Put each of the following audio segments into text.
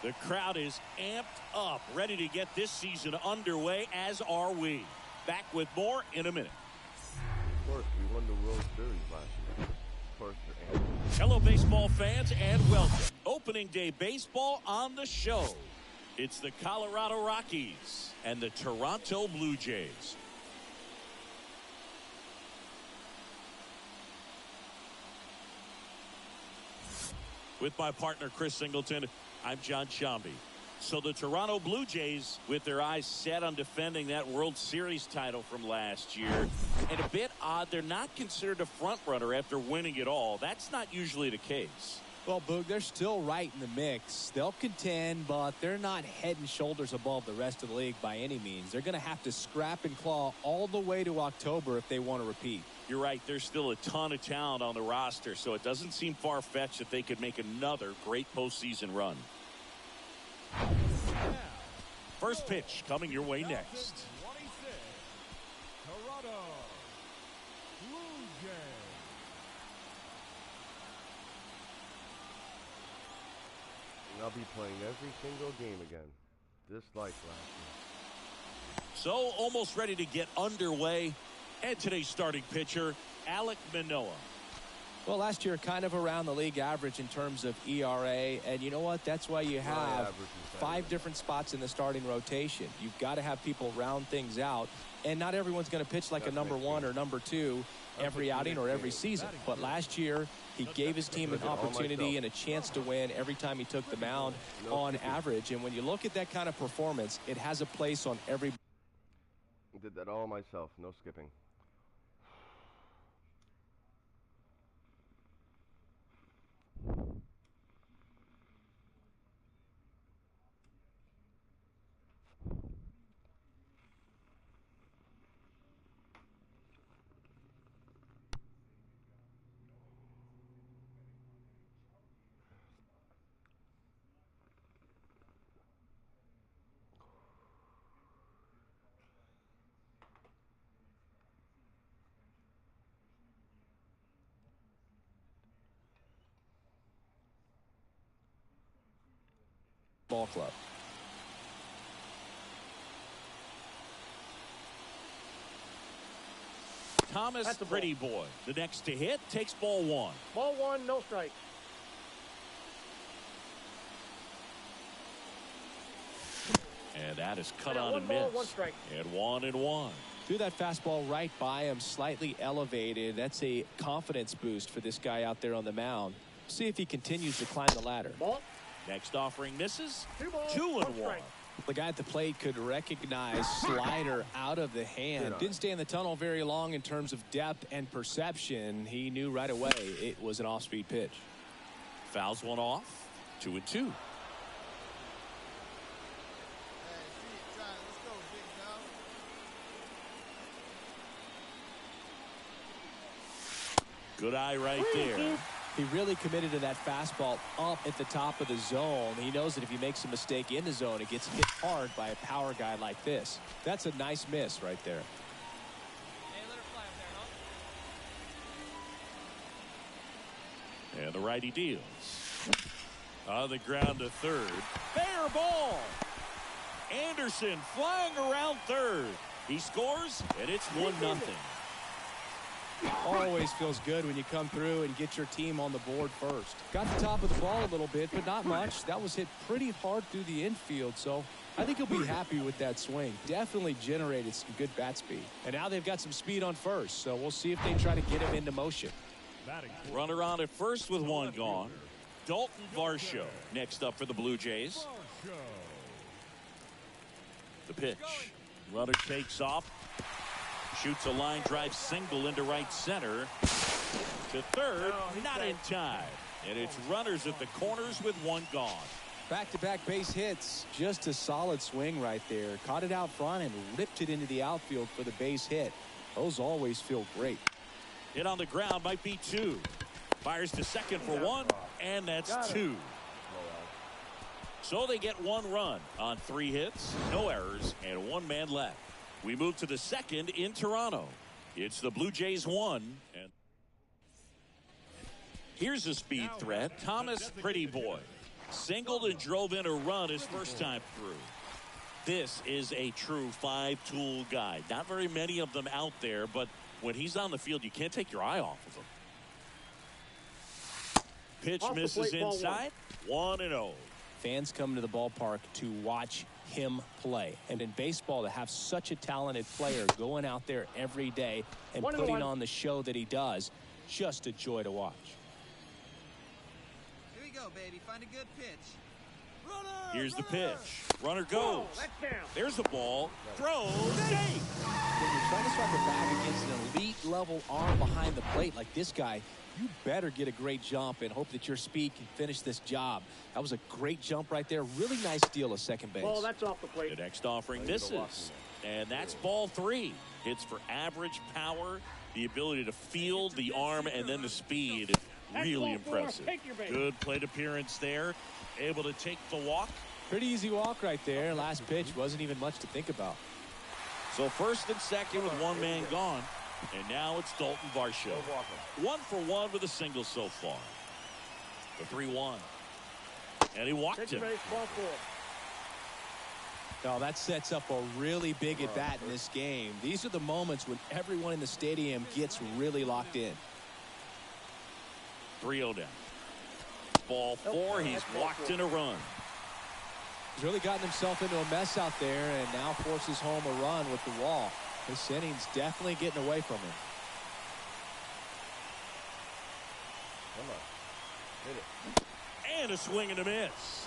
The crowd is amped up, ready to get this season underway, as are we. Back with more in a minute. Of course, we won the World Series last year. Coaster-GamerGuy-Cats. Hello, baseball fans, and welcome. Opening day baseball on the show. It's the Colorado Rockies and the Toronto Blue Jays. With my partner, Chris Singleton, I'm John Shambi. So the Toronto Blue Jays, with their eyes set on defending that World Series title from last year. And a bit odd, they're not considered a front runner after winning it all. That's not usually the case. Well, Boog, they're still right in the mix. They'll contend, but they're not head and shoulders above the rest of the league by any means. They're going to have to scrap and claw all the way to October if they want to repeat. You're right. There's still a ton of talent on the roster, so it doesn't seem far-fetched that they could make another great postseason run. First pitch coming your way next. Toronto Blue Jays. And I'll be playing every single game again, just like last year. So almost ready to get underway. And today's starting pitcher, Alek Manoah. Well, last year kind of around the league average in terms of ERA, and you know what? That's why you have 5 different spots in the starting rotation. You've got to have people round things out, and not everyone's going to pitch like a number 1 or number 2 every outing or every season. But last year, he gave his team an opportunity and a chance to win every time he took the mound on average. And when you look at that kind of performance, it has a place on every. I did that all myself, no skipping. Ball club. Thomas, the pretty boy. The next to hit takes ball 1. Ball 1, no strike. And that is cut on and ball, miss. 1 strike. And 1-1. Threw that fastball right by him, slightly elevated. That's a confidence boost for this guy out there on the mound. See if he continues to climb the ladder. Ball. Next offering misses. 2 balls, 2-1. strike. The guy at the plate could recognize slider out of the hand. Didn't stay in the tunnel very long in terms of depth and perception. He knew right away it was an off-speed pitch. Fouls one off. 2-2. Good eye right there. He really committed to that fastball up at the top of the zone. He knows that if he makes a mistake in the zone, it gets hit hard by a power guy like this. That's a nice miss right there. Hey, let her fly up there, huh? And the righty deals. On the ground to third. Fair ball. Anderson flying around third. He scores, and it's 1-0. Always feels good when you come through and get your team on the board first. Got the top of the ball a little bit, but not much. That was hit pretty hard through the infield, so I think he'll be happy with that swing. Definitely generated some good bat speed. And now they've got some speed on first, so we'll see if they try to get him into motion. Runner on at first with 1 gone. Dalton Varsho next up for the Blue Jays. The pitch. Runner takes off. Shoots a line drive single into right center. To third, not in time. And it's runners at the corners with 1 gone. Back-to-back base hits. Just a solid swing right there. Caught it out front and ripped it into the outfield for the base hit. Those always feel great. Hit on the ground might be 2. Fires to second for 1, and that's 2. So they get 1 run on 3 hits, no errors, and 1 man left. We move to the second in Toronto. It's the Blue Jays 1. And here's a speed threat, Thomas Pretty Boy. Singled and drove in a run his first time through. This is a true five-tool guy. Not very many of them out there, but when he's on the field, you can't take your eye off of him. Pitch misses inside. 1-0. Fans come to the ballpark to watch him play. And in baseball, to have such a talented player going out there every day and putting on the show that he does, just a joy to watch. Here we go, baby. Find a good pitch. Here's the pitch. Runner goes. There's the ball. Throw. Safe. When you're trying to strike a bag against an elite level arm behind the plate like this guy, you better get a great jump and hope that your speed can finish this job. That was a great jump right there. Really nice steal of second base. Ball, that's off the plate. The next offering misses. And that's ball 3. Hits for average power, the ability to field the arm, and then the speed. Really impressive. Good plate appearance there. Able to take the walk. Pretty easy walk right there. Last pitch wasn't even much to think about. So first and second with one man gone. And now it's Dalton Varsho. 1 for 1 with a single so far. The 3-1. And he walked him. Now that sets up a really big at bat in this game. These are the moments when everyone in the stadium gets really locked in. 3-0 down. Ball 4. He's walked in a run. He's really gotten himself into a mess out there and now forces home a run with the wall. This inning's definitely getting away from him. Come on. Hit it. And a swing and a miss.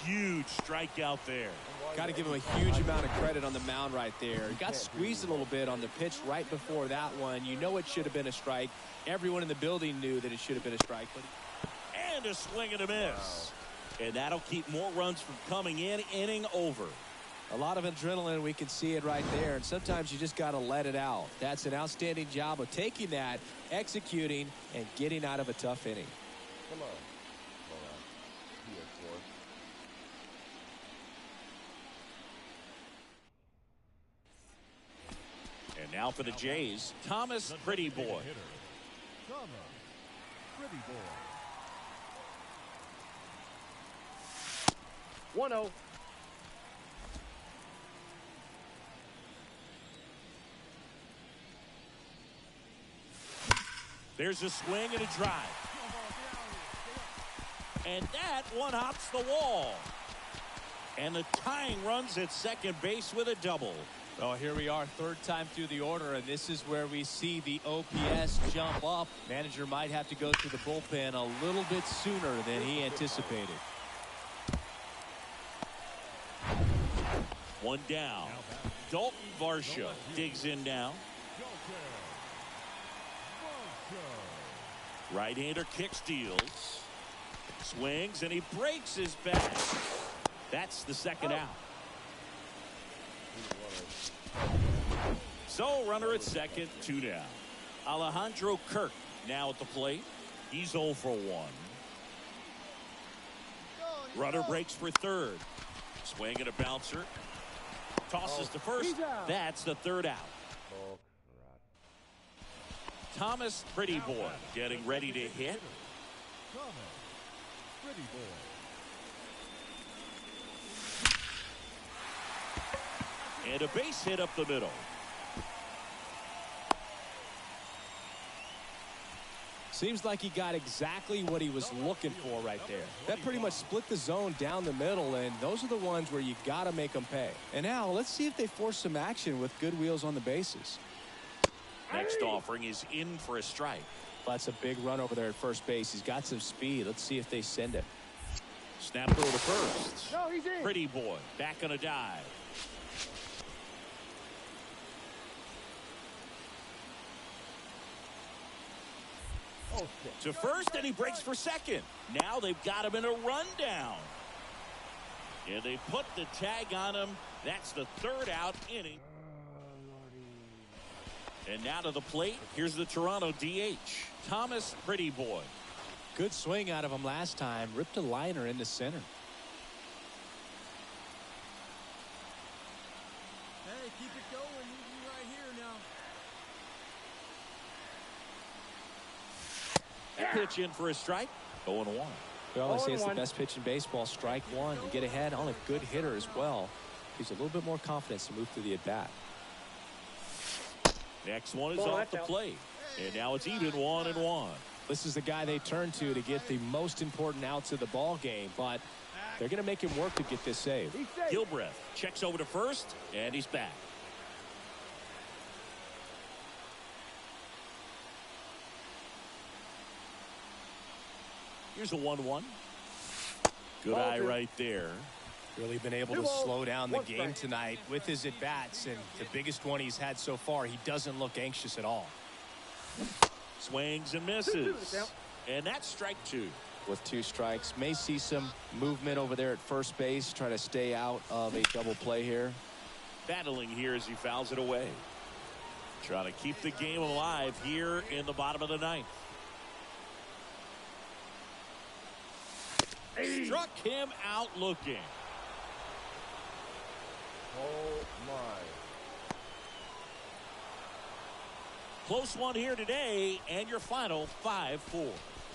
Huge strikeout there. Got to give him a huge amount of credit on the mound right there. He got squeezed a little bit on the pitch right before that one. You know it should have been a strike. Everyone in the building knew that it should have been a strike. And a swing and a miss. And that'll keep more runs from coming in. Inning over. A lot of adrenaline. We can see it right there. And sometimes you just got to let it out. That's an outstanding job of taking that, executing, and getting out of a tough inning. Come on. And now for the Jays, Thomas Pretty Boy. Thomas Pretty Boy. 1-0. There's a swing and a drive. And that one hops the wall. And the tying runs at second base with a double. Oh, here we are, third time through the order, and this is where we see the OPS jump up. Manager might have to go to the bullpen a little bit sooner than he anticipated. One down. Dalton Varsho digs in now. Right-hander kick steals. Swings, and he breaks his back. That's the second out. So, runner at second, 2 down. Alejandro Kirk now at the plate. He's 0 for 1. Runner breaks for third. Swing and a bouncer. Tosses to first. That's the third out. Thomas Pretty Boy getting ready to hit. Thomas Pretty Boy. And a base hit up the middle. Seems like he got exactly what he was looking for right there. That pretty much split the zone down the middle, and those are the ones where you got to make them pay. And now let's see if they force some action with good wheels on the bases. Next offering is in for a strike. That's a big run over there at first base. He's got some speed. Let's see if they send it. Snap throw to first. No, he's in. Pretty Boy back on a dive. To first, and he breaks for second. Now they've got him in a rundown. And they put the tag on him. That's the third out inning. And now to the plate, here's the Toronto DH, Thomas Pretty Boy. Good swing out of him last time. Ripped a liner into center. Hey, keep it going. You right here now. Pitch in for a strike. 0-1. We always say it's the best pitch in baseball. Strike one to get ahead on a good hitter as well. Gives a little bit more confidence to move through the at-bat. Next one is off the plate. And now it's even 1-1. This is the guy they turn to get the most important outs of the ball game, but they're going to make him work to get this save. Gilbreth checks over to first, and he's back. Here's a 1-1. Good eye right there. Really been able to slow down the game tonight with his at-bats, and the biggest one he's had so far, he doesn't look anxious at all. Swings and misses. And that's strike two. With 2 strikes, may see some movement over there at first base, try to stay out of a double play here. Battling here as he fouls it away. Trying to keep the game alive here in the bottom of the ninth. Struck him out looking. Oh, my. Close one here today, and your final 5-4.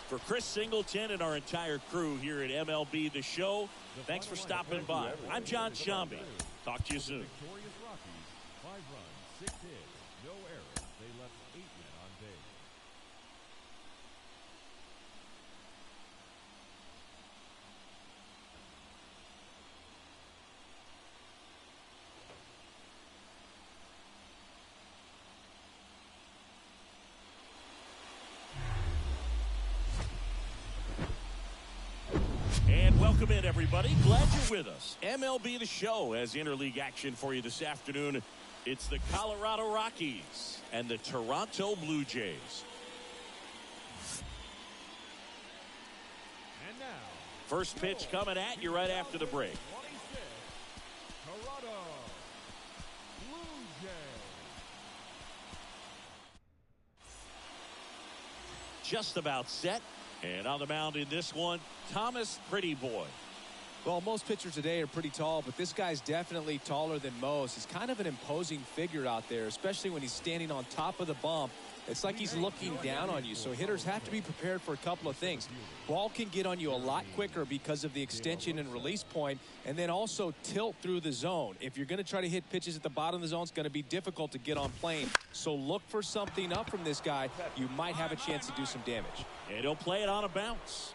For Chris Singleton and our entire crew here at MLB The Show, thanks for stopping by. I'm John Shambi. Talk to you soon. Victorious Rockies, 5 runs, 6 hits, no errors. They left 8 men on base. And welcome in, everybody. Glad you're with us. MLB The Show has interleague action for you this afternoon. It's the Colorado Rockies and the Toronto Blue Jays. And now, First pitch coming at you right after the break. 26, Toronto Blue Jays. Just about set. And on the mound in this one, Thomas Pretty Boy. Well, most pitchers today are pretty tall, but this guy's definitely taller than most. He's kind of an imposing figure out there, especially when he's standing on top of the bump. It's like he's looking down on you, so hitters have to be prepared for a couple of things. Ball can get on you a lot quicker because of the extension and release point, and then also tilt through the zone. If you're going to try to hit pitches at the bottom of the zone, it's going to be difficult to get on plane. So look for something up from this guy. You might have a chance to do some damage. And he'll play it on a bounce.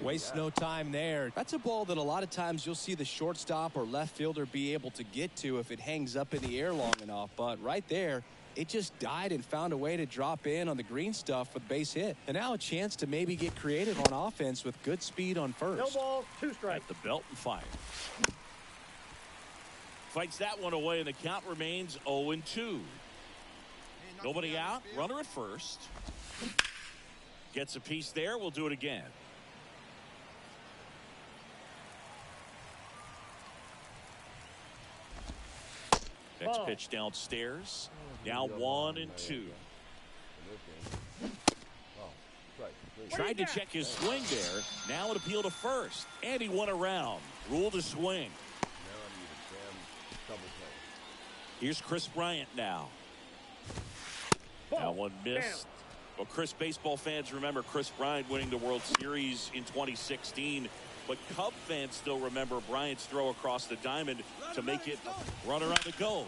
Waste no time there. That's a ball that a lot of times you'll see the shortstop or left fielder be able to get to if it hangs up in the air long enough. But right there, it just died and found a way to drop in on the green stuff with base hit. And now a chance to maybe get creative on offense with good speed on first. No balls, 2 strikes. At the belt and fire. Fights that one away, and the count remains 0-2. Nobody out. Runner at first. Gets a piece there. We'll do it again. Next pitch downstairs. Now 1-2. Tried to check his swing there. Now an appeal to first. And he went around. Ruled a swing. Here's Chris Bryant now. That one missed. Well, Chris, baseball fans remember Chris Bryant winning the World Series in 2016. But Cub fans still remember Bryant's throw across the diamond to make it a runner on the go.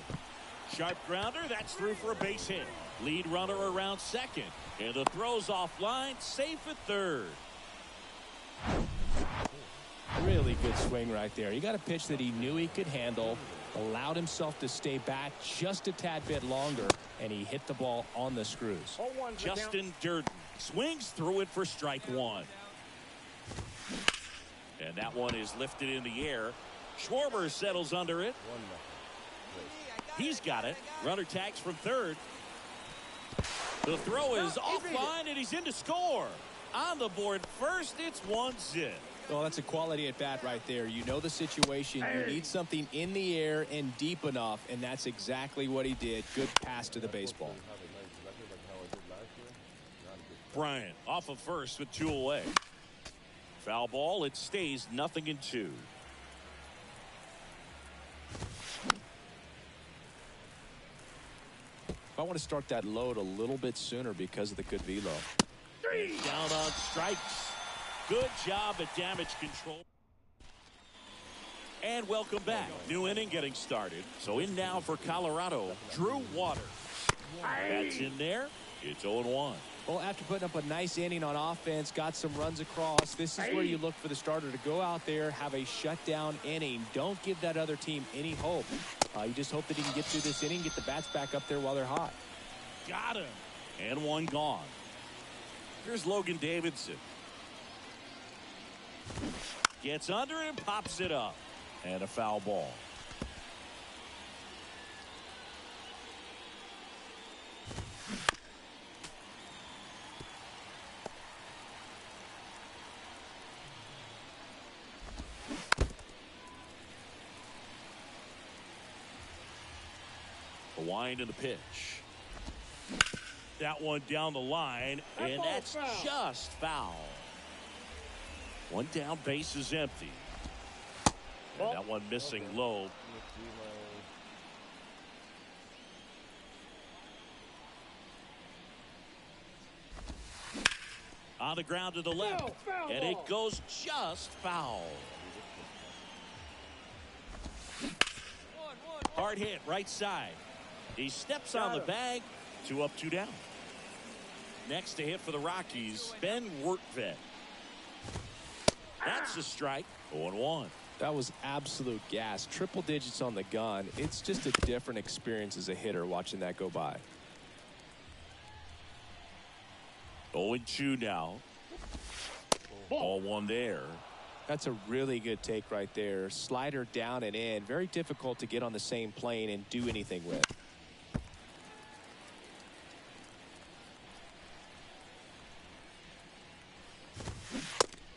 Sharp grounder, that's through for a base hit. Lead runner around second. And the throw's offline, safe at third. Really good swing right there. He got a pitch that he knew he could handle, allowed himself to stay back just a tad bit longer, and he hit the ball on the screws. Justin Durden swings through it for strike one. And that one is lifted in the air. Schwarber settles under it. He's got it. Runner tags from third. The throw is offline, and he's in to score. On the board first, it's 1-0. Well, that's a quality at bat right there. You know the situation. You need something in the air and deep enough, and that's exactly what he did. Good pass to the baseball. Bryant off of first with 2 away. Foul ball. It stays 0-2. I want to start that load a little bit sooner because of the good velo. And down on strikes. Good job at damage control. And welcome back. New inning getting started. So in now for Colorado, Drew Waters. That's in there. It's 0-1. Well, after putting up a nice inning on offense, got some runs across, this is where you look for the starter to go out there, have a shutdown inning. Don't give that other team any hope. You just hope that he can get through this inning, get the bats back up there while they're hot. Got him. And one gone. Here's Logan Davidson. Gets under and pops it up. And a foul ball. The wind and the pitch. That one down the line, and that's just foul. One down, base is empty. And that one missing low. On the ground to the left, and it goes just foul. Hard hit, right side. He steps on the bag. 2 up, 2 down. Next to hit for the Rockies, Ben Wertvet. That's a strike. 0-1. That was absolute gas. Triple digits on the gun. It's just a different experience as a hitter watching that go by. 0-2 now. Ball one there. That's a really good take right there. Slider down and in. Very difficult to get on the same plane and do anything with.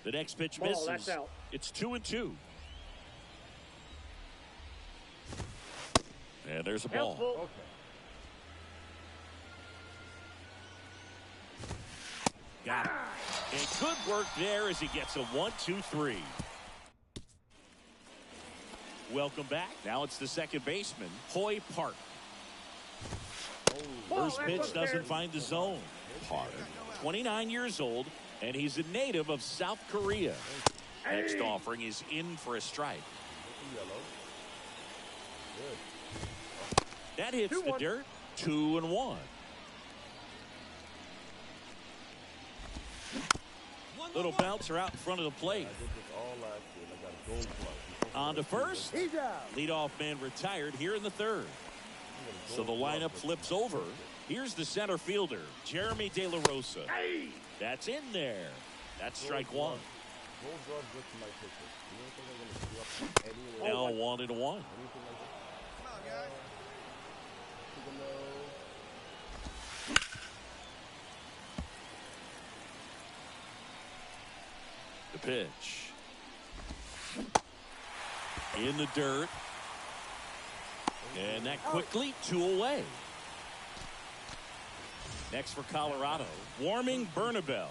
The next pitch misses. That's out. It's 2-2. And there's a ball. Okay. Got it. And good work there as he gets a 1-2-3. Welcome back. Now it's the second baseman, Hoy Park. First pitch doesn't find the zone. Park, 29 years old, and he's a native of South Korea. Next offering is in for a strike. That hits the dirt. 2-1. Little bouncer out in front of the plate. On to first. Leadoff man retired here in the third. So the lineup flips over. Here's the center fielder, Jeremy De La Rosa. That's in there. That's strike one. Now 1-1. Come on, guys. The pitch. In the dirt. And that quickly 2 away. Next for Colorado, Warming Bernabel.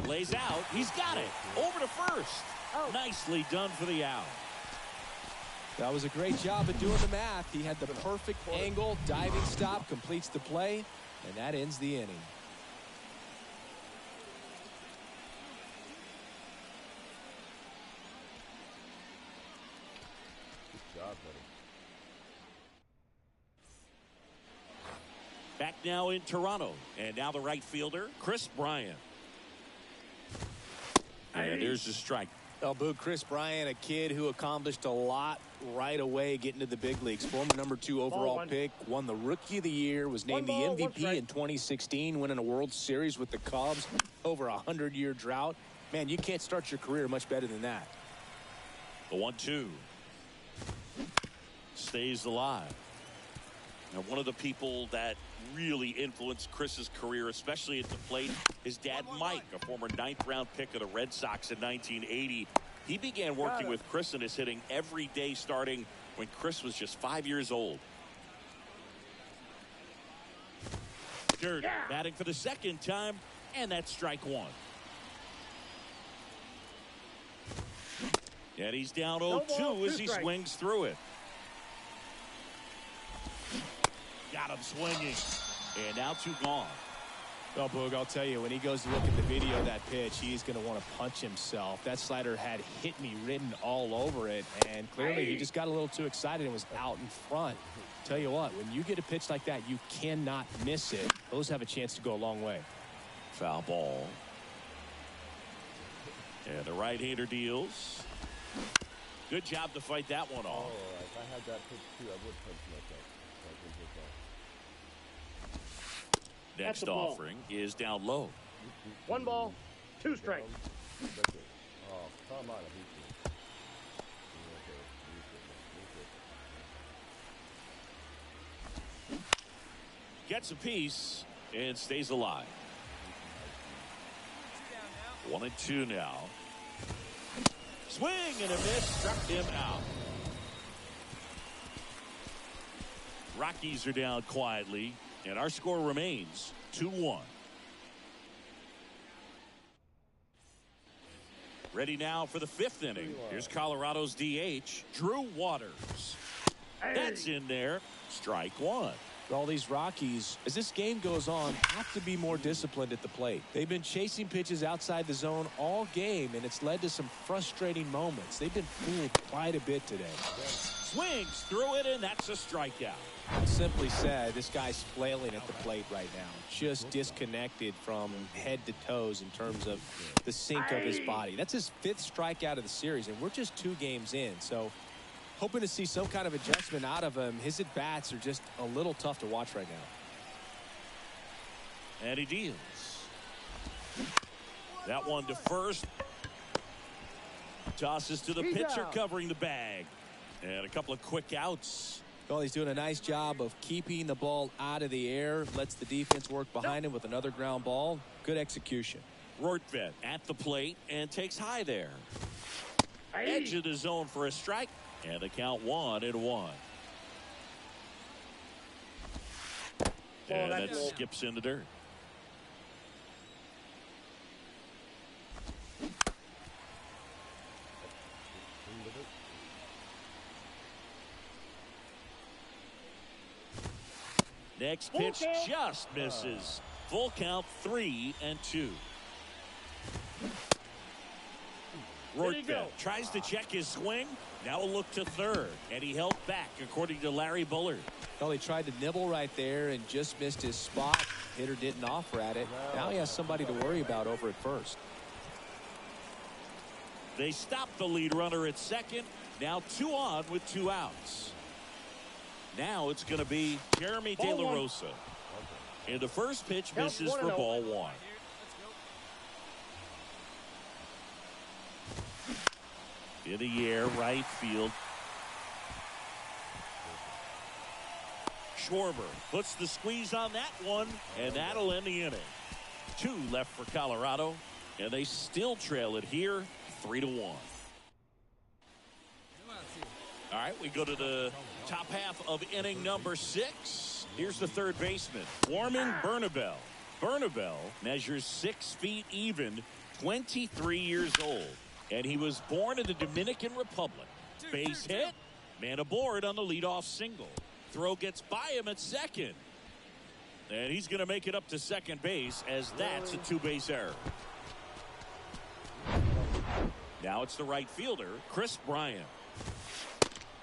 Lays out. He's got it. Over to first. Nicely done for the out. That was a great job of doing the math. He had the perfect angle, diving stop, completes the play, and that ends the inning. Good job, buddy. Back now in Toronto. And now the right fielder, Chris Bryant. And there's the strike. Oh, boo, Chris Bryant, a kid who accomplished a lot right away getting to the big leagues. Former #2 overall pick, won the Rookie of the Year, was named the MVP in 2016, winning a World Series with the Cubs over a 100-year drought. Man, you can't start your career much better than that. The 1-2. Stays alive. Now, one of the people that really influenced Chris's career, especially at the plate, his dad, Mike, a former 9th-round pick of the Red Sox in 1980. He began working with Chris in his hitting every day starting when Chris was just 5 years old. Dirt, batting for the second time, and that's strike one. And he's down 0-2 as he swings through it. Got him swinging. And now 2 gone. Well, Boog, I'll tell you, when he goes to look at the video of that pitch, he's going to want to punch himself. That slider had "hit me" written all over it, and clearly he just got a little too excited and was out in front. Tell you what, when you get a pitch like that, you cannot miss it. Those have a chance to go a long way. Foul ball. And the right-hander deals. Good job to fight that one off. Oh, if I had that pitch too, I would punch myself. Next offering is down low. 1 ball, 2 strikes. Oh, come on. Gets a piece and stays alive. 1 and 2 now. Swing and a miss, struck him out. Rockies are down quietly, and our score remains 2-1. Ready now for the 5th inning. Here's Colorado's DH, Drew Waters. That's in there. Strike 1. All these Rockies, as this game goes on, have to be more disciplined at the plate. They've been chasing pitches outside the zone all game, and it's led to some frustrating moments. They've been fooled quite a bit today. Swings through it, and that's a strikeout. Simply said, this guy's flailing at the plate right now. Just disconnected from head to toes in terms of the sink of his body. That's his 5th strikeout of the series, and we're just 2 games in. So hoping to see some kind of adjustment out of him. His at-bats are just a little tough to watch right now. And he deals. That one to first. Tosses to the pitcher covering the bag. And a couple of quick outs. Well, he's doing a nice job of keeping the ball out of the air. Lets the defense work behind him with another ground ball. Good execution. Rortvedt at the plate and takes high there. Edge of the zone for a strike. And the count 1-1. And that skips in the dirt. Next pitch just misses. Full count 3-2. Rortvedt tries to check his swing. Now a look to third, and he held back, according to Larry Bullard. Well, he tried to nibble right there and just missed his spot. Hitter didn't offer at it. Now he has somebody to worry about over at first. They stopped the lead runner at second. Now 2 on with 2 outs. Now it's going to be Jeremy De La Rosa. And the first pitch misses for ball 1. In the air, right field. Schwarber puts the squeeze on that one, and that'll end the inning. 2 left for Colorado, and they still trail it here, 3-1. All right, we go to the top half of inning number 6. Here's the third baseman, Warman Bernabel. Bernabel measures 6 feet even, 23 years old. And he was born in the Dominican Republic. Base hit, man aboard on the leadoff single. Throw gets by him at second. And he's going to make it up to second base, as that's a 2-base error. Now it's the right fielder, Chris Bryant.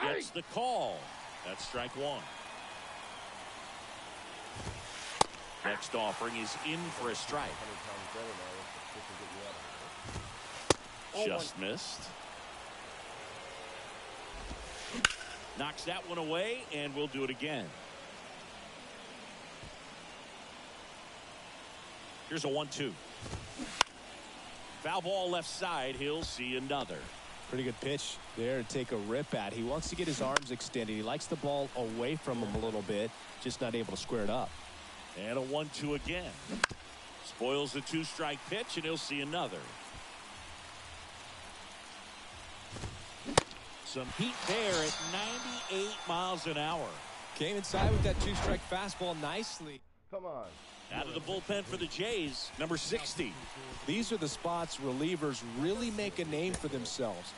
Gets the call. That's strike 1. Next offering is in for a strike. Just missed. Knocks that one away, and we'll do it again. Here's a 1-2. Foul ball left side. He'll see another. Pretty good pitch there to take a rip at. He wants to get his arms extended. He likes the ball away from him a little bit, just not able to square it up. And a 1-2 again. Spoils the 2-strike pitch, and he'll see another. Some heat there at 98 miles an hour. Came inside with that 2-strike fastball nicely. Come on. Out of the bullpen for the Jays, number 60. These are the spots relievers really make a name for themselves.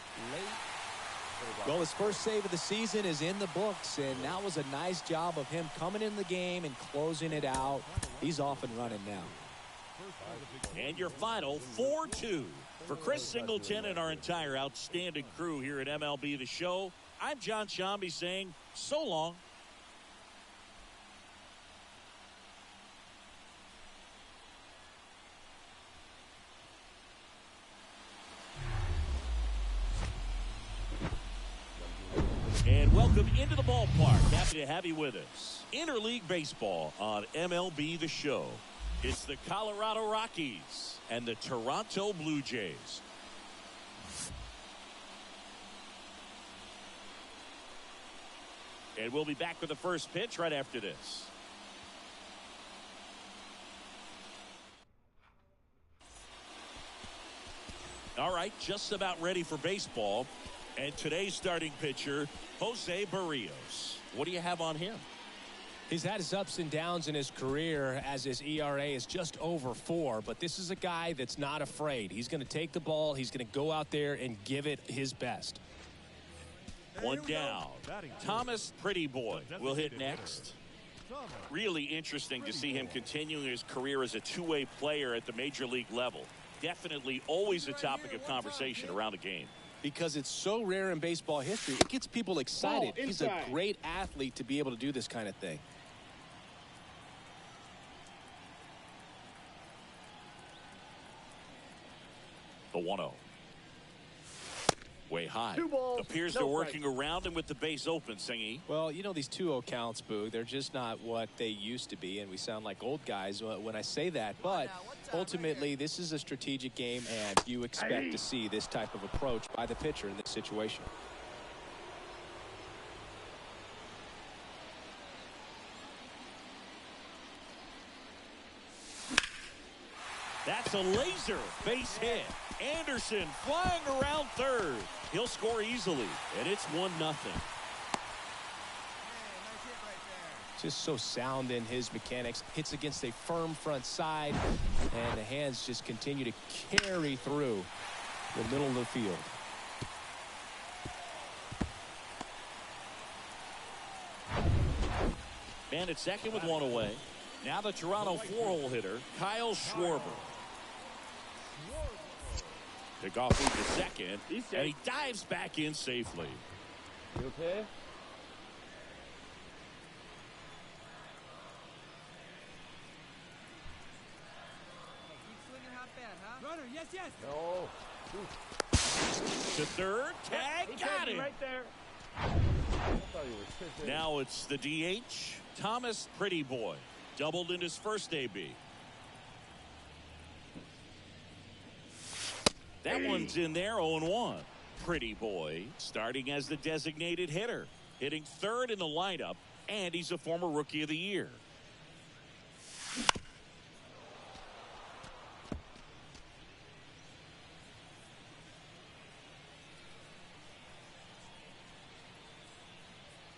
Well, his first save of the season is in the books, and that was a nice job of him coming in the game and closing it out. He's off and running now. And your final 4-2 for Chris Singleton and our entire outstanding crew here at MLB The Show. I'm John Shambi saying so long. And welcome into the ballpark. Happy to have you with us. Interleague Baseball on MLB The Show. It's the Colorado Rockies and the Toronto Blue Jays. And we'll be back with the first pitch right after this. All right, just about ready for baseball. And today's starting pitcher, Jose Barrios. What do you have on him? He's had his ups and downs in his career as his ERA is just over 4. But this is a guy that's not afraid. He's going to take the ball. He's going to go out there and give it his best. One down. Thomas Pretty Boy will hit next. Really interesting to see him continuing his career as a two-way player at the major league level. Definitely always a topic of conversation around the game. Because it's so rare in baseball history, it gets people excited. He's a great athlete to be able to do this kind of thing. The 1-0. Way high. Appears no they're working around him with the base open, Singy. Well, you know, these 2-0 counts, Boog, they're just not what they used to be, and we sound like old guys when I say that. But ultimately, this is a strategic game, and you expect to see this type of approach by the pitcher in this situation. That's a laser base hit. Anderson flying around third. He'll score easily, and it's 1-0. Just so sound in his mechanics. Hits against a firm front side, and the hands just continue to carry through the middle of the field. Man at second with 1 away. Now the Toronto 4-hole hitter, Kyle Schwarber. Pick off lead to second, and he dives back in safely. You okay? Runner, yes, yes. No. To third, tag, got him. Right there. I thought he was pitching. Now it's the DH, Thomas Pretty Boy. Doubled in his first AB. That one's in there, 0-1. Pretty Boy starting as the designated hitter. Hitting third in the lineup, and he's a former Rookie of the Year.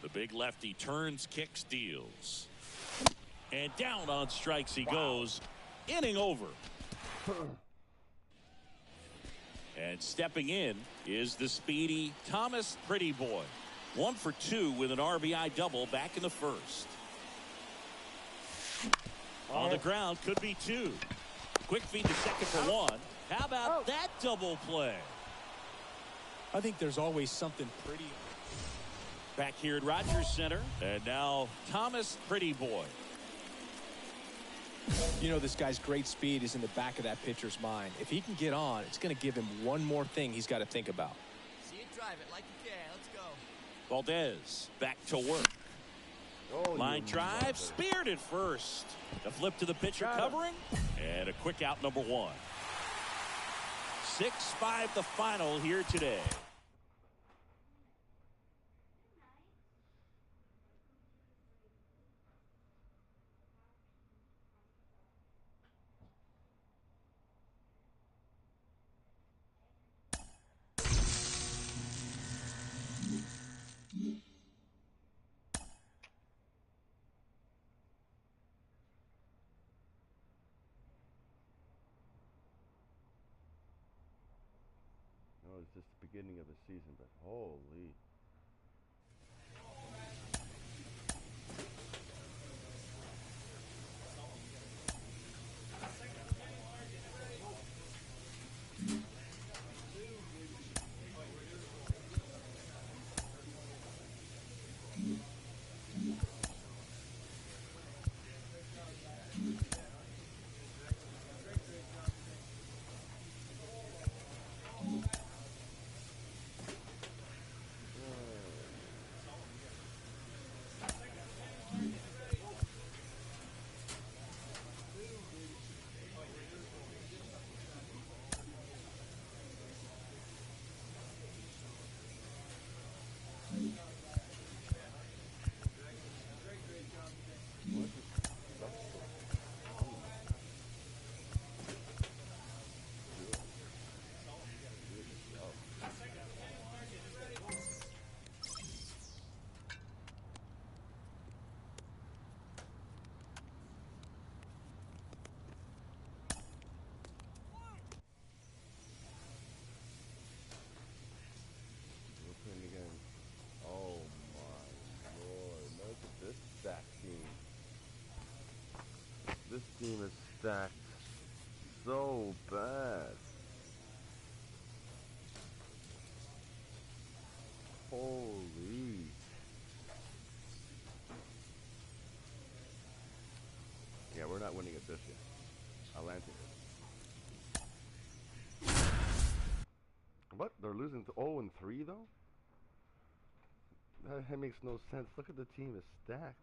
The big lefty turns, kicks, deals. And down on strikes he goes. Inning over. And stepping in is the speedy Thomas Pretty Boy. 1 for 2 with an RBI double back in the first. On the ground, could be 2. Quick feed to second for 1. How about that double play? I think there's always something pretty. Back here at Rogers Center. And now Thomas Pretty Boy. You know, this guy's great speed is in the back of that pitcher's mind. If he can get on, it's going to give him one more thing he's got to think about. See it, drive it like you can. Let's go. Valdez back to work. Oh, Line drive, speared at first. The flip to the pitcher covering, and a quick out, number 1. 6-5 the final here today. just the beginning of the season, but holy. This team is stacked so bad. Holy. Yeah, we're not winning it this year. Atlantic is. What? They're losing to 0-3 though? That makes no sense. Look at the team is stacked.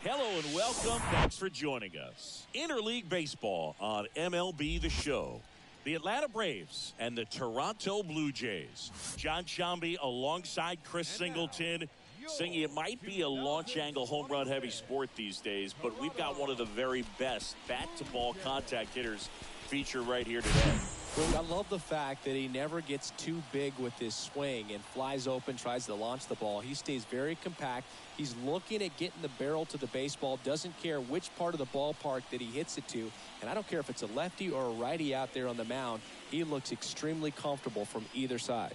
Hello and welcome. Thanks for joining us. Interleague Baseball on MLB The Show. The Atlanta Braves and the Toronto Blue Jays. John Shambi alongside Chris Singleton. Singing, it might be a launch angle home run heavy sport these days, but we've got one of the very best bat to ball contact hitters feature right here today. Well, I love the fact that he never gets too big with his swing and flies open, tries to launch the ball. He stays very compact. He's looking at getting the barrel to the baseball, doesn't care which part of the ballpark that he hits it to. And I don't care if it's a lefty or a righty out there on the mound. He looks extremely comfortable from either side.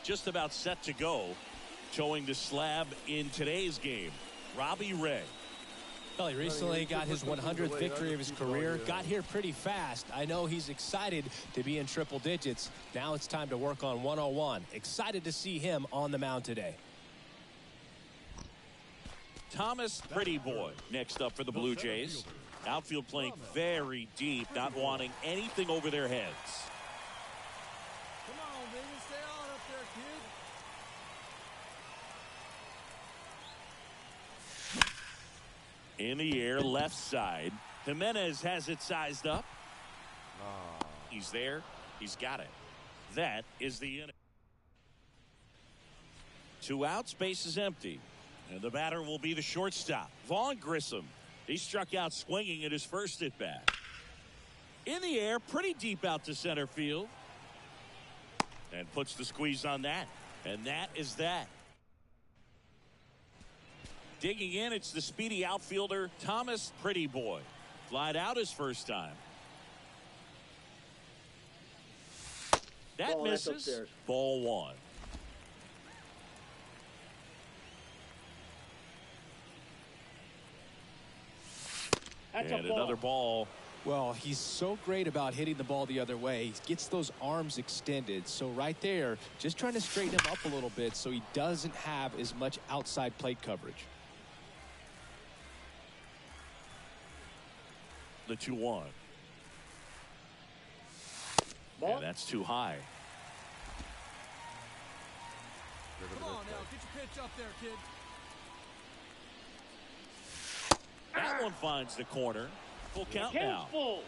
Just about set to go. Towing the slab in today's game, Robbie Ray. Well, he recently got his 100th victory of his career. Got here pretty fast. I know he's excited to be in triple digits. Now it's time to work on 101. Excited to see him on the mound today. Thomas Pretty Boy next up for the Blue Jays. Outfield playing very deep, not wanting anything over their heads. Come on, baby. Stay on up there, kid. In the air, left side. Jimenez has it sized up. He's there. He's got it. That is the inning. 2 outs, base is empty. And the batter will be the shortstop, Vaughn Grissom. He struck out swinging at his first at bat. In the air, pretty deep out to center field. And puts the squeeze on that. And that is that. Digging in, it's the speedy outfielder, Thomas Pretty Boy. Flied out his first time. That misses. Ball 1. That's and another ball. Well, he's so great about hitting the ball the other way. He gets those arms extended. So right there, just trying to straighten him up a little bit so he doesn't have as much outside plate coverage. The 2-1. And that's too high. Come on now, get your pitch up there, kid. That one finds the corner. Full count now. Full.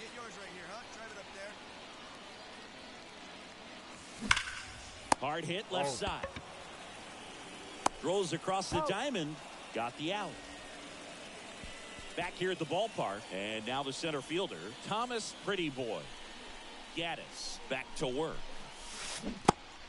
Get yours right here, huh? Drive it up Hard hit left side. Throws across the diamond. Got the out. Back here at the ballpark. And now the center fielder, Thomas Pretty Boy. Gaddis back to work.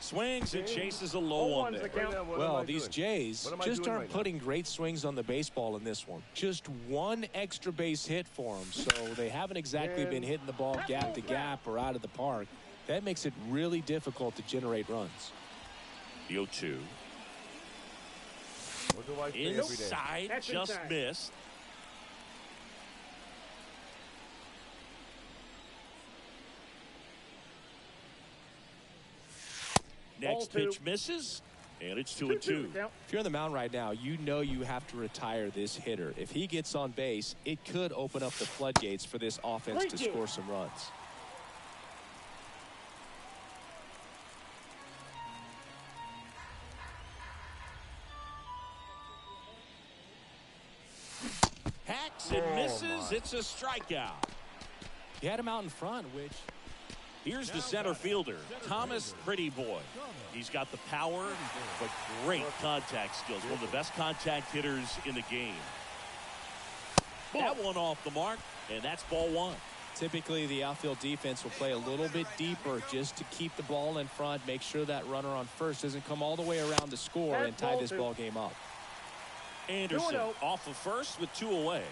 Swings and chases a low one there. Well, these Jays just aren't putting great swings on the baseball in this one. Just one extra base hit for them, so they haven't exactly been hitting the ball gap to gap or out of the park. That makes it really difficult to generate runs. The 0-2. What do I say Inside, just missed. Next pitch misses, and it's 2-2. If you're on the mound right now, you know you have to retire this hitter. If he gets on base, it could open up the floodgates for this offense to score some runs. Hacks and misses. It's a strikeout. He had him out in front, which... Here's the center fielder, Thomas Pretty Boy. He's got the power, but great contact skills. One of the best contact hitters in the game. That one off the mark, and that's ball one. Typically, the outfield defense will play a little bit deeper just to keep the ball in front, make sure that runner on first doesn't come all the way around to score and tie this ball game up. Anderson off of first with 2 away.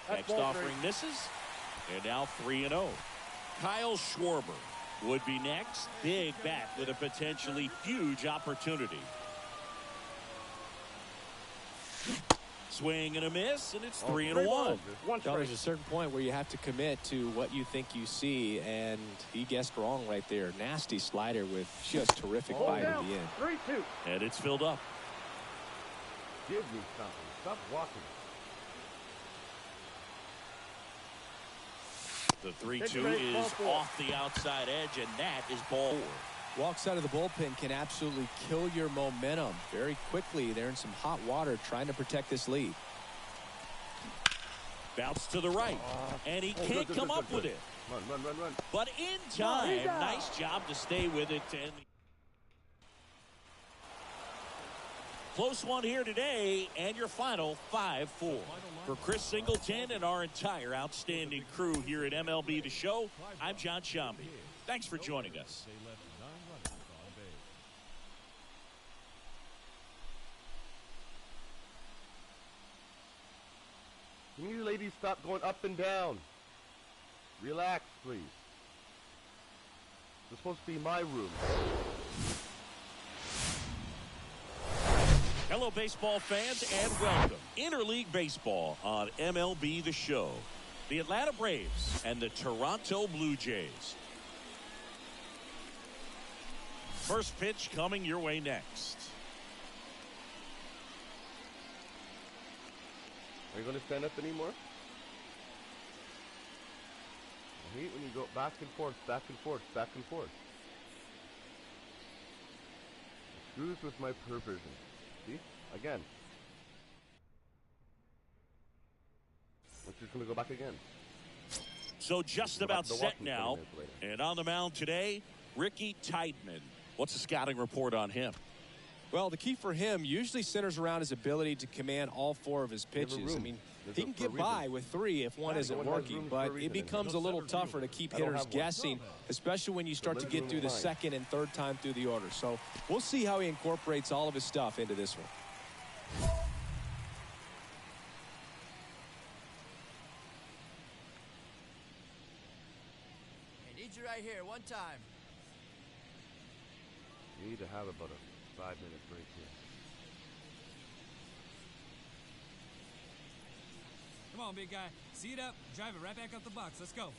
Next offering misses. And now 3-0. Kyle Schwarber would be next. Big bat with a potentially huge opportunity. Swing and a miss, and it's 3-1. Now, there's a certain point where you have to commit to what you think you see, and he guessed wrong right there. Nasty slider with just terrific bite at the end. 3-2. And it's filled up. Give me something. Stop walking. The 3-2 is off the outside edge, and that is ball 4. Walks out of the bullpen can absolutely kill your momentum very quickly. They're in some hot water trying to protect this lead. Bounce to the right, and he can't come up with it. Run. But in time, nice job to stay with it. And close one here today, and your final 5-4. For Chris Singleton and our entire outstanding crew here at MLB The Show, I'm John Shambi. Thanks for joining us. They left 9 runners on base. Can you ladies stop going up and down? Relax, please. This is supposed to be my room. Hello, baseball fans, and welcome. Interleague Baseball on MLB The Show. The Atlanta Braves and the Toronto Blue Jays. First pitch coming your way next. Are you going to stand up anymore? I hate when you go back and forth, back and forth, back and forth. It screws with my perversion. See? Again. Which is going to go back again. So just about set now. And on the mound today, Ricky Tideman. What's the scouting report on him? Well, the key for him usually centers around his ability to command all 4 of his pitches. I mean, he can get by with 3 if one isn't working, but it becomes a little tougher to keep hitters guessing, especially when you start to get through the second and third time through the order. So we'll see how he incorporates all of his stuff into this one. I need you right here, one time. You need to have about a 5-minute break here. Come on, big guy. See it up, drive it right back up the box. Let's go.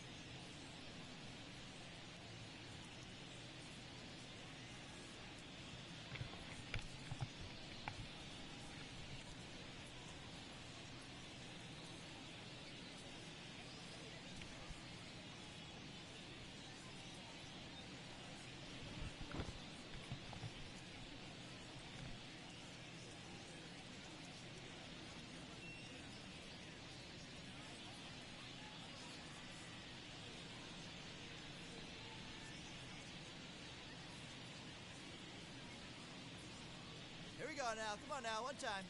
on now. Come on now. One time.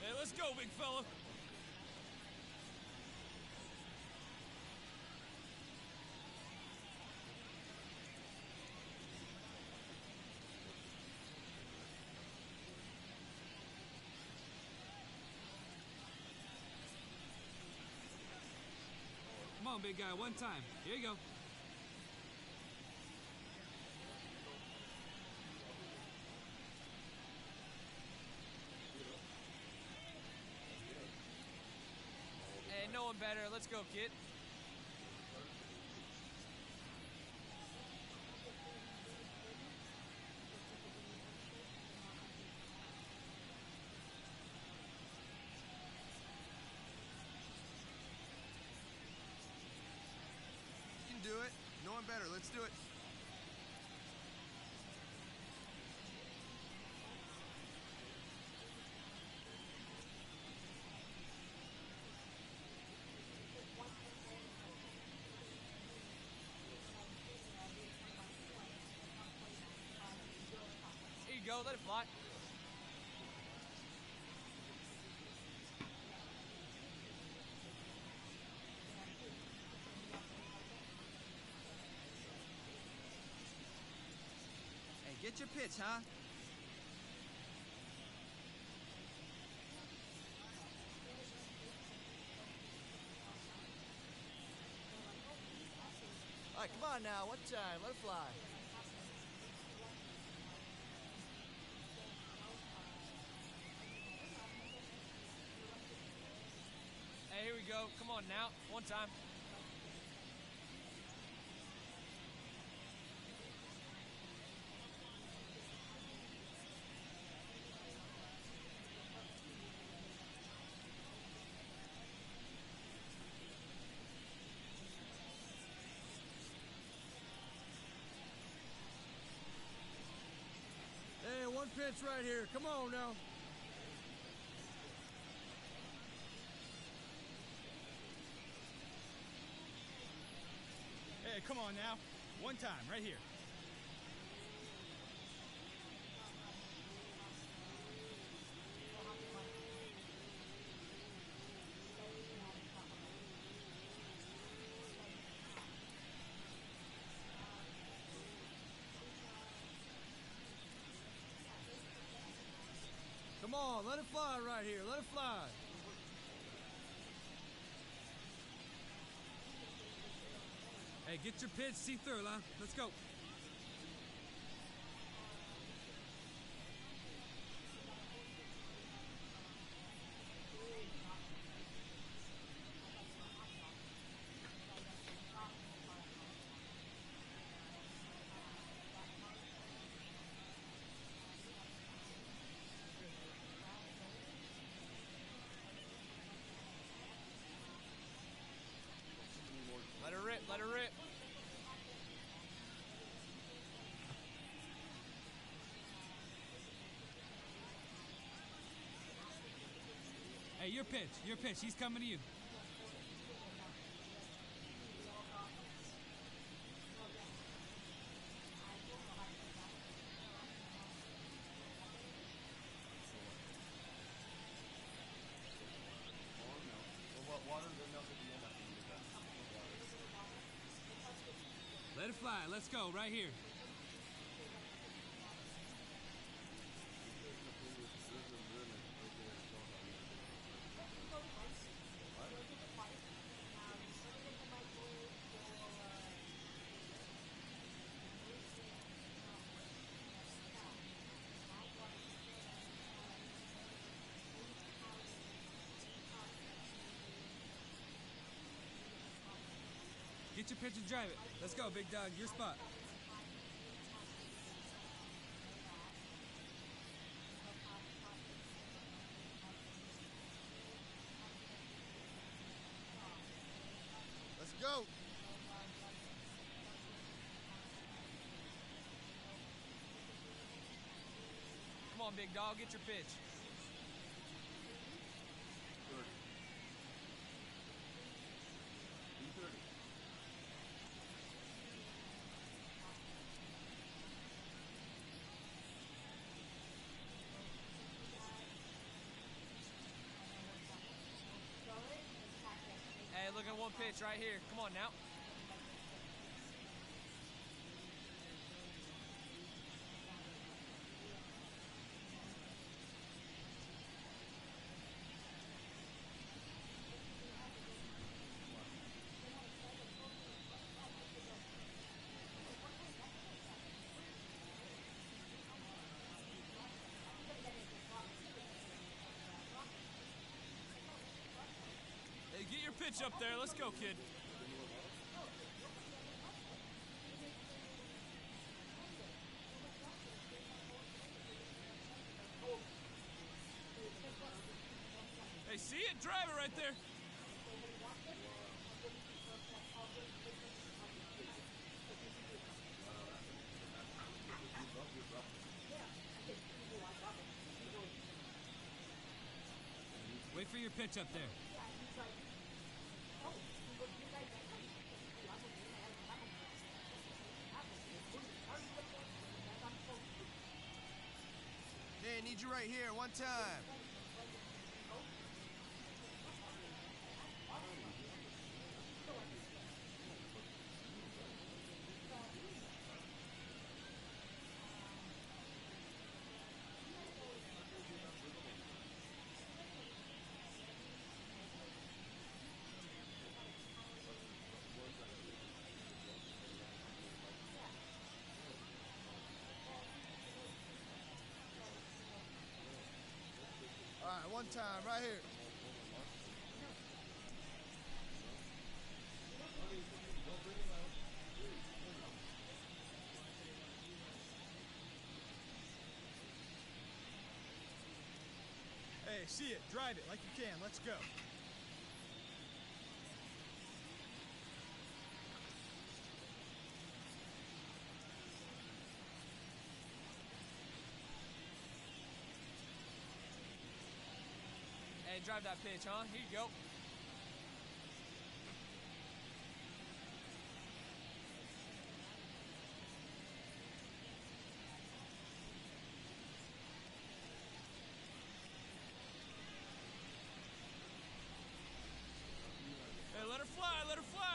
Hey, let's go, big fella. Come on, big guy, one time. Here you go. Hey, no one better. Let's go, kid. You can do it. No one better. Let's do it. Here you go. Let it fly. Hey, get your pitch, huh? All right, come on now. One time. Let it fly. Hey, here we go. Come on now. One time. Hey, one pitch right here. Come on now. Hey, come on now. One time, right here. Come on, let it fly right here. Let it fly. Hey, get your pitch, see through, huh? Let's go. Let her rip. Let her rip. Hey, your pitch, your pitch. He's coming to you. Let it fly. Let's go right here. Get your pitch and drive it. Let's go, big dog. Your spot. on, big dog. Get your pitch. Hey, look at one pitch right here. Come on now. Hey, get your pitch up there. Let's go, kid. Hey, see it? Drive it right there. Wait for your pitch up there. Hey, I need you right here, one time. All right, one time, right here. Hey, see it. Drive it like you can. Let's go. Hey, drive that pitch, huh? Here you go. Hey, let her fly, let her fly.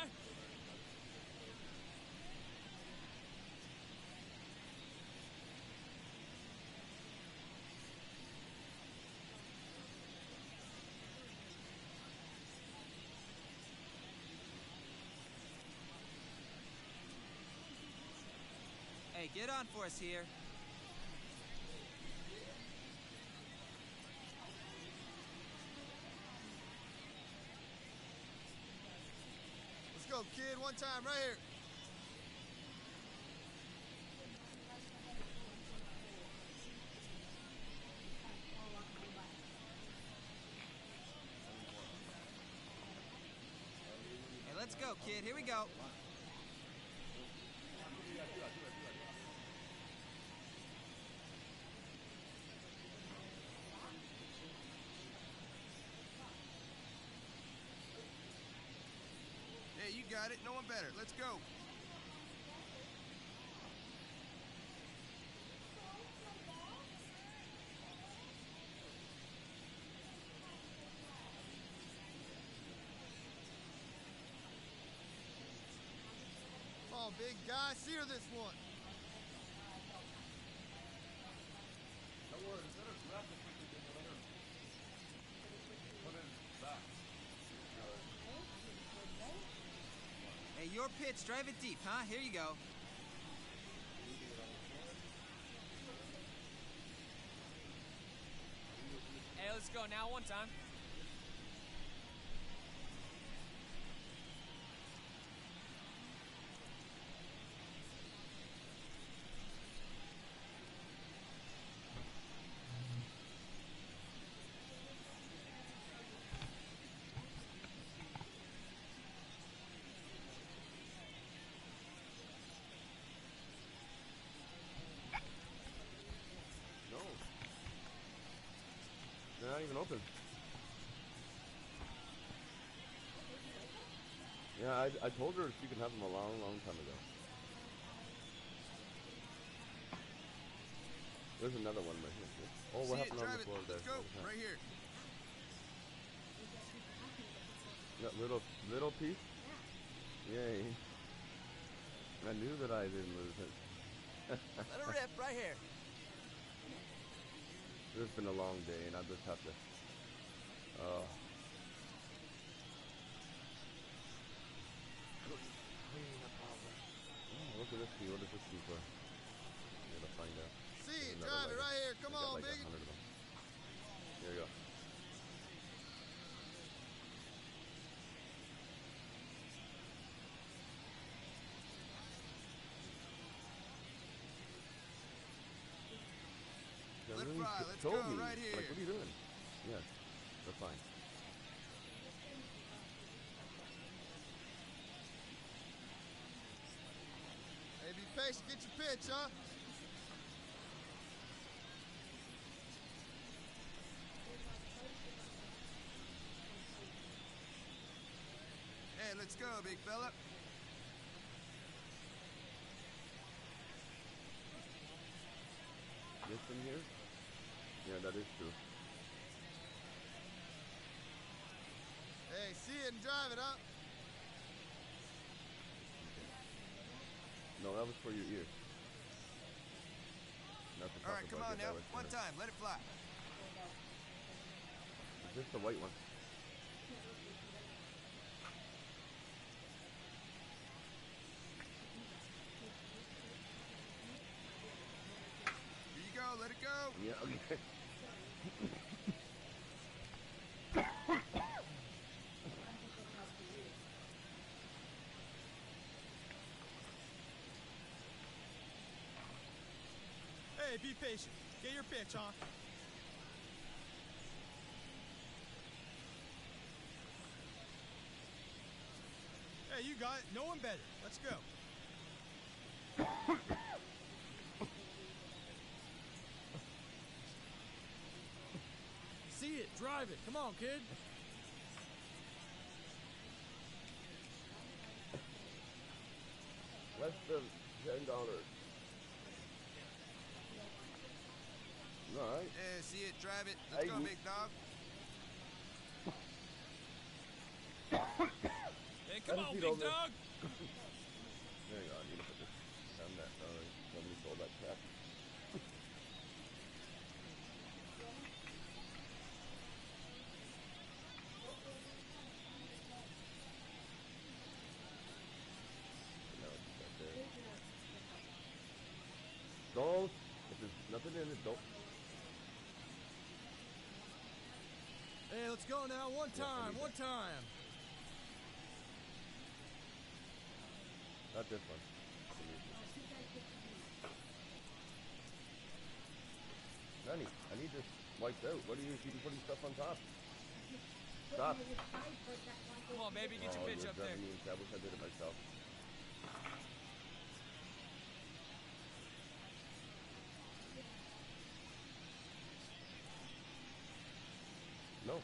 Hey, get on for us here. Let's go, kid. One time, right here. Hey, let's go, kid. Here we go. Hey, you got it. No one better. Let's go. Come on, big guy. Sear this one. Hey, your pitch. Drive it deep, huh? Here you go. Hey, let's go now, one time. Yeah, I told her she could have them a long, long time ago. There's another one right here. Oh, what happened on the floor there? Let's go. Right here. That little piece? Yay. I knew that I didn't lose it. Let her rip right here. It's been a long day, and I just have to. Oh, look at this key. What is this key for? I'm gonna find out. See it, drive it right here. Come on, like big. 100 of them. Here you go. Let Really fly. Let's told go me. right here. Like, what are you doing? Yes, that's fine. Hey, be patient. Get your pitch, huh? Hey, let's go, big fella. This in here? Yeah, that is true. Hey, see it and drive it, huh? No, that was for your ears. Not the All right, come on now. One time. Let it fly. Is this the white one? Here you go. Let it go. Yeah, okay. Hey, be patient. Get your pitch, huh? Hey, you got it. No one better. Let's go. See it, drive it. Come on, kid. Less than $10. All right. Yeah, see it, drive it. Let's go, big dog. Hey, come on, big dog. There you go. I need to put this down that. Nobody sold that crap. Don't. If there's nothing in it, don't. Hey, let's go now. One time. Not this one. Nanny, I need this wiped out. What are you keeping putting stuff on top? Stop. Come on, baby, get your pitch up there. I wish I did it myself. No.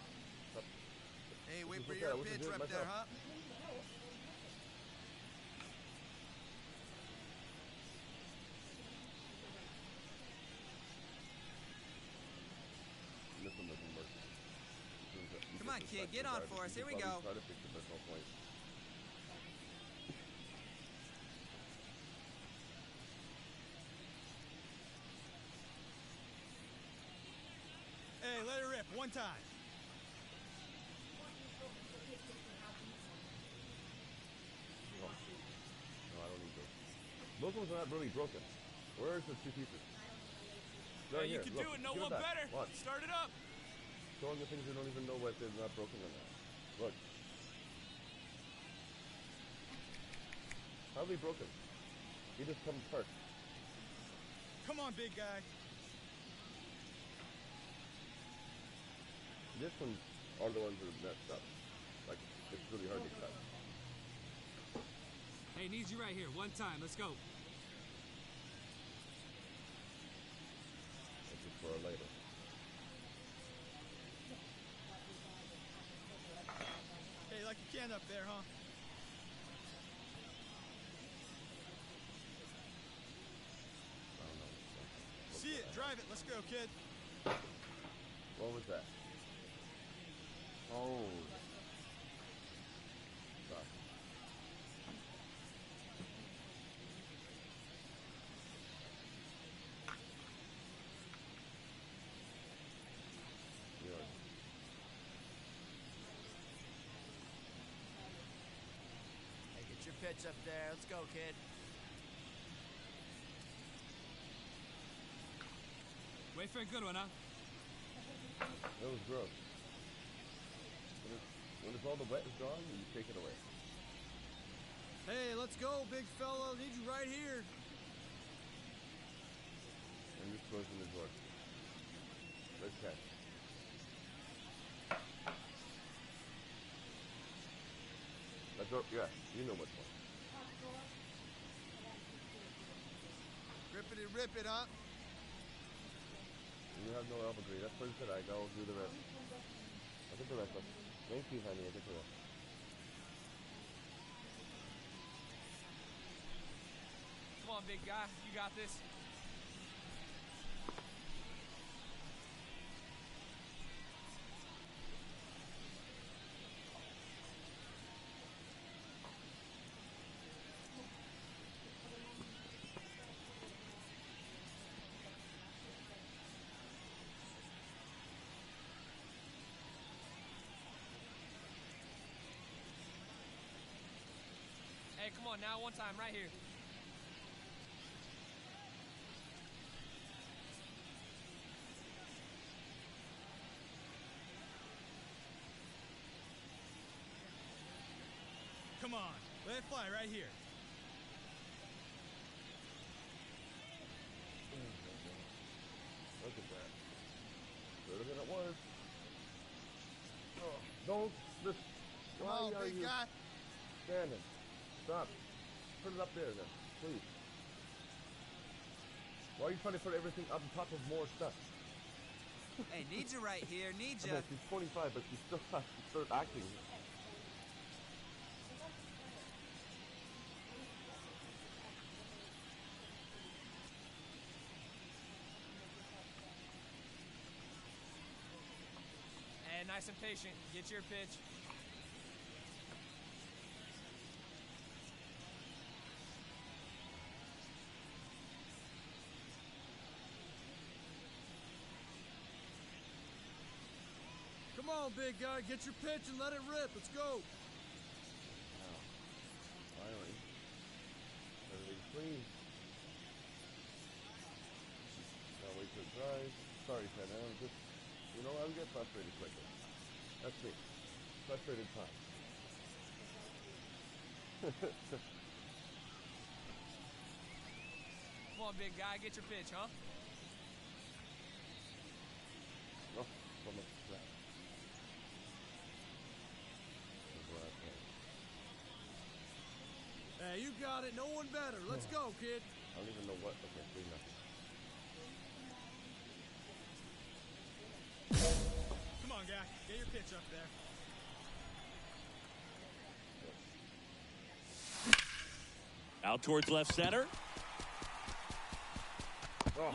Stop. Hey, wait for your pitch right there, huh? This one doesn't work. Come on, kid, get on for us. Here we go. Try to fix it, there's no point. Hey, let it rip. One time. No, I don't need those. Those ones are not really broken. Where's the two pieces? Right Hey, you here. can Look, do it. No give one that. better. Watch. Start it up. Showing the things you don't even know what they're not broken or not. Look. Hardly broken. He just comes apart. Come on, big guy. This one are the ones that are messed up. Like, it's really hard to cut. Hey, needs you right here. One time. Let's go. This is for later. Hey, like you can up there, huh? drive it. Let's go, kid. What was that? Oh. Stop. Yeah. Hey, get your pitch up there. Let's go, kid. Wait for a good one, huh? That was gross. When it's all the wet is gone, you take it away. Hey, let's go, big fella. Need you right here. I'm just closing the door. Let's catch. Let's go. Yeah, you know what's one. Rippity rip it, huh? You have no elbow green. That's pretty good. I'll do the rest. I'll get the rest of. Thank you, honey. I'll get the rest. Come on, big guy. You got this. Hey, come on now, one time, right here. Come on. Let it fly right here. Look at that. Better than it was. Oh, don't. This. Come Why on, are big you guy. standing? Stop. Put it up there then, please. Why are you trying to put everything up on top of more stuff? Hey, need you right here. Need I you. mean, she's 25, but she still has to start acting. And nice and patient. Get your pitch. Come on, big guy. Get your pitch and let it rip. Let's go. Finally. Everything's clean. Now wait till it dries. Sorry, Ken. I'm just, you know, I get frustrated quickly. That's me. Frustrated time. Come on, big guy. Get your pitch, huh? Oh, so much crap. Hey, you got it. No one better. Let's go, kid. I don't even know what. Okay, 3-0. Come on, guy. Get your pitch up there. Out towards left center.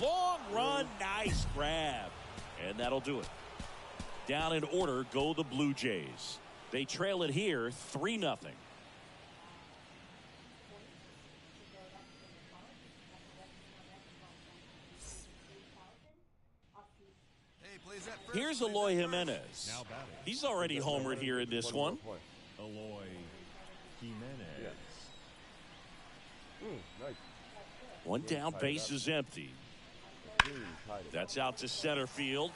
Long run, nice grab. And that'll do it. Down in order go the Blue Jays. They trail it here 3-0. Hey, plays that first. Here's Eloy Jimenez. Now batting. He's already homered here in this one. Eloy Jimenez. Nice. One down, base is empty. That's out to center field.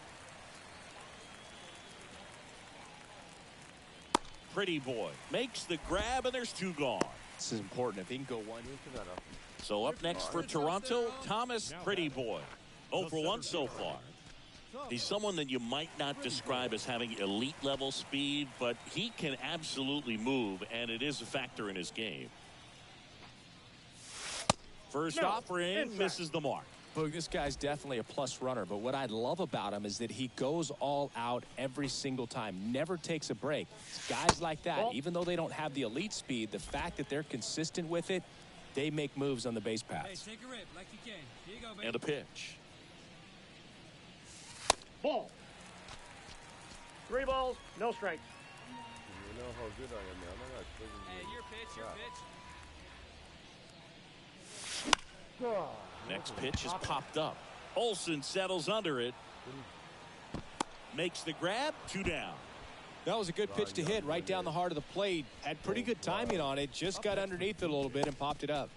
Pretty boy makes the grab, and there's 2 gone. This is important. If he can go one. So up next for Toronto, Thomas Pretty Boy. 0 for 1 so far. He's someone that you might not describe as having elite level speed, but he can absolutely move, and it is a factor in his game. First offering misses the mark. Boog, this guy's definitely a plus runner, but what I love about him is that he goes all out every single time, never takes a break. Guys like that, even though they don't have the elite speed, the fact that they're consistent with it, they make moves on the base Hey, paths. take a rip like you can. Here you go, baby. And a pitch. Ball. 3 balls, no strikes. You know how good I am, man. I'm not swinging. Hey, your pitch, your pitch. Next pitch is popped up. Olsen settles under it. Makes the grab. 2 down. That was a good pitch to hit right down the heart of the plate. Had pretty good timing on it. Just got underneath it a little bit and popped it up.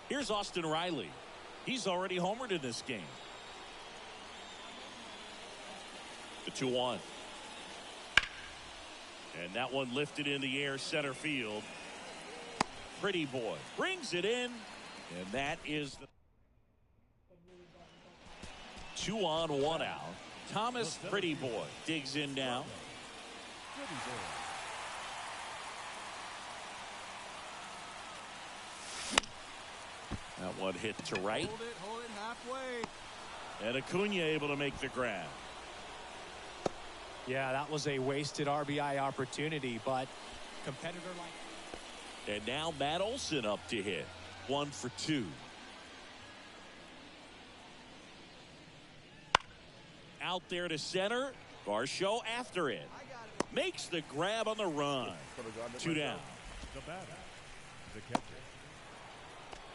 Here's Austin Riley. He's already homered in this game. The 2-1. And that one lifted in the air center field. Pretty boy brings it in. And that is the 2 on, 1 out. Thomas Pretty Boy digs in now. That one hit to right. Hold it halfway. And Acuna able to make the grab. Yeah, that was a wasted RBI opportunity, but competitor like. And now Matt Olson up to hit. 1 for 2. Out there to center. Varsho after it. Makes the grab on the run. 2 down. The batter, the catcher.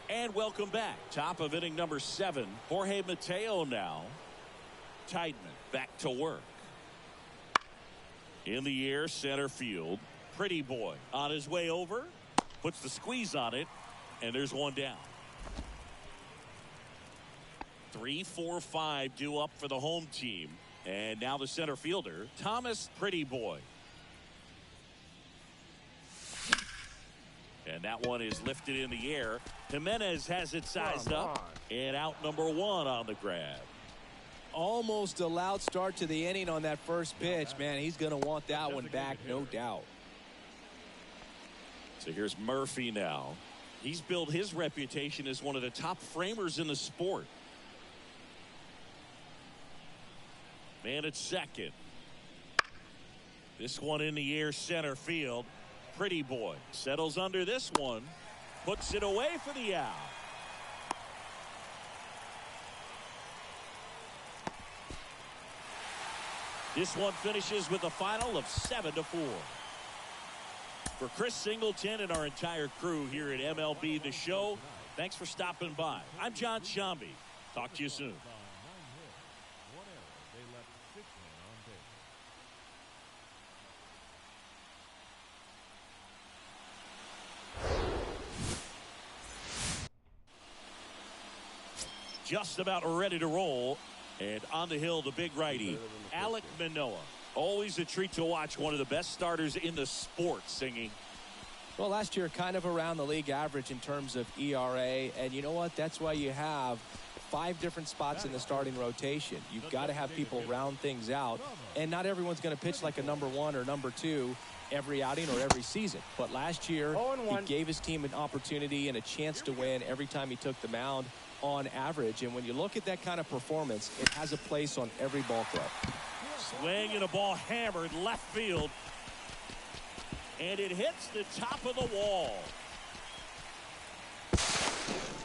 And welcome back. Top of inning number 7. Jorge Mateo now. Tideman back to work. In the air, center field. Pretty Boy on his way over. Puts the squeeze on it. And there's 1 down. 3, 4, 5 due up for the home team. And now the center fielder, Thomas Pretty Boy. And that one is lifted in the air. Jimenez has it sized up. And out number 1 on the grab. Almost a loud start to the inning on that first pitch. Man, he's going to want that one back, no doubt. So here's Murphy now. He's built his reputation as one of the top framers in the sport. Man at second. This one in the air center field. Pretty Boy settles under this one. Puts it away for the out. This one finishes with a final of 7-4. For Chris Singleton and our entire crew here at MLB The Show, thanks for stopping by. I'm John Shambi. Talk to you soon. Just about ready to roll. And on the hill, the big righty, Alek Manoah. Always a treat to watch one of the best starters in the sport singing. Well, last year, kind of around the league average in terms of ERA. And you know what? That's why you have 5 different spots in the starting rotation. You've got to have people round things out. And not everyone's going to pitch like a number 1 or number 2 every outing or every season. But last year, he gave his team an opportunity and a chance to win every time he took the mound on average. And when you look at that kind of performance, it has a place on every ball club. Swing and a ball hammered left field. And it hits the top of the wall.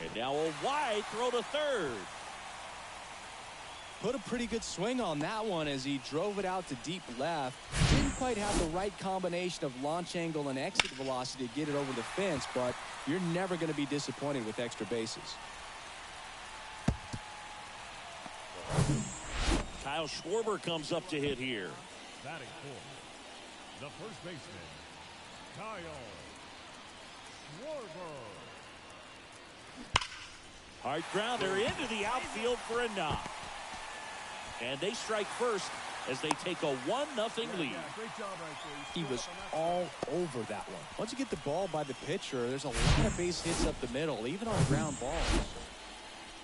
And now a wide throw to third. Put a pretty good swing on that one as he drove it out to deep left. Didn't quite have the right combination of launch angle and exit velocity to get it over the fence, but you're never going to be disappointed with extra bases. Kyle Schwarber comes up to hit here. Batting fourth, the first baseman, Kyle Schwarber. Hard grounder into the outfield for a knock. And they strike first as they take a 1-0 lead. He was all over that one. Once you get the ball by the pitcher, there's a lot of base hits up the middle, even on ground balls.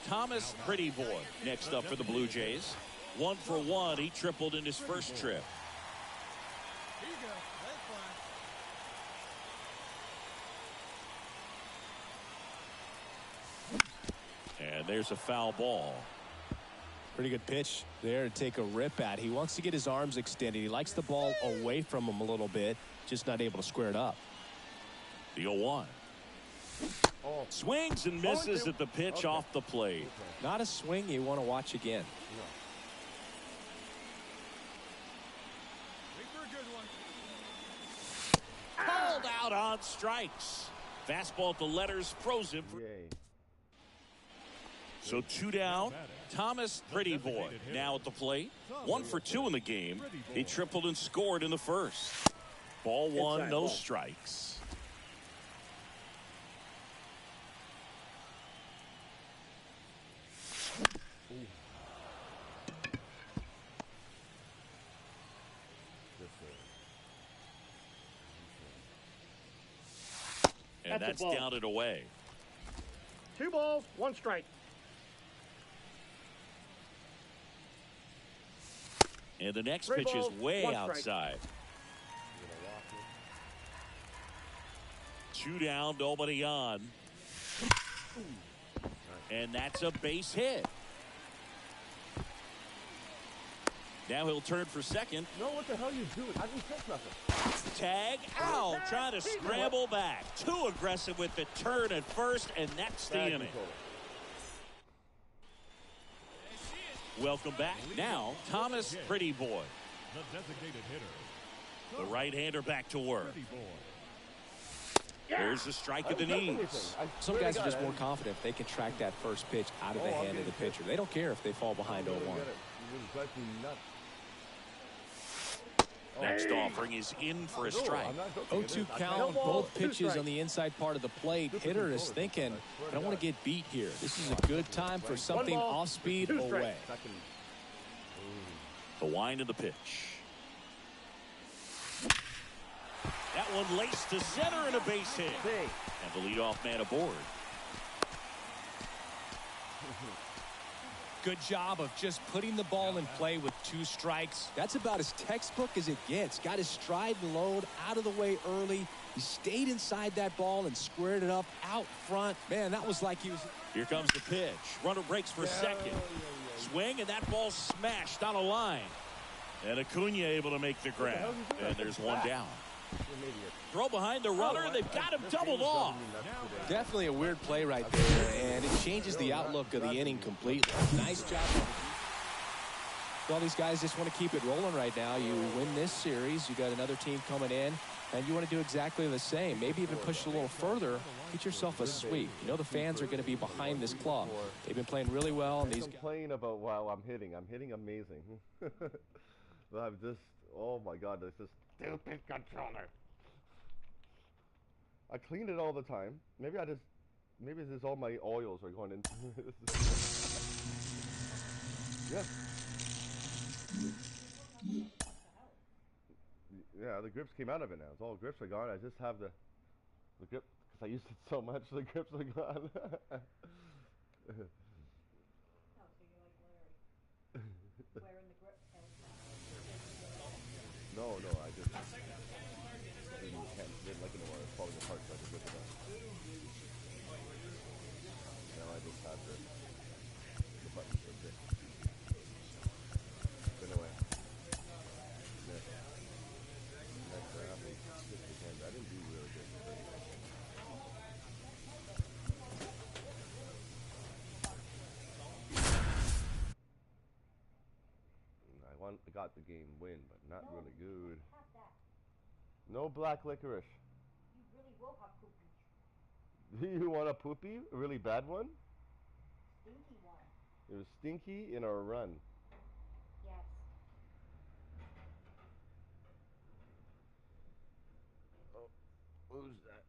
Thomas Pretty Boy next up for the Blue Jays. 1 for 1. He tripled in his first trip. Here you go. Let it fly. And there's a foul ball. Pretty good pitch there to take a rip at. He wants to get his arms extended. He likes the ball away from him a little bit, just not able to square it up. The 0-1. Swings and misses at the pitch off the plate. Not a swing you want to watch again. on strikes. Fastball at the letters, frozen. Yay. So 2 down. Thomas Pretty Boy now at the plate. 1 for 2 in the game. He tripled and scored in the first. Ball 1, no strikes. And that's down and away. 2 balls, 1 strike. And the next pitch is way outside. 2 down, nobody on. And that's a base hit. Now he'll turn for second. No, what the hell are you doing? I didn't catch nothing. Tag out, trying to scramble back. Too aggressive with the turn at first, and that's the inning. Welcome back. Now, Thomas Pretty Boy. The designated hitter. The right-hander back to work. There's the strike at the knees. Some guys are just more confident if they can track that first pitch out of the hand of the pitcher. They don't care if they fall behind 0-1. Next offering is in for a strike. 0-2 count, both pitches on the inside part of the plate. Hitter is thinking, I don't want to get beat here. This is a good time for something off-speed away. The wind of the pitch. That one laced to center and a base hit. And the leadoff man aboard. Good job of just putting the ball in play with 2 strikes. That's about as textbook as it gets. Got his stride and load out of the way early. He stayed inside that ball and squared it up out front. Man, that was like he was... Here comes the pitch. Runner breaks for second. Swing, and that ball smashed on a line. And Acuna able to make the grab. And there's 1 down. Throw behind the runner, and they've got him doubled off. Definitely a weird play right there, and it changes the outlook of the inning completely. Nice job. All these guys just want to keep it rolling right now. You win this series, you got another team coming in, and you want to do exactly the same. Maybe even push it a little further. Get yourself a sweep. You know the fans are going to be behind this club. They've been playing really well. And these complain about wow, I'm hitting amazing. But I'm just, oh my God, this is stupid controller. I clean it all the time. Maybe this is all my oils are going in. Yeah. Yeah, the grips came out of it now. It's all grips are gone. I just have the grip because I used it so much. The grips are gone. No, I just didn't like it anymore. It's falling apart, so I just ripped it out. Now I just have the button for it. Been away. Next round, I didn't do really good. I got the game win, but not really good. No black licorice. You really will have poopy. You want a poopy? A really bad one? Stinky one. It was stinky in our run. Yes. Oh, who's that?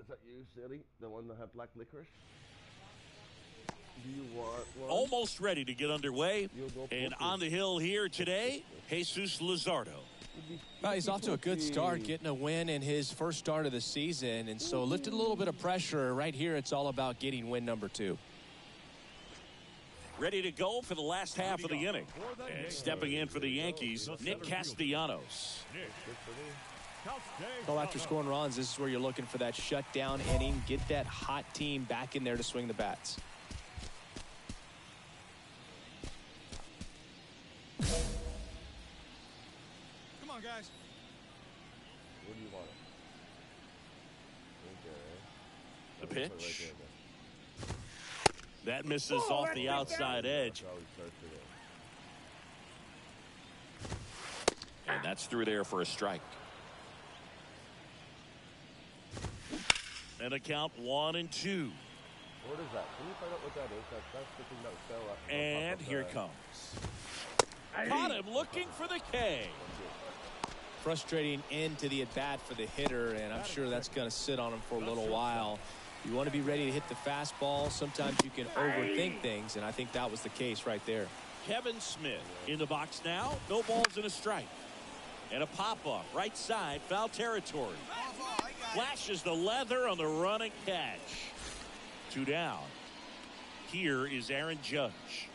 Is that you, silly? The one that had black licorice? Do you want one? Almost ready to get underway. And on the hill here today, Jesus Luzardo. Well, he's off to a good start, getting a win in his first start of the season, and so lifted a little bit of pressure. Right here, it's all about getting win number 2. Ready to go for the last half of the inning. And stepping in for the Yankees, Nick Castellanos. Well, after scoring runs, this is where you're looking for that shutdown inning. Get that hot team back in there to swing the bats. Come on, guys. What do you want? The pitch. That misses off the outside edge. And that's through there for a strike. And the count 1-2. What is that? Can you find out what that is? That's the thing that was fell out. And here it comes. Caught him looking for the K. Frustrating end to the at-bat for the hitter, and I'm sure that's going to sit on him for a little while. You want to be ready to hit the fastball. Sometimes you can overthink things, and I think that was the case right there. Kevin Smith in the box now. No balls and a strike. And a pop-up right side, foul territory. Flashes the leather on the running catch. 2 down. Here is Aaron Judge.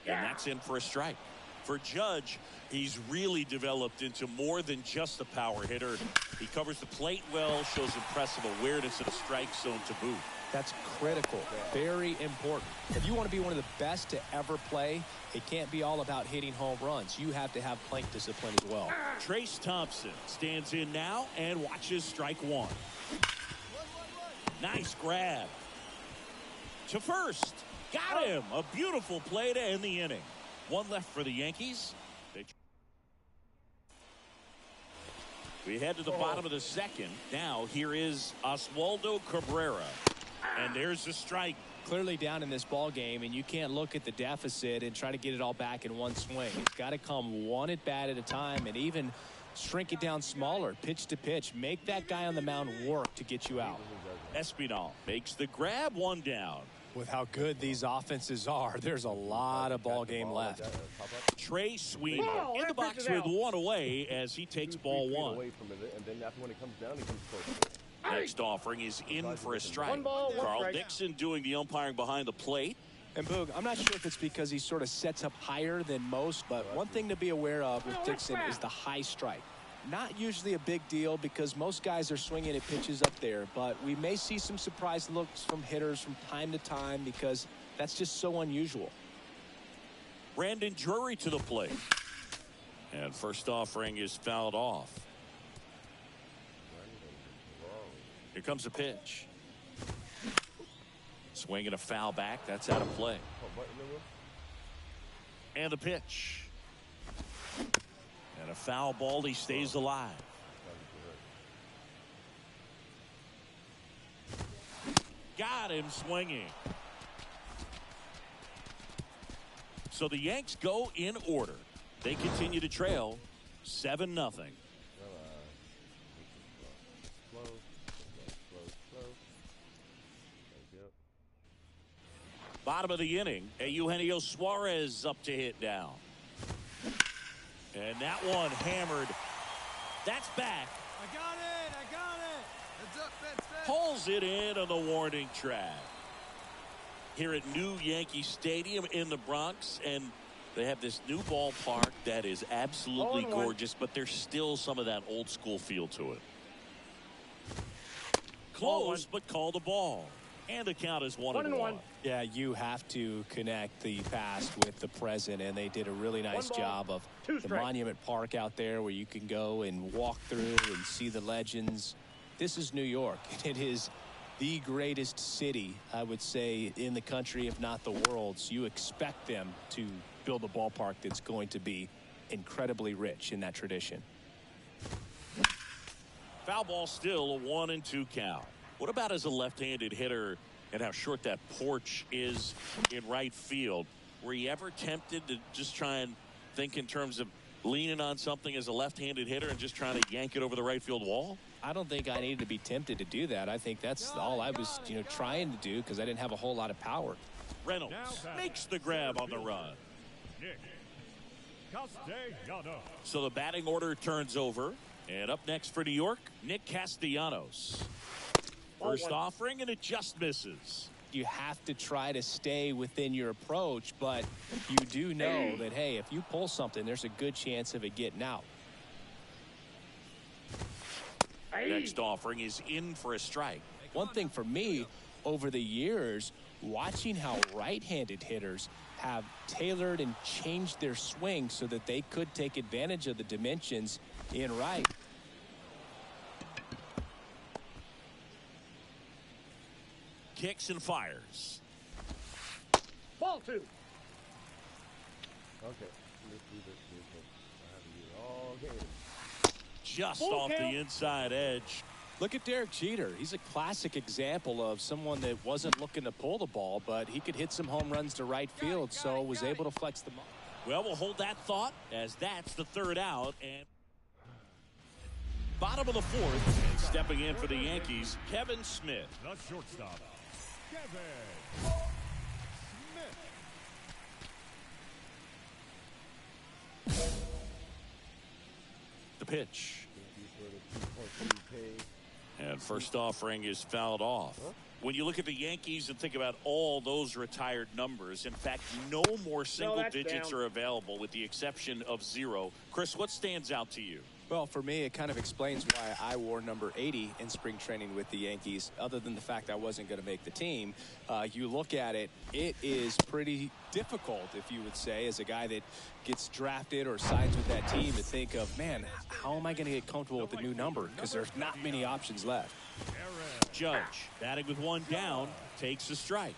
And that's in for a strike. For Judge, he's really developed into more than just a power hitter. He covers the plate well, shows impressive awareness in the strike zone to boot. That's critical, very important. If you want to be one of the best to ever play, it can't be all about hitting home runs. You have to have plate discipline as well. Trace Thompson stands in now and watches strike 1. Nice grab. To first. Got him. A beautiful play to end the inning. 1 left for the Yankees. We head to the bottom of the second. Now here is Oswaldo Cabrera. And there's the strike. Clearly down in this ball game, and you can't look at the deficit and try to get it all back in one swing. It's got to come one at bat at a time, and even shrink it down smaller, pitch to pitch. Make that guy on the mound work to get you out. Espinal makes the grab, 1 down. With how good these offenses are, there's a lot of ball game left. Trey Sweeney in the box with 1 away as he takes ball 1. Away from it, and then after when it comes down, he comes close. Next offering is in for a strike. Carl Dixon doing the umpiring behind the plate. And Boog, I'm not sure if it's because he sort of sets up higher than most, but one thing to be aware of with Dixon is the high strike. Not usually a big deal because most guys are swinging at pitches up there, but we may see some surprise looks from hitters from time to time because that's just so unusual. Brandon Drury to the plate. And first offering is fouled off. Here comes the pitch. Swing and a foul back. That's out of play. And the pitch. And a foul ball. He stays alive. Got him swinging. So the Yanks go in order. They continue to trail 7-0. Bottom of the inning, Eugenio Suarez up to hit now. And that one hammered. That's back. I got it. Heads up, fence. Pulls it in on the warning track. Here at New Yankee Stadium in the Bronx, and they have this new ballpark that is absolutely gorgeous, but there's still some of that old school feel to it. Close, but call the ball. And the count is 1-1. Yeah, you have to connect the past with the present, and they did a really nice job of the Monument Park out there where you can go and walk through and see the legends. This is New York. It is the greatest city, I would say, in the country, if not the world. So you expect them to build a ballpark that's going to be incredibly rich in that tradition. Foul ball still, a 1-2 count. What about as a left-handed hitter and how short that porch is in right field? Were you ever tempted to just try and think in terms of leaning on something as a left-handed hitter and just trying to yank it over the right field wall? I don't think I needed to be tempted to do that. I think that's all I was, trying to do because I didn't have a whole lot of power. Reynolds makes the grab on the run. Nick Castellanos. So the batting order turns over. And up next for New York, Nick Castellanos. First offering, and it just misses. You have to try to stay within your approach, but you do know that, hey, if you pull something, there's a good chance of it getting out. Next offering is in for a strike. One thing for me, over the years, watching how right-handed hitters have tailored and changed their swing so that they could take advantage of the dimensions in right. Kicks and fires. Ball 2. Okay. Let's do this. I have to do it all game. Just off the inside edge. Look at Derek Jeter. He's a classic example of someone that wasn't looking to pull the ball, but he could hit some home runs to right field, so was able to flex the muscle. Well, we'll hold that thought as that's the third out. And bottom of the fourth, and stepping in for the Yankees, Kevin Smith. The shortstop, Kevin Smith. The pitch. And first offering is fouled off. When you look at the Yankees and think about all those retired numbers, in fact, no more single digits are available with the exception of 0. Chris, what stands out to you? Well, for me, it kind of explains why I wore number 80 in spring training with the Yankees, other than the fact I wasn't going to make the team. You look at it, it is pretty difficult, if you would say, as a guy that gets drafted or signs with that team, to think of, man, how am I going to get comfortable with the new number? Because there's not many options left. Judge, batting with one down, takes a strike.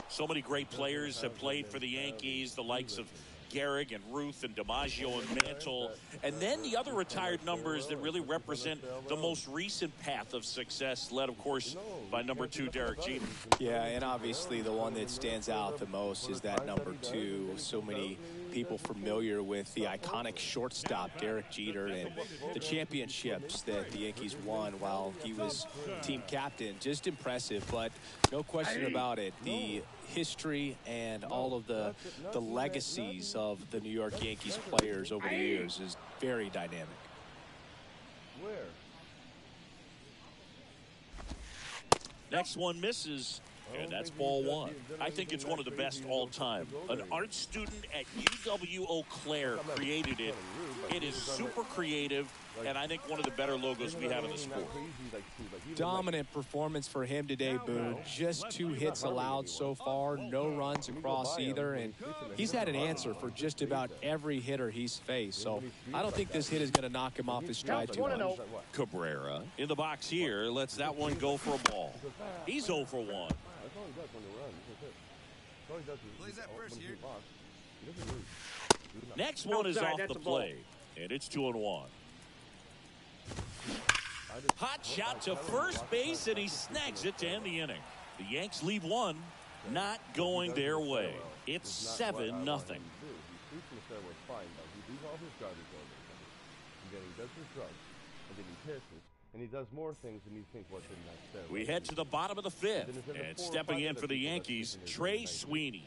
So many great players have played for the Yankees, the likes of Gehrig and Ruth and DiMaggio and Mantle. And then the other retired numbers that really represent the most recent path of success, led, of course, by number 2, Derek Jeter. Yeah, and obviously the one that stands out the most is that number 2. So many people familiar with the iconic shortstop, Derek Jeter, and the championships that the Yankees won while he was team captain. Just impressive, but no question about it. The history and all of the legacies of the New York Yankees players over the years is very dynamic. Where? Next one misses, and that's ball 1. I think it's one of the best all time. An art student at UW-Eau Claire created it. It is super creative, and I think one of the better logos we have in the sport. Dominant performance for him today, Boo. Just 2 hits allowed so far, no runs across either, and he's had an answer for just about every hitter he's faced. So I don't think this hit is going to knock him off his stride too much. Cabrera in the box here lets that one go for a ball. He's 0 for 1. That's all he does when he runs. That's all he does is Plays that first here. He doesn't lose. Next one is off the plate, and it's 2-1. Hot shot to first base, and he snags it to end the inning. The Yanks lead 1, not going their way. It's 7-0. He sweeps in the fairway fine, but he does all his garbage over. And then he does his drugs, and then he pisses, and he does more things than you think what's in that fairway. We head to the bottom of the 5th, and stepping in for the Yankees, Trey Sweeney.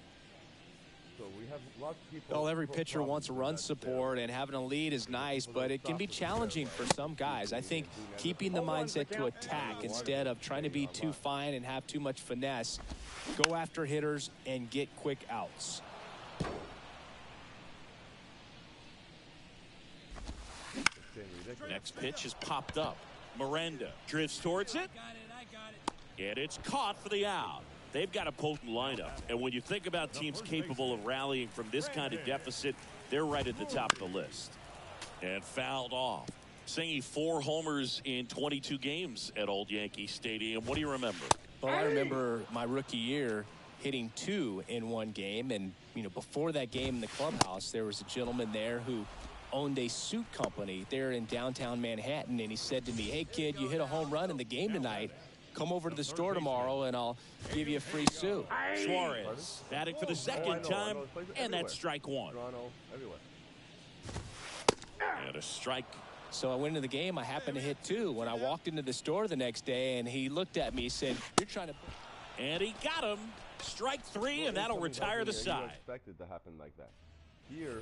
So we have lots of people. Well, every pitcher wants run support, and having a lead is nice, but it can be challenging for some guys. I think keeping the mindset to attack instead of trying to be too fine and have too much finesse, go after hitters and get quick outs. Next pitch is popped up. Miranda drifts towards it, and it's caught for the out. They've got a potent lineup, and when you think about teams capable of rallying from this kind of deficit, they're right at the top of the list. And fouled off. Singy 4 homers in 22 games at Old Yankee Stadium. What do you remember? Well, I remember my rookie year hitting 2 in one game, and before that game in the clubhouse, there was a gentleman there who owned a suit company there in downtown Manhattan, and he said to me, "Hey kid, you hit a home run in the game tonight. Come over to the store tomorrow and I'll give you a free suit." Suarez batting for the second time, and that's strike 1. And a strike. So I went into the game. I happened to hit 2. When I walked into the store the next day, and he looked at me, he said, "You're trying to..." And he got him. Strike 3, and that'll retire the side. Expected to happen like that. Here.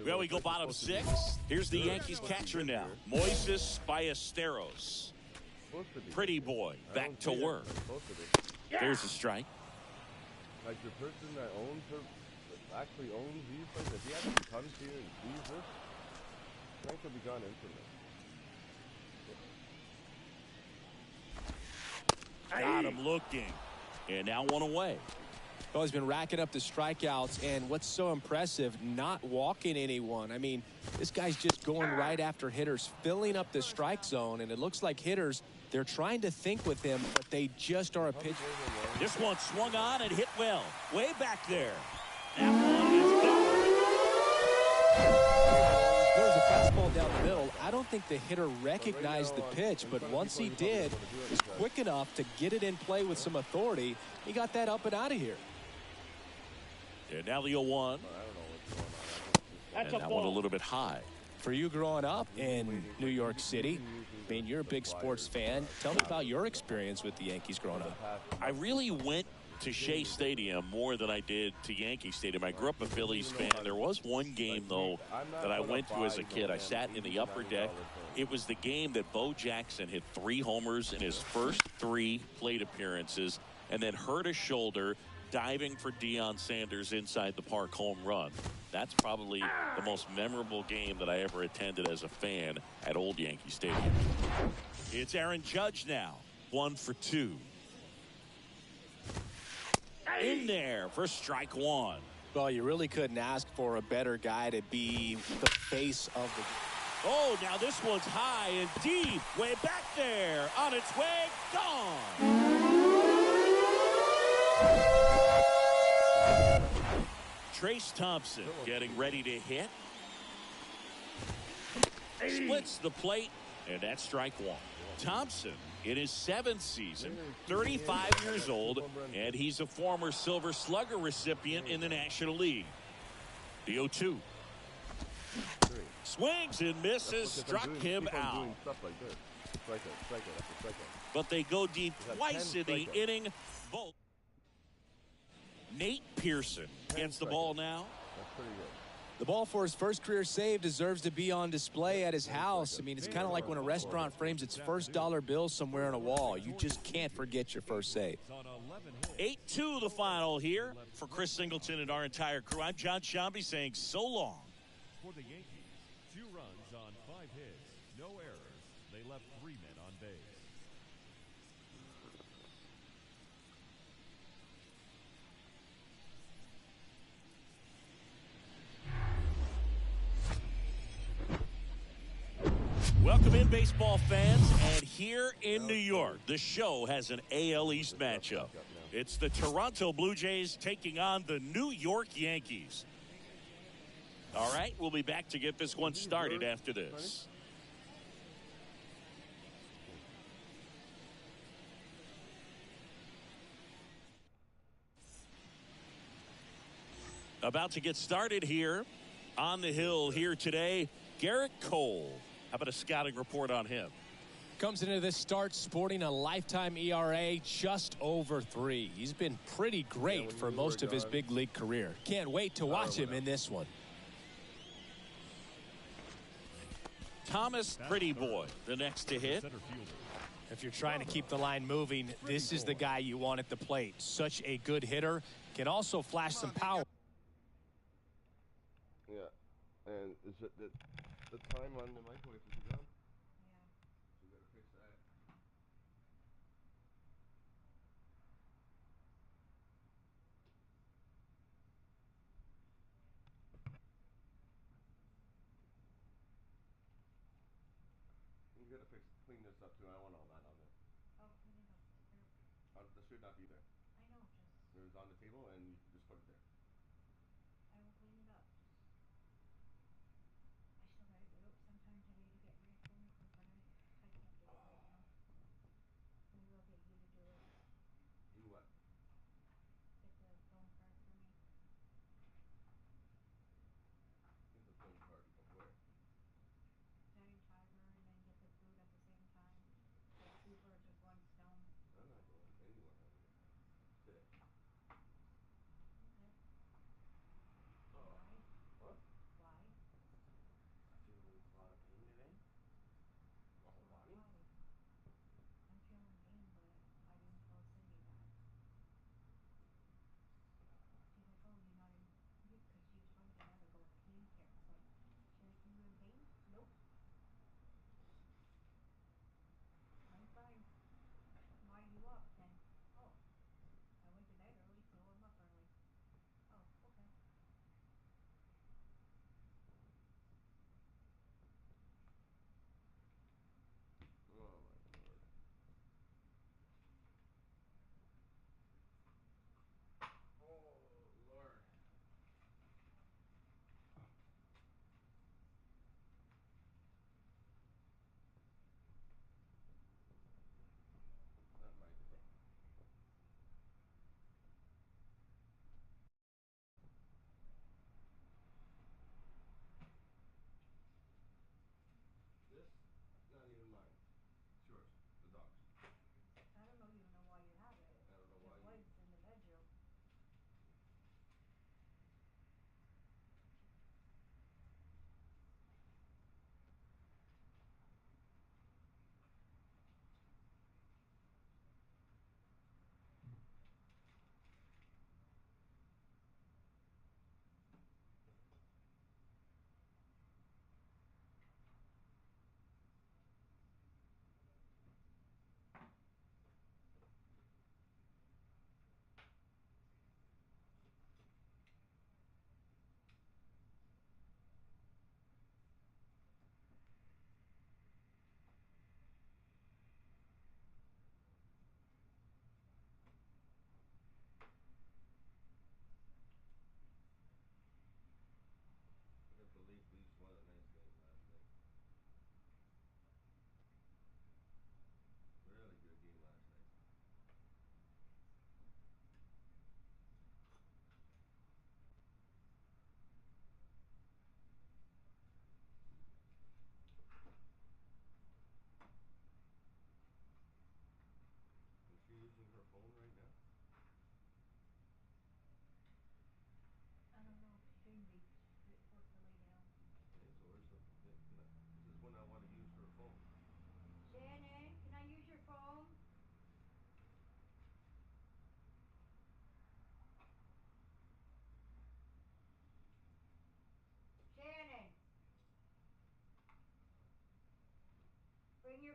Well, we go bottom 6. Here's the Yankees catcher now, Moises Ballesteros. Pretty boy, back to work. There's a strike. Like the person that owns her, that actually owns these things, if he actually comes here and sees this, strength will be gone instantly. Got him looking. And now 1 away. Well, he's been racking up the strikeouts, and what's so impressive, not walking anyone. I mean, this guy's just going right after hitters, filling up the strike zone, and it looks like hitters, they're trying to think with him, but they just are a pitch. This one swung on and hit well. Way back there. That one is gone. fastball down the middle. I don't think the hitter recognized the pitch, but once he did, he was quick enough to get it in play with some authority. He got that up and out of here. And now the 0-1. That's and that one a little bit high. For you growing up in New York City, I mean, you're a big sports fan. Tell me about your experience with the Yankees growing up. I really went to Shea Stadium more than I did to Yankee Stadium. I grew up a Phillies fan. There was one game, though, that I went to as a kid. I sat in the upper deck. It was the game that Bo Jackson hit 3 homers in his first 3 plate appearances and then hurt a shoulder diving for Deion Sanders' inside the park home run. That's probably the most memorable game that I ever attended as a fan at Old Yankee Stadium. It's Aaron Judge now, 1 for 2. In there for strike 1. Well, you really couldn't ask for a better guy to be the face of the... Oh, now this one's high and deep, way back there, on its way, gone. Trace Thompson getting ready to hit. Splits the plate, and that's strike 1. Thompson in his 7th season, 35 years old, and he's a former Silver Slugger recipient in the National League. The 0-2. Swings and misses, struck him out. But they go deep twice in the inning. Both. Nate Pearson gets the ball now. That's pretty good. The ball for his first career save deserves to be on display at his house. I mean, it's kind of like when a restaurant frames its first dollar bill somewhere on a wall. You just can't forget your first save. 8-2 the final here for Chris Singleton and our entire crew. I'm John Shambi saying so long. For the Yankees, 2 runs on 5 hits, no errors. They left 3 men on base. Welcome in, baseball fans, and here in New York, the show has an AL East matchup. It's the Toronto Blue Jays taking on the New York Yankees. All right, we'll be back to get this one started after this. About to get started here on the hill here today, Garrett Cole. How about a scouting report on him? Comes into this start sporting a lifetime ERA just over 3. He's been pretty great for most of his big league career. Can't wait to watch him in this one. Thomas Pretty Boy, the next to hit. If you're trying to keep the line moving, this is the guy you want at the plate. Such a good hitter. Can also flash some power. Yeah, and is it the time on the microwave is done? Yeah. So you gotta fix that. You gotta clean this up too. I want all that on there. Oh, clean it up. This should not be there. I know. It was on the table, and you just put it there. I will clean it up.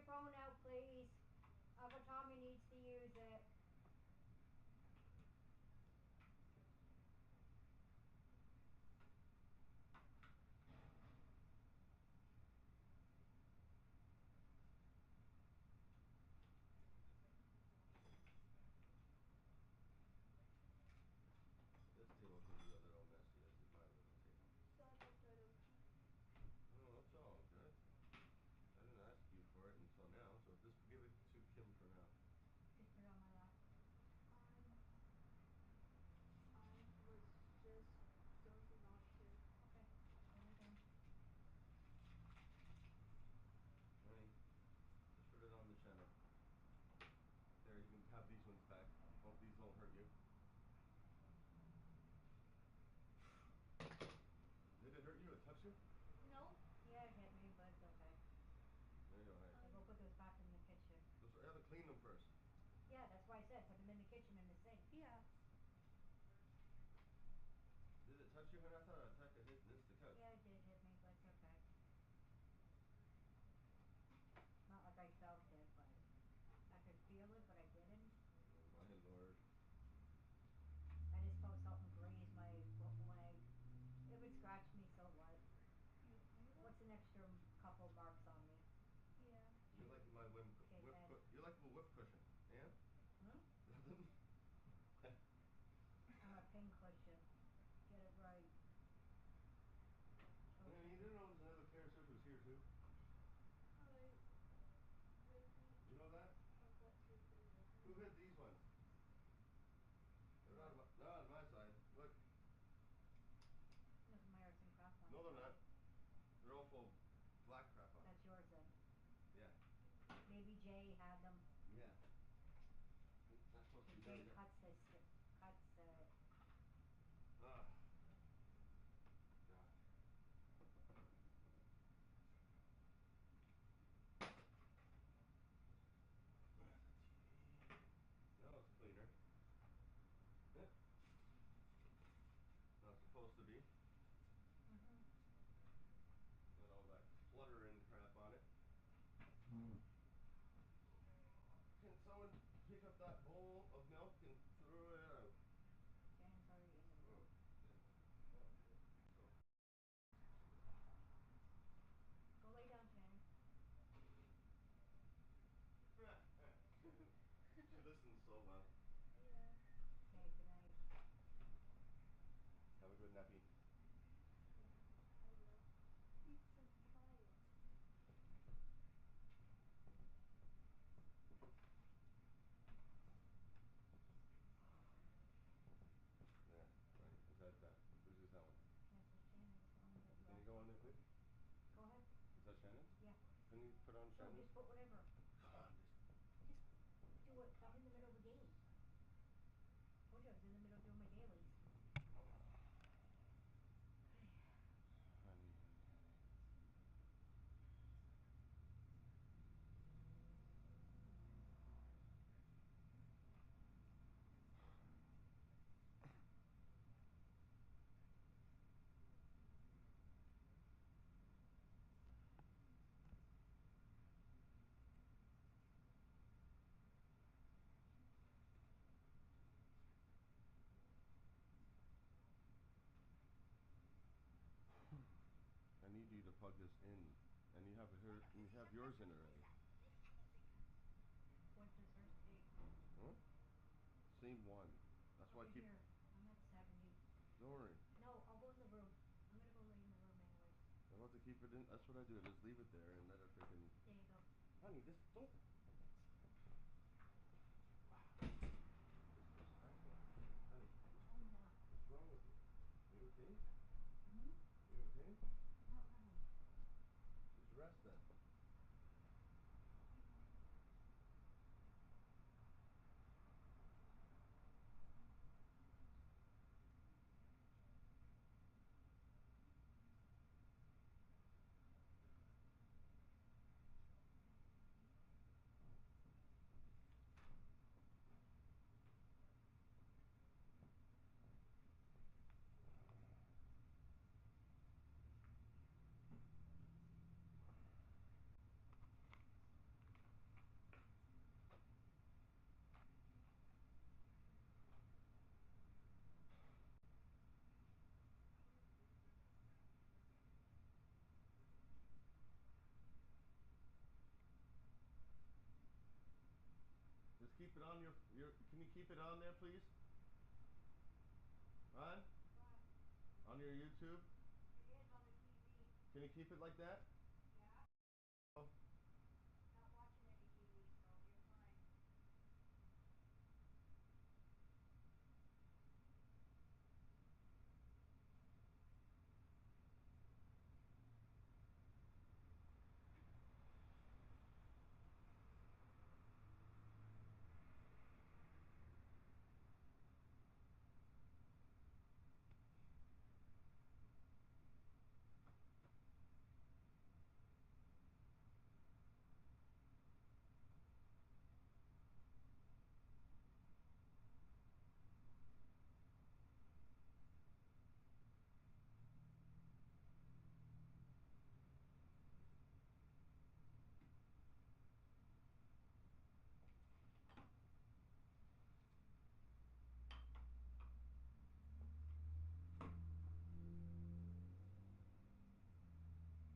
phone out, please. Uncle Tommy needs to use it. This table can be a little messy. This is my little table. Sorry about that, Uncle. Oh, it's all good. I didn't ask you for it until now, so just give it to Kim for now. Just put it on my lap. I was just going not to. Okay, put it in. Honey, just put it on the channel. There, you can have these ones back. Hope these don't hurt you. Did it hurt you? It touched you? No. Yeah, it hit me, but it's okay. There you go, honey. So go put those back in the kitchen. Just, I have to clean them first. Yeah, that's why I said put them in the kitchen in the sink. Yeah. Did it touch you, honey? I thought it hit the couch. Yeah, it did hit me, but it's okay. Not like I felt it, but I could feel it, but I didn't. Oh, my Lord. I just felt something graze my foot leg. It would scratch me, so what? What's an extra couple marks on me? Yeah. You're like my whip Shithead. you're like a whip cushion. Yeah? Hmm? Nothing? I'm a pin cushion. Get it right. Man, you didn't know there's another Taylor Swift who's here too? I maybe You know that? forgot to put it in. Who hit these ones? They're not on my side. Look. Those are my arts and crafts ones. No, they're not. They're all full of black crap on them. That's yours then. Yeah. Maybe Jay had them. Yeah. That's supposed to be Jay done yet. cuts it. Ah. God. Now it's cleaner. Yeah. Not supposed to be. Got all that clutter and crap on it. Can someone pick up that bowl of milk and throw it out? Shannon's already in the room. Oh, okay. So. Go lay down, Shannon. She listens so well. Yeah. Okay, good night. Have a good nappy. Yeah, I will. It's so quiet. Yeah, right. Besides that, who's this that one? That's Shannon's on the Can you left. go on there, please? Go ahead. Is that Shannon? Yeah. Can you put on No, Shannon? just put whatever. Come on, Just do it. I'm in the middle of a game. Told you I was in the middle of doing my dailies. honey. I need you to plug this in, and you have yours in already. What does hers take? Huh? Same one. That's why I keep. Here. I'm at 70. Don't worry. No, I'll go in the room. I'm gonna go lay in the room anyways. I want to keep it in. That's what I do. I just leave it there and let it freaking. There you go. Honey, just don't. Wow. Just acting. Honey, Oh no. what's wrong with you? Are you okay? Hmm? You okay? Not really. Just rest then. keep it on there, please? On? On your YouTube? It is on the TV. Can you keep it like that? Yeah. Oh. Not watching any TV, so you're fine.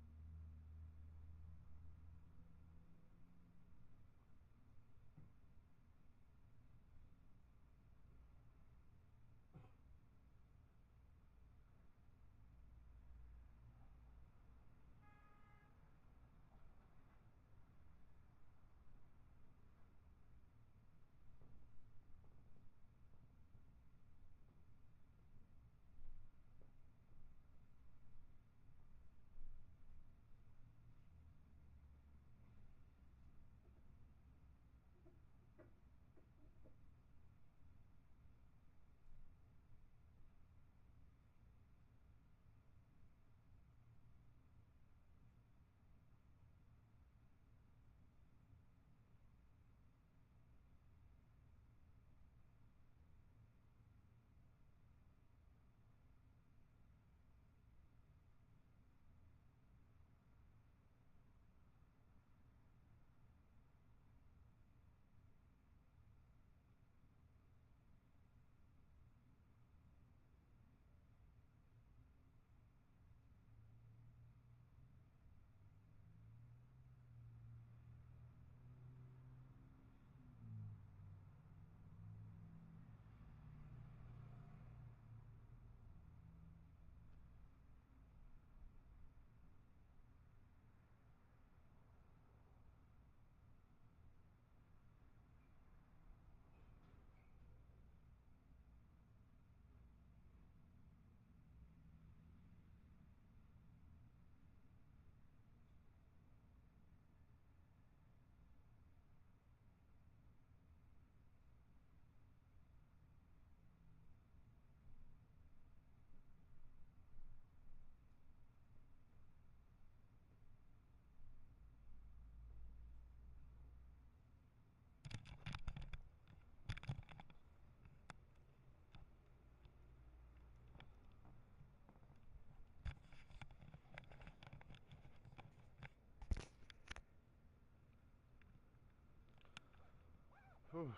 Whew.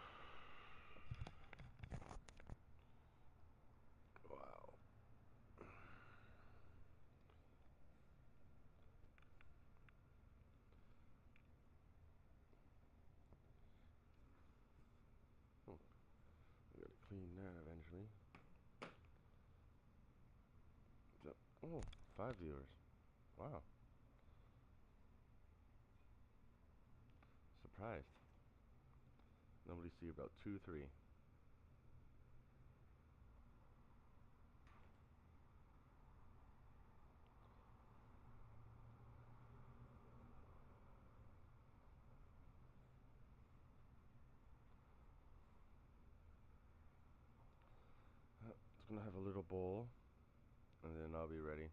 Wow. Oh, I gotta clean that eventually. So, oh, 5 viewers. Wow. Surprised. Nobody see about 2, 3. It's gonna have a little bowl, and then I'll be ready.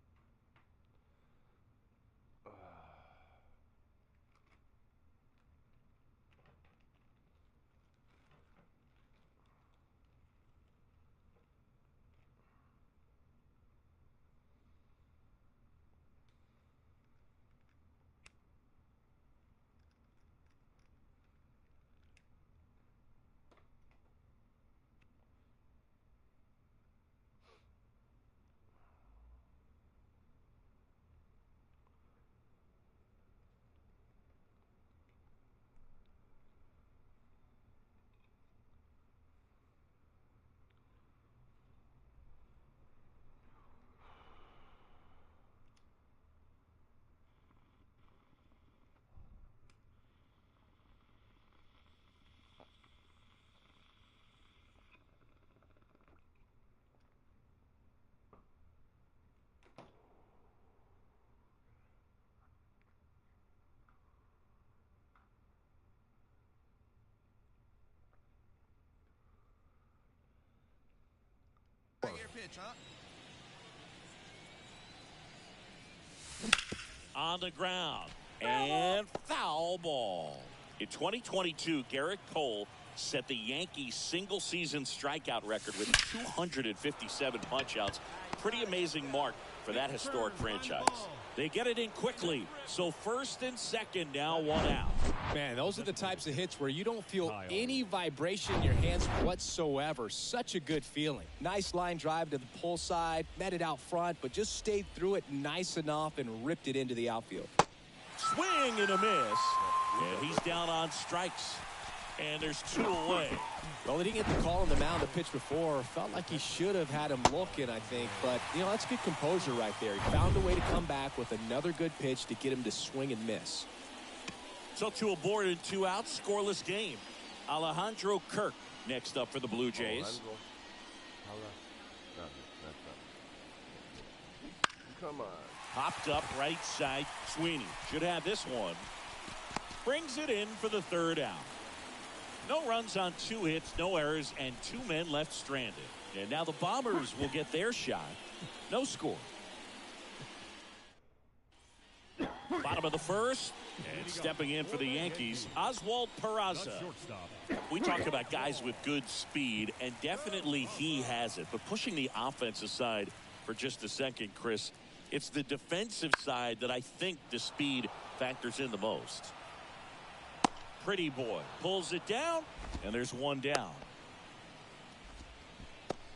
pitch, huh? On the ground. And foul ball. In 2022, Garrett Cole set the Yankees single-season strikeout record with 257 punch-outs. Pretty amazing mark for that historic franchise. They get it in quickly, so first and second, now one out. Man, those are the types of hits where you don't feel any vibration in your hands whatsoever. Such a good feeling. Nice line drive to the pull side, met it out front, but just stayed through it nice enough and ripped it into the outfield. Swing and a miss, and he's down on strikes. And there's 2 away. Well, he didn't get the call on the mound the pitch before. Felt like he should have had him looking, I think. But, you know, that's good composure right there. He found a way to come back with another good pitch to get him to swing and miss. So 2 aboard and 2 out, scoreless game. Alejandro Kirk next up for the Blue Jays. Come on. Popped up right side. Sweeney should have this one. Brings it in for the 3rd out. No runs on 2 hits, no errors, and 2 men left stranded. And now the Bombers will get their shot. No score. Bottom of the 1st. And stepping in for the Yankees, Oswald Peraza. We talk about guys with good speed, and definitely he has it. But pushing the offensive side for just a second, Chris, it's the defensive side that I think the speed factors in the most. Pretty boy pulls it down, and there's 1 down.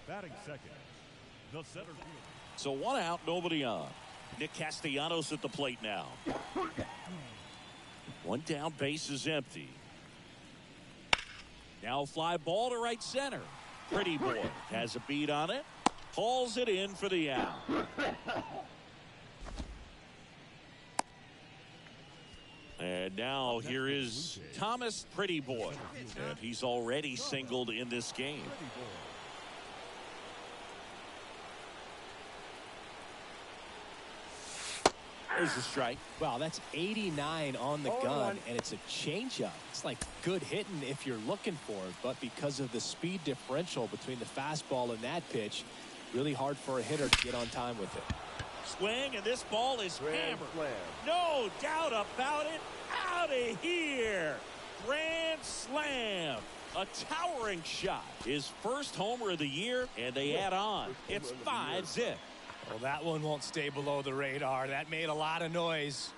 Batting second, the center fielder. So 1 out, nobody on. Nick Castellanos at the plate now. 1 down, base is empty. Now fly ball to right center. Pretty boy has a beat on it. Hauls it in for the out. And now here is Thomas Pretty Boy. And he's already singled in this game. There's the strike. Wow, that's 89 on the gun, and it's a changeup. It's like good hitting if you're looking for it, but because of the speed differential between the fastball and that pitch, really hard for a hitter to get on time with it. Swing, and this ball is hammered. No doubt about it. Out of here. Grand slam. A towering shot. His first homer of the year, and they add on. It's 5-zip. Well, that one won't stay below the radar. That made a lot of noise.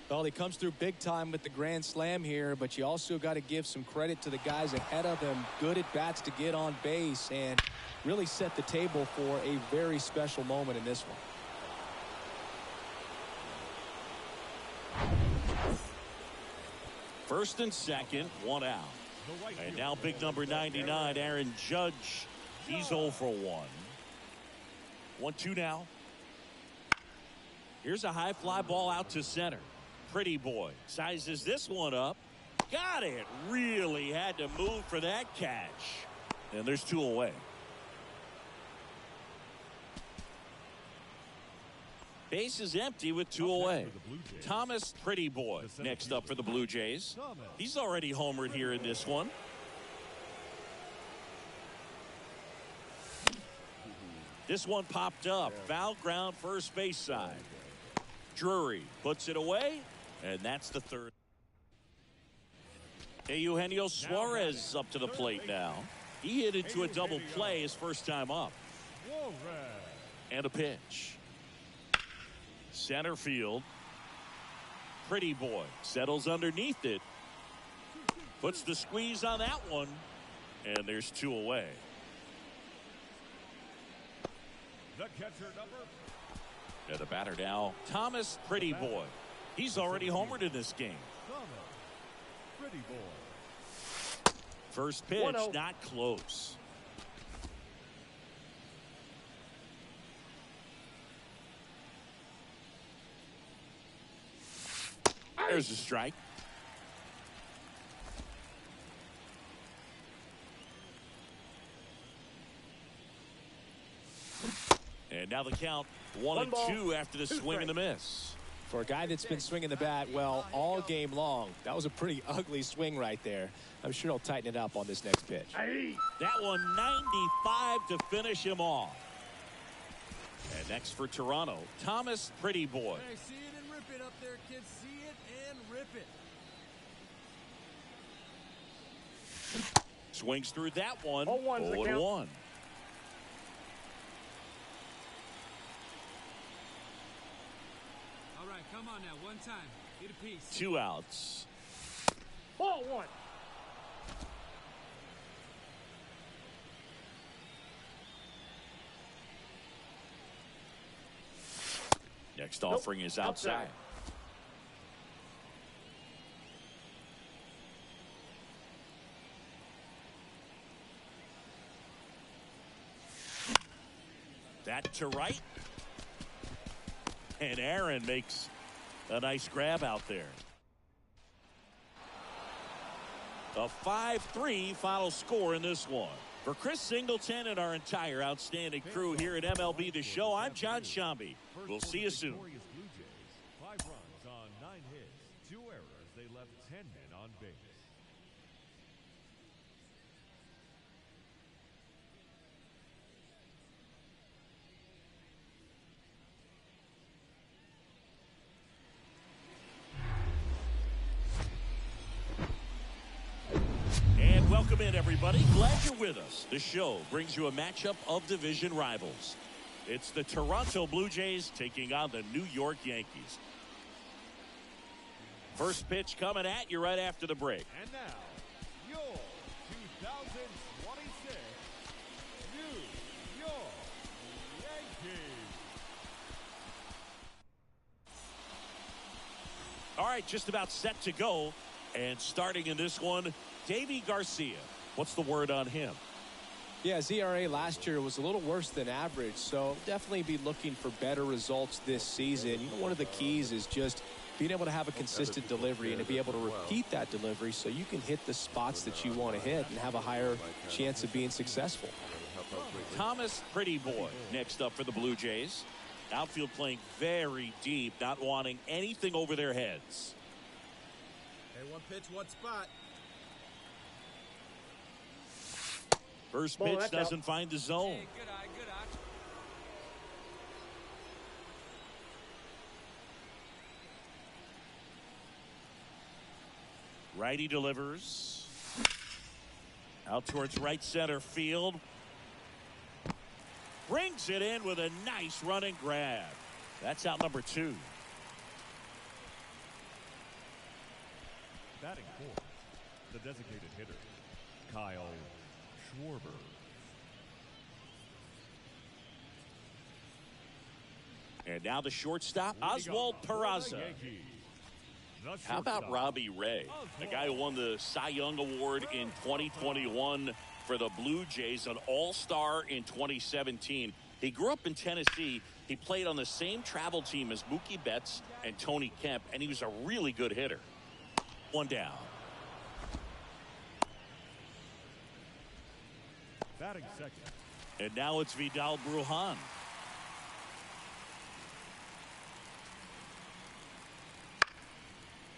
Well, he comes through big time with the grand slam here, but you also got to give some credit to the guys ahead of him. Good at bats to get on base and really set the table for a very special moment in this one. First and second, 1 out. And now big number 99, Aaron Judge. He's 0 for 1. 1-2 now. Here's a high fly ball out to center. Pretty boy sizes this one up. Got it. Really had to move for that catch. And there's 2 away. Base is empty with 2 away. Thomas Pretty Boy next up for the Blue Jays. He's already homered here in this one. This one popped up. Foul ground, first base side. Drury puts it away, and that's the 3rd. Eugenio Suarez up to the plate now. He hit into a double play his first time up. And a pitch. Center field. Pretty boy settles underneath it. Puts the squeeze on that one. And there's 2 away. The catcher number. And the batter now, Thomas Pretty Boy. He's already homered in this game. Thomas Pretty Boy. First pitch, 1-0. not close. There's a strike. And now the count 1-2 after the swing and the miss. For a guy that's been swinging the bat, well, all game long, that was a pretty ugly swing right there. I'm sure he'll tighten it up on this next pitch. That one 95 to finish him off. And next for Toronto, Thomas Pretty Boy. Hey, see it and rip it up there, kids. See it and rip it. Swings through that one. 0-1's the count. 0-1. All right, come on now. One time. Get a piece. 2 outs. Ball 1. Next offering is outside. That to right. And Aaron makes a nice grab out there. A 5-3 final score in this one. For Chris Singleton and our entire outstanding crew here at MLB The Show, I'm John Shambi. We'll see you soon. Blue Jays, 5 runs on 9 hits, 2 errors. They left 10 men on base. And welcome in, everybody. Glad you're with us. The show brings you a matchup of division rivals. It's the Toronto Blue Jays taking on the New York Yankees. First pitch coming at you right after the break. And now, your 2026 New York Yankees. All right, just about set to go. And starting in this one, Davy Garcia. What's the word on him? Yeah, his ERA last year was a little worse than average, so definitely be looking for better results this season. You know, one of the keys is just being able to have a consistent delivery and to be able to repeat that delivery so you can hit the spots that you want to hit and have a higher chance of being successful. Thomas Pretty Boy next up for the Blue Jays. Outfield playing very deep, not wanting anything over their heads. Hey, one pitch, one spot. First pitch doesn't find the zone. Hey, good eye, good eye. Righty delivers. Out towards right center field. Brings it in with a nice running grab. That's out number 2. Batting fourth, the designated hitter, Kyle Schwarber. And now the shortstop, Oswald Peraza. How about Robbie Ray, a guy who won the Cy Young Award in 2021 for the Blue Jays, an all-star in 2017. He grew up in Tennessee. He played on the same travel team as Mookie Betts and Tony Kemp, and he was a really good hitter. One down. Batting second. And now it's Vidal Brujan.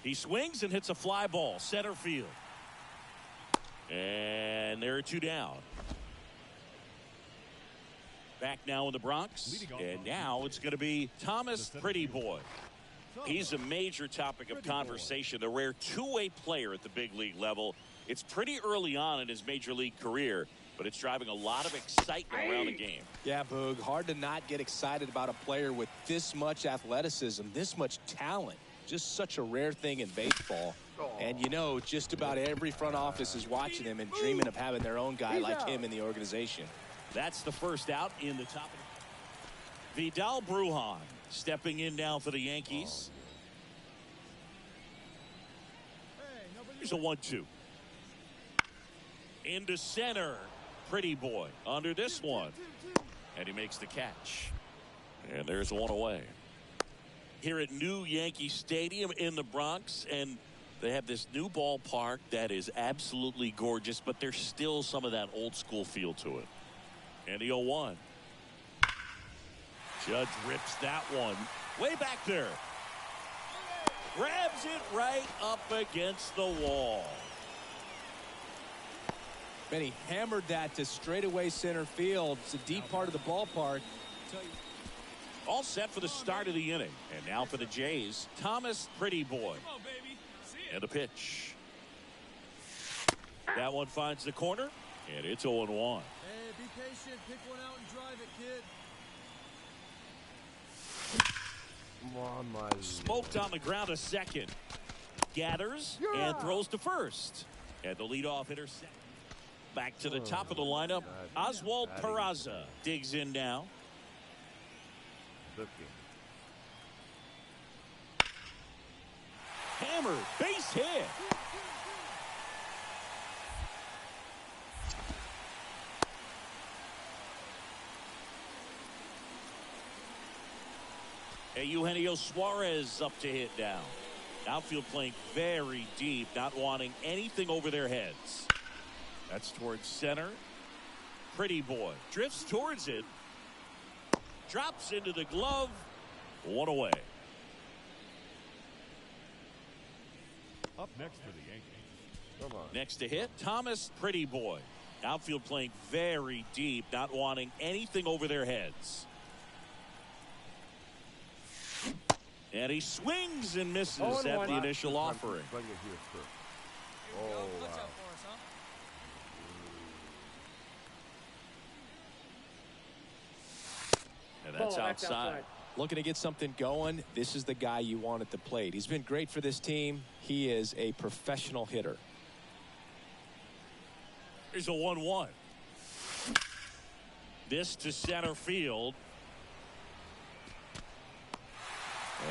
He swings and hits a fly ball, center field. And there are 2 down. Back now in the Bronx. And now it's going to be Thomas Pretty Boy. He's a major topic of conversation, the rare two-way player at the big league level. It's pretty early on in his major league career, but it's driving a lot of excitement around the game. Yeah, Boog, hard to not get excited about a player with this much athleticism, this much talent. Just such a rare thing in baseball. And you know, just about every front office is watching him and dreaming of having their own guy like him in the organization. That's the first out in the top. Vidal Brujan stepping in now for the Yankees. Here's a 1-2. Into center. Pretty Boy under this one. And he makes the catch. And there's one away. Here at New Yankee Stadium in the Bronx, and they have this new ballpark that is absolutely gorgeous, but there's still some of that old school feel to it. And the 0-1. Judge rips that one way back there. Grabs it right up against the wall. And he hammered that to straightaway center field. It's a deep part of the ballpark. All set for the start of the inning. And now for the Jays, Thomas Pretty Boy. Come on, baby. See it. And the pitch. That one finds the corner, and it's 0-1. Hey, be patient. Pick one out and drive it, kid. Come on, my. Smoked on the ground a second. Gathers and throws to first. And the leadoff hitter set. Back to the top of the lineup. Oswald Peraza digs in now. Hammered, base hit. Eugenio Suarez up to hit down. Outfield playing very deep, not wanting anything over their heads. That's towards center. Pretty Boy drifts towards it. Drops into the glove. One away. Up next for the Yankees. Come on. Next to hit, Thomas Pretty Boy. Outfield playing very deep, not wanting anything over their heads. And he swings and misses at the initial offering. Oh, wow. Watch out for us, huh? And that's outside. Looking to get something going. This is the guy you want at the plate. He's been great for this team. He is a professional hitter. Here's a 1-1. This to center field.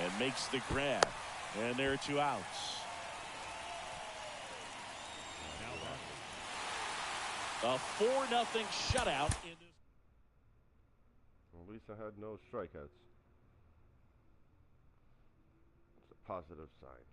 And makes the grab. And there are 2 outs. A 4-0 shutout. At least I had no strikeouts. It's a positive sign.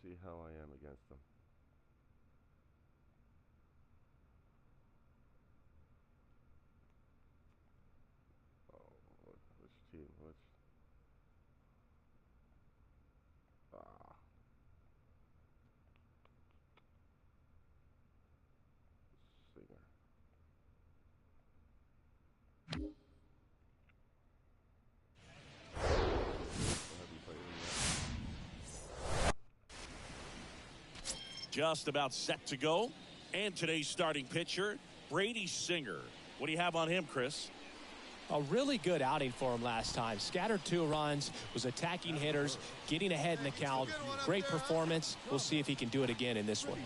See how I am against them. Oh, which team? Which? Singer. Just about set to go. And today's starting pitcher, Brady Singer. What do you have on him, Chris? A really good outing for him last time. Scattered 2 runs, was attacking hitters, getting ahead in the count. Great performance. We'll see if he can do it again in this one.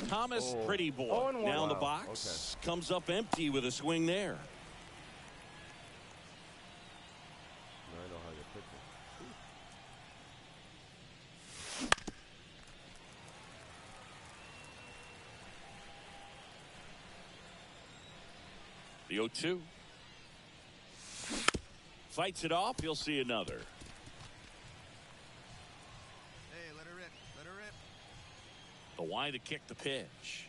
Thomas Pretty Boy down the box. Okay. Comes up empty with a swing there. I know how you pitch it. The 0-2. Fights it off. You'll see another. Hey, let her rip. Let her rip. The wide to kick the pitch.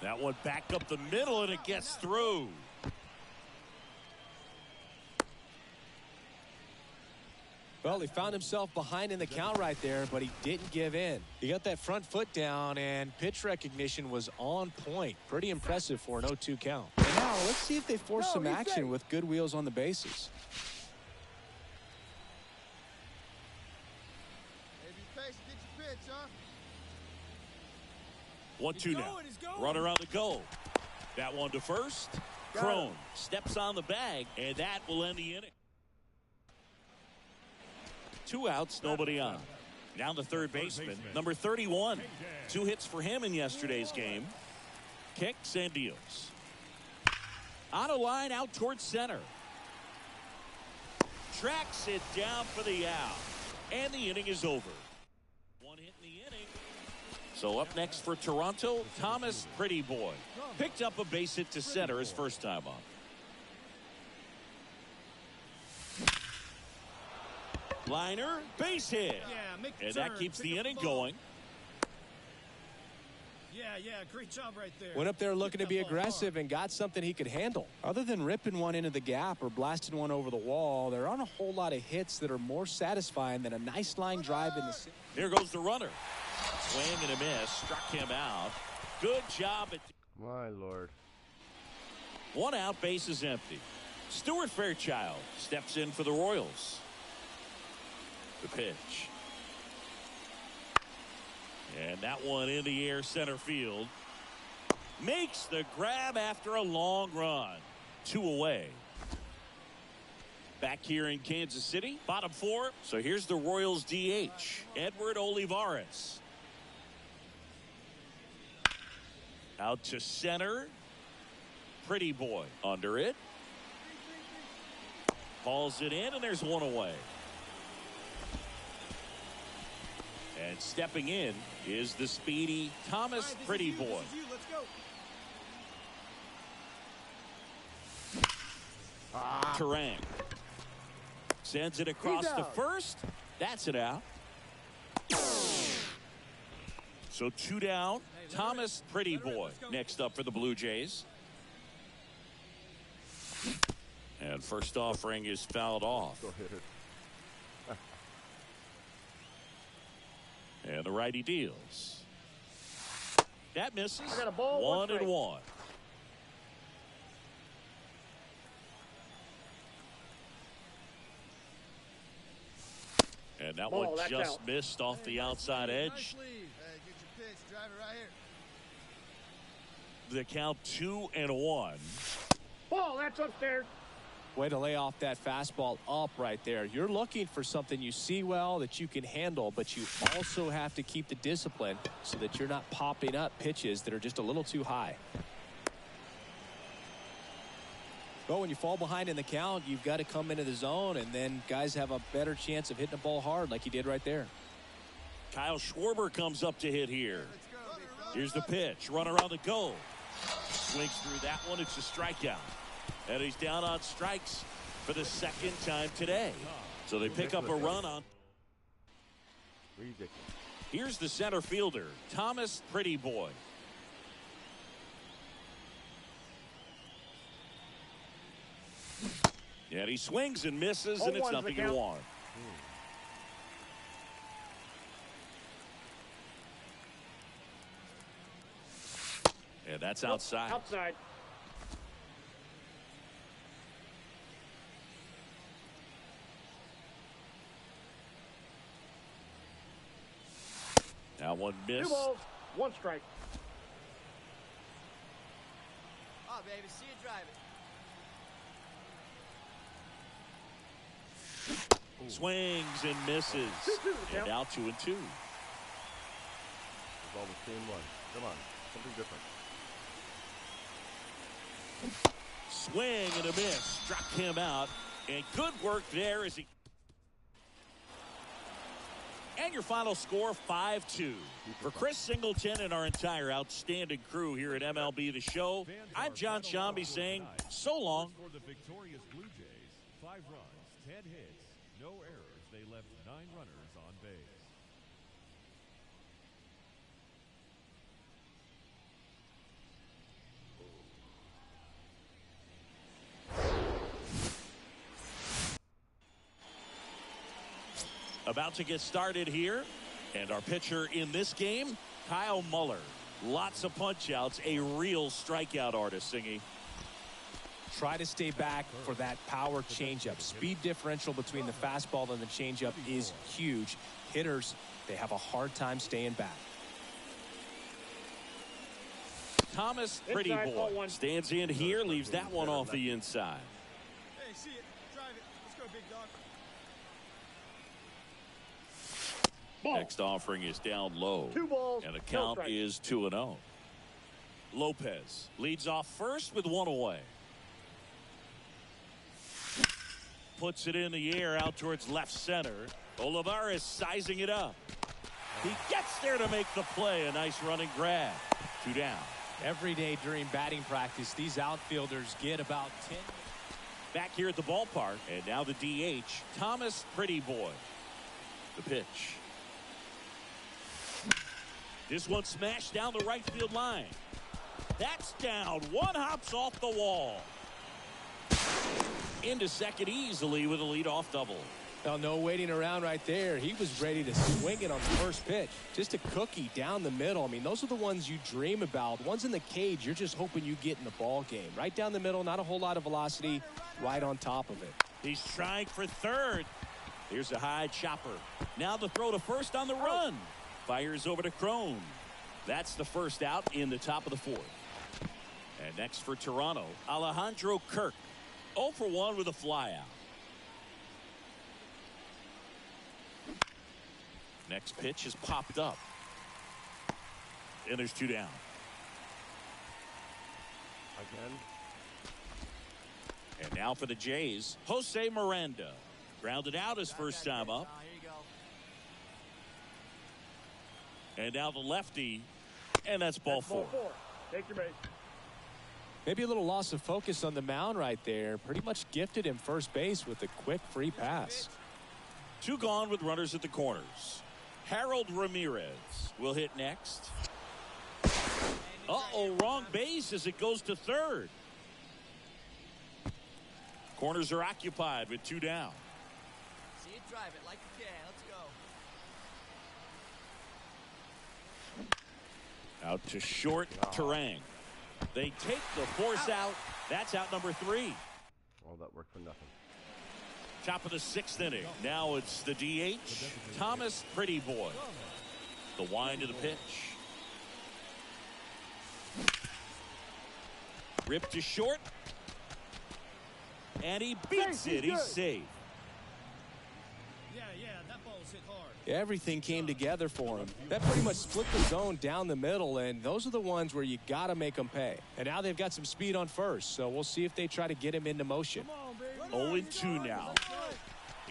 That one back up the middle, and it gets through. Well, he found himself behind in the count right there, but he didn't give in. He got that front foot down, and pitch recognition was on point. Pretty impressive for an 0-2 count. And now, let's see if they force some action with good wheels on the bases. Hey, be patient. Get your pitch, huh? 1-2 now. Runner on the go. That one to first. Crone steps on the bag, and that will end the inning. 2 outs, nobody on. Now the third baseman, number 31. 2 hits for him in yesterday's game. Kicks and deals. On a line out towards center. Tracks it down for the out. And the inning is over. 1 hit in the inning. So up next for Toronto, Thomas Pretty Boy. Picked up a base hit to center his first time up. Liner, base hit. Yeah, and that keeps the inning going. Yeah, great job right there. Went up there looking to be aggressive and got something he could handle. Other than ripping one into the gap or blasting one over the wall, there aren't a whole lot of hits that are more satisfying than a nice line drive in the center. Here goes the runner. Swing and a miss. Struck him out. Good job. My Lord. 1 out, base is empty. Stuart Fairchild steps in for the Royals. The pitch. And that one in the air center field. Makes the grab after a long run. 2 away. Back here in Kansas City, bottom 4. So here's the Royals DH, Edward Olivares. Out to center. Pretty Boy under it. Hauls it in, and there's 1 away. And stepping in is the speedy Thomas Pretty Boy. Terang sends it across the first. That's it out. So 2 down. Thomas Pretty Boy next up for the Blue Jays. And first offering is fouled off. And the righty deals. That misses. 1-1. And that one just missed off the outside edge. Nice lead. Hey, get your pitch. Drive it right here. The count 2-1. Ball, that's upstairs. Way to lay off that fastball up right there. You're looking for something you see well that you can handle, but you also have to keep the discipline so that you're not popping up pitches that are just a little too high. Well, when you fall behind in the count, you've got to come into the zone, and then guys have a better chance of hitting the ball hard like he did right there. Kyle Schwarber comes up to hit here. Here's the pitch. Runner on the go. Swings through that one. It's a strikeout. And he's down on strikes for the 2nd time today. So they pick up a run on. Ridiculous. Here's the center fielder, Thomas Pretty Boy. And he swings and misses, and it's 0-1. And that's outside. Outside. Now 1 miss. 2 balls, 1 strike. Oh, baby, see you drive it. Swings and misses. And now 2-2. It's all the same one. Come on, something different. Swing and a miss. Struck him out. And good work there as he. And your final score, 5-2. For Chris Singleton and our entire outstanding crew here at MLB The Show, I'm John Shambi saying so long. For the victorious Blue Jays, 5 runs, 10 hits, no errors. They left 9 runners on base. About to get started here. And our pitcher in this game, Kyle Muller. Lots of punch outs, a real strikeout artist, Singy. Try to stay back for that power changeup. Speed differential between the fastball and the changeup is huge. Hitters, they have a hard time staying back. Thomas Pretty Boy stands in here, leaves that one off the inside. Hey, see it. Drive it. Let's go, big dog. Next offering is down low. 2 balls. And the No count strikes. is 2-0. Lopez leads off first with 1 away. Puts it in the air out towards left center. Olivares sizing it up. He gets there to make the play. A nice running grab. 2 down. Every day during batting practice, these outfielders get about 10. Back here at the ballpark. And now the DH, Thomas Prettyboy. The pitch. This one smashed down the right field line. That's down. One hops off the wall. Into second easily with a leadoff double. Well, no waiting around right there. He was ready to swing it on the first pitch. Just a cookie down the middle. I mean, those are the ones you dream about. Ones in the cage, you're just hoping you get in the ball game. Right down the middle, not a whole lot of velocity, right on top of it. He's trying for third. Here's a high chopper. Now the throw to first on the run. Fires over to Crone. That's the first out in the top of the 4th. And next for Toronto, Alejandro Kirk. 0 for 1 with a flyout. Next pitch is popped up. And there's 2 down. Again. And now for the Jays, Jose Miranda. Grounded out his first time up. And now the lefty. And that's ball 4. Ball 4. Take your base. Maybe a little loss of focus on the mound right there. Pretty much gifted him first base with a quick free pass. 2 gone with runners at the corners. Harold Ramirez will hit next. Uh-oh, wrong base as it goes to third. Corners are occupied with 2 down. See it, drive it like you can. Let's go. Out to short, Terang. They take the force out. That's out number 3. All that work for nothing. Top of the 6th inning. Now it's the DH, Thomas Prettyboy. The wind of the pitch. Ripped to short. And he beats it. He's safe. Yeah, that ball's hit hard. Everything came together for him. That pretty much split the zone down the middle, and those are the ones where you got to make them pay. And now they've got some speed on first, so we'll see if they try to get him into motion. 0-2 now.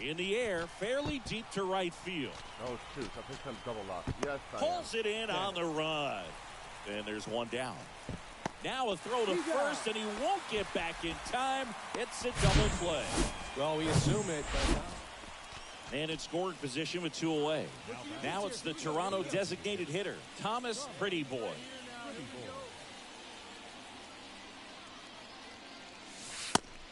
In the air, fairly deep to right field. Oh, shoot. I think I'm double locked. Yes, I Pulls it in on the run. And there's 1 down. Now a throw to first, and he won't get back in time. It's a double play. Well, we assume it, but And in scoring position with 2 away. Now it's the Toronto designated hitter, Thomas Prettyboy.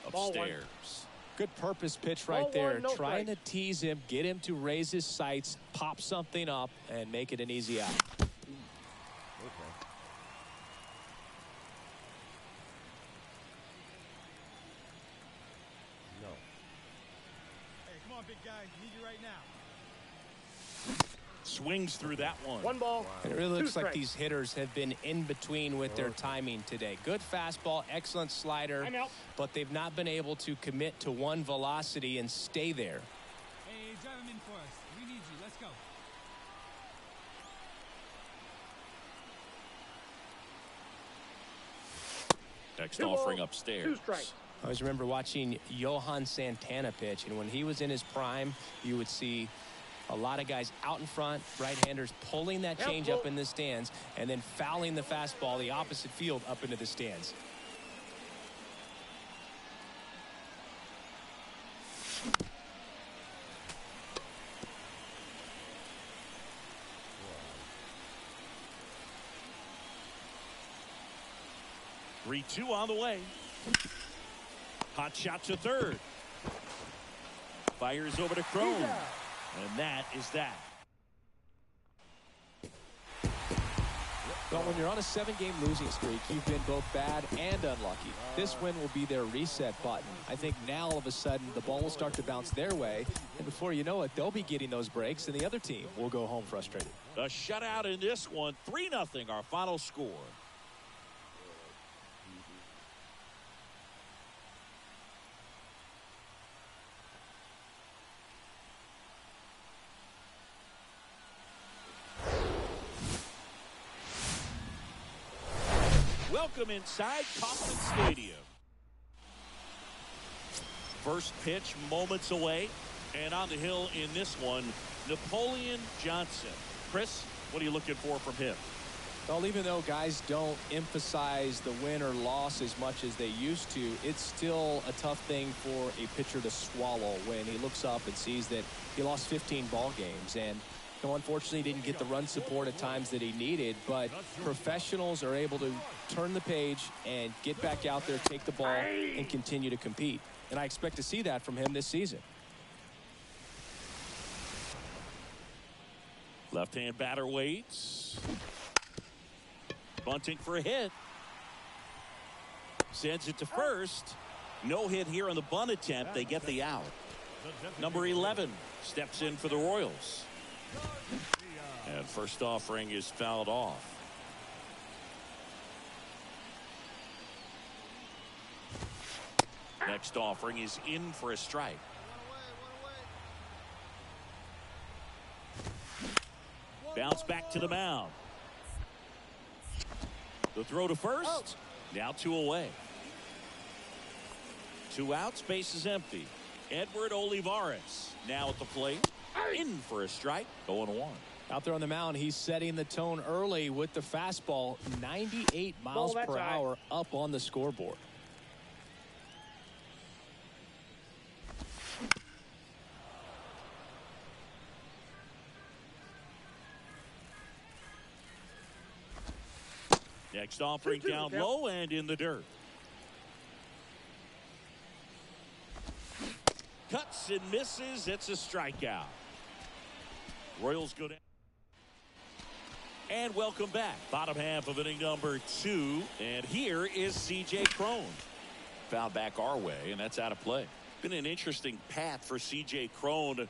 Upstairs. good purpose pitch right there. Trying to tease him, get him to raise his sights, pop something up, and make it an easy out. Big guy, need you right now. Swings through that one. 1 ball. And it really looks like these hitters have been in between with their timing today. Good fastball, excellent slider, but they've not been able to commit to one velocity and stay there. Hey, drive him in for us. We need you. Let's go. Next offering upstairs. 2 strikes. I always remember watching Johan Santana pitch, and when he was in his prime, you would see a lot of guys out in front, right-handers pulling that change up in the stands, and then fouling the fastball the opposite field up into the stands. Three, 2 on the way. Hot shot to third. Fires over to Crone. And that is that. Well, when you're on a 7-game losing streak, you've been both bad and unlucky. This win will be their reset button. I think now all of a sudden the ball will start to bounce their way, and before you know it, they'll be getting those breaks, and the other team will go home frustrated. A shutout in this one, 3-0 our final score. Welcome inside Kauffman Stadium. First pitch moments away. And on the hill in this one, Napoleon Johnson. Chris, what are you looking for from him? Well, even though guys don't emphasize the win or loss as much as they used to, it's still a tough thing for a pitcher to swallow when he looks up and sees that he lost 15 ball games. And unfortunately didn't get the run support at times that he needed, but professionals are able to turn the page and get back out there, take the ball, and continue to compete. And I expect to see that from him this season. Left-hand batter waits. Bunting for a hit. Sends it to first. No hit here on the bunt attempt. They get the out. Number 11 steps in for the Royals. And first offering is fouled off. Next offering is in for a strike. Bounce back to the mound. The throw to first. Now 2 away. 2 outs, base is empty. Edward Olivares now at the plate. In for a strike. 0-1. Out there on the mound, he's setting the tone early with the fastball. 98 miles per hour up on the scoreboard. Next offering down low and in the dirt. Cuts and misses. It's a strikeout. Royals go down. And welcome back. Bottom half of inning number 2. And here is C.J. Cron. Foul back our way, and that's out of play. Been an interesting path for C.J. Cron.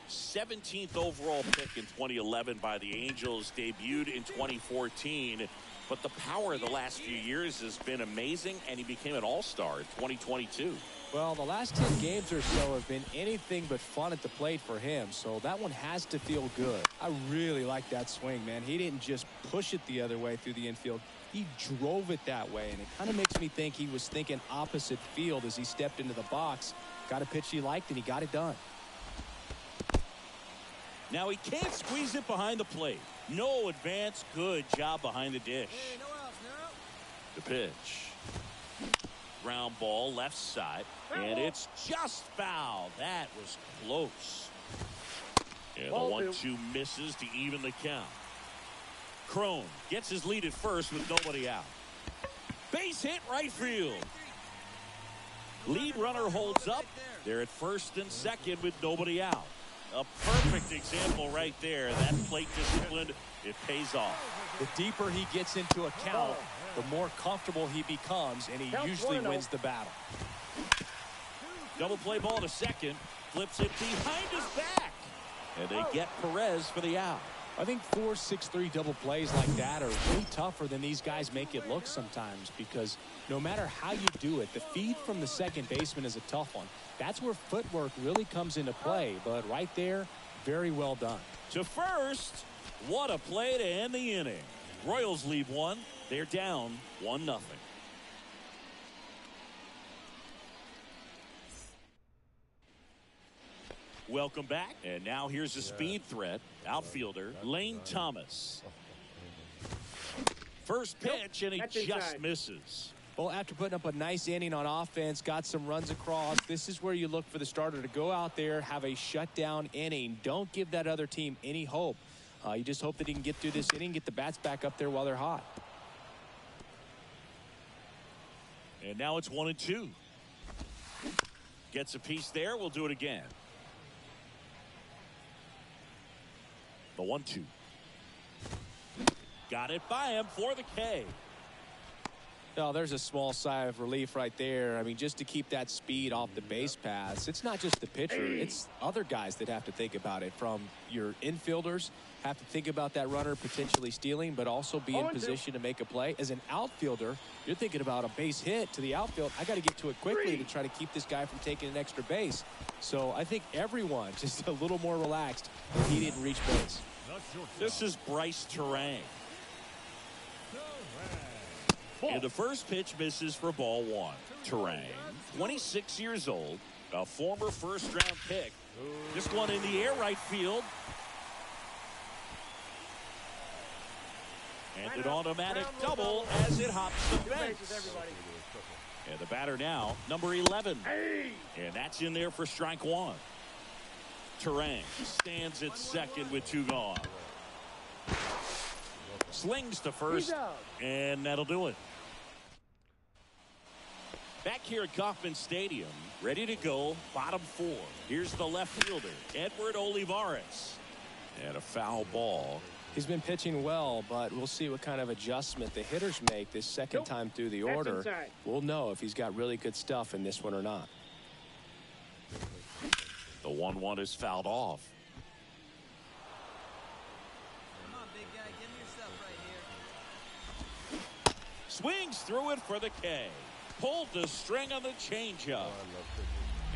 17th overall pick in 2011 by the Angels. Debuted in 2014. But the power of the last few years has been amazing, and he became an all-star in 2022. Well, the last 10 games or so have been anything but fun at the plate for him, so that one has to feel good. I really like that swing, man. He didn't just push it the other way through the infield. He drove it that way, and it kind of makes me think he was thinking opposite field as he stepped into the box. Got a pitch he liked, and he got it done. Now he can't squeeze it behind the plate. No advance. Good job behind the dish. Hey, no outs, no. The pitch. Ground ball left side. And it's just foul. That was close. And the 1-2 misses to even the count. Cron gets his lead at first with nobody out. Base hit right field. Lead runner holds up. They're at first and second with nobody out. A perfect example right there. That plate discipline, it pays off. The deeper he gets into a count, the more comfortable he becomes, and he usually wins the battle. Double play ball to second. Flips it behind his back. And they get Perez for the out. I think 4-6-3 double plays like that are way tougher than these guys make it look sometimes, because no matter how you do it, the feed from the second baseman is a tough one. That's where footwork really comes into play, but right there, very well done. To first, what a play to end the inning. Royals lead 1. They're down 1-0. Welcome back. And now here's a speed threat. Outfielder Lane Thomas. First pitch, and he just misses. Well, after putting up a nice inning on offense, got some runs across, this is where you look for the starter to go out there, have a shutdown inning. Don't give that other team any hope. You just hope that he can get through this inning, get the bats back up there while they're hot. And now it's 1-2. Gets a piece there. We'll do it again. The 1-2. Got it by him for the K. Oh, there's a small sigh of relief right there. I mean, just to keep that speed off the base paths. It's not just the pitcher. It's other guys that have to think about it. From your infielders, have to think about that runner potentially stealing, but also be in position to make a play. As an outfielder, you're thinking about a base hit to the outfield. I got to get to it quickly to try to keep this guy from taking an extra base. So I think everyone just a little more relaxed when he didn't reach base. This is Bryce Terang. And the first pitch misses for ball one. Terrain, 26 years old, a former first-round pick. This one in the air right field. And an automatic double as it hops the fence. And the batter now, number 11. And that's in there for strike one. Terrain stands at second with 2 gone. Slings to first, and that'll do it. Back here at Kauffman Stadium, ready to go, bottom 4. Here's the left fielder, Edward Olivares. And a foul ball. He's been pitching well, but we'll see what kind of adjustment the hitters make this second time through the order. We'll know if he's got really good stuff in this one or not. The 1-1 is fouled off. Come on, big guy, give me your stuff right here. Swings through it for the K. Pulled the string on the changeup.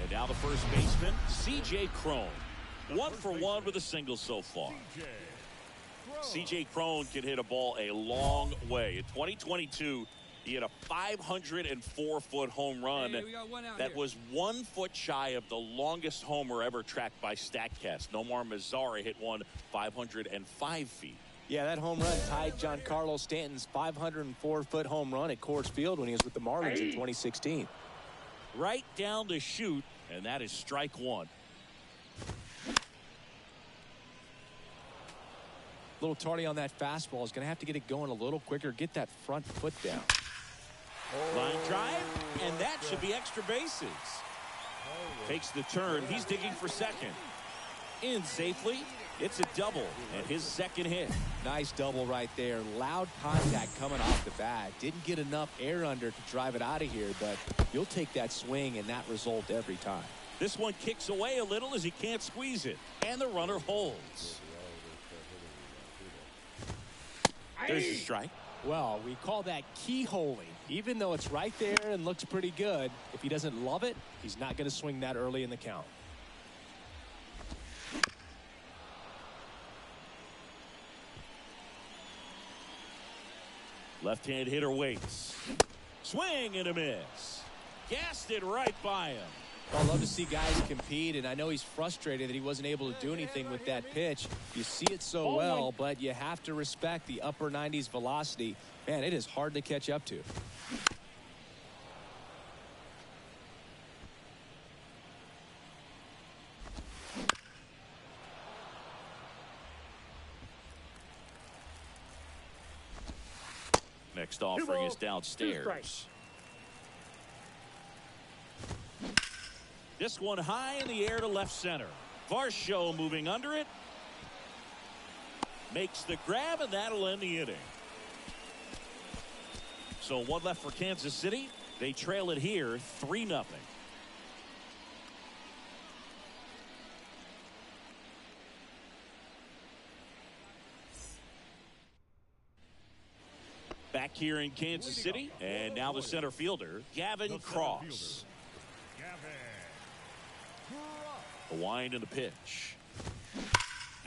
And now the first baseman, C.J. Cron. 1 for 1 with a single so far. C.J. Cron can hit a ball a long way. In 2022, he had a 504-foot home run. That was 1 foot shy of the longest homer ever tracked by StatCast. Nomar Mazara hit one 505 feet. Yeah, that home run tied Giancarlo Stanton's 504-foot home run at Coors Field when he was with the Marlins in 2016. Right down the chute, and that is strike one. A little tardy on that fastball. Is going to have to get it going a little quicker. Get that front foot down. Line drive, and that should be extra bases. Takes the turn. He's digging for second. In safely. It's a double and his second hit. Nice double right there. Loud contact coming off the bat. Didn't get enough air under to drive it out of here, but you'll take that swing and that result every time. This one kicks away a little as he can't squeeze it, and the runner holds. There's a strike. Well, we call that keyholing. Even though it's right there and looks pretty good, if he doesn't love it, he's not going to swing that early in the count. Left-hand hitter waits. Swing and a miss. Gassed it right by him. I love to see guys compete, and I know he's frustrated that he wasn't able to do anything with that pitch. You see it so well, but you have to respect the upper 90s velocity. Man, it is hard to catch up to. Next offering is downstairs. This one high in the air to left center. Varsho moving under it. Makes the grab, and that'll end the inning. So 1 left for Kansas City. They trail it here 3-0. Back here in Kansas City, and now the center fielder, Gavin Cross. The wind and the pitch.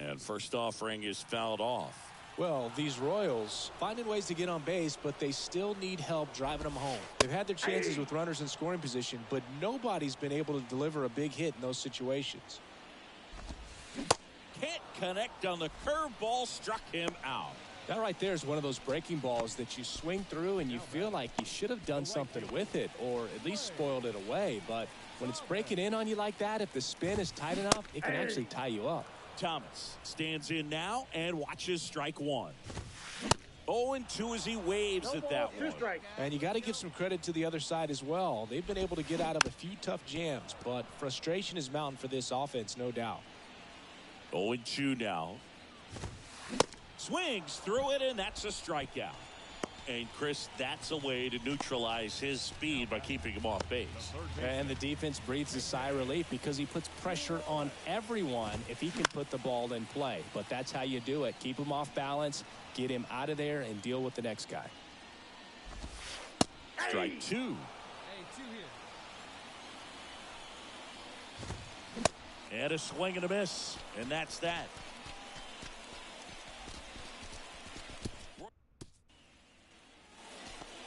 And first offering is fouled off. Well, these Royals finding ways to get on base, but they still need help driving them home. They've had their chances with runners in scoring position, but nobody's been able to deliver a big hit in those situations. Can't connect on the curveball, struck him out. That right there is one of those breaking balls that you swing through and you feel like you should have done something with it or at least spoiled it away. But when it's breaking in on you like that, if the spin is tight enough, it can actually tie you up. Thomas stands in now and watches strike one. 0-2 as he waves at that one. And you got to give some credit to the other side as well. They've been able to get out of a few tough jams, but frustration is mounting for this offense, no doubt. 0-2 now. Swings through it, and that's a strikeout. And, Chris, that's a way to neutralize his speed by keeping him off base. And the defense breathes a sigh of relief because he puts pressure on everyone if he can put the ball in play. But that's how you do it. Keep him off balance, get him out of there, and deal with the next guy. Strike 2. Hey, 2 here. And a swing and a miss. And that's that.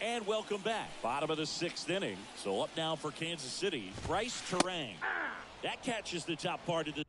And And welcome back. Bottom of the 6th inning. So up now for Kansas City, Bryce Terang. That catches the top part of the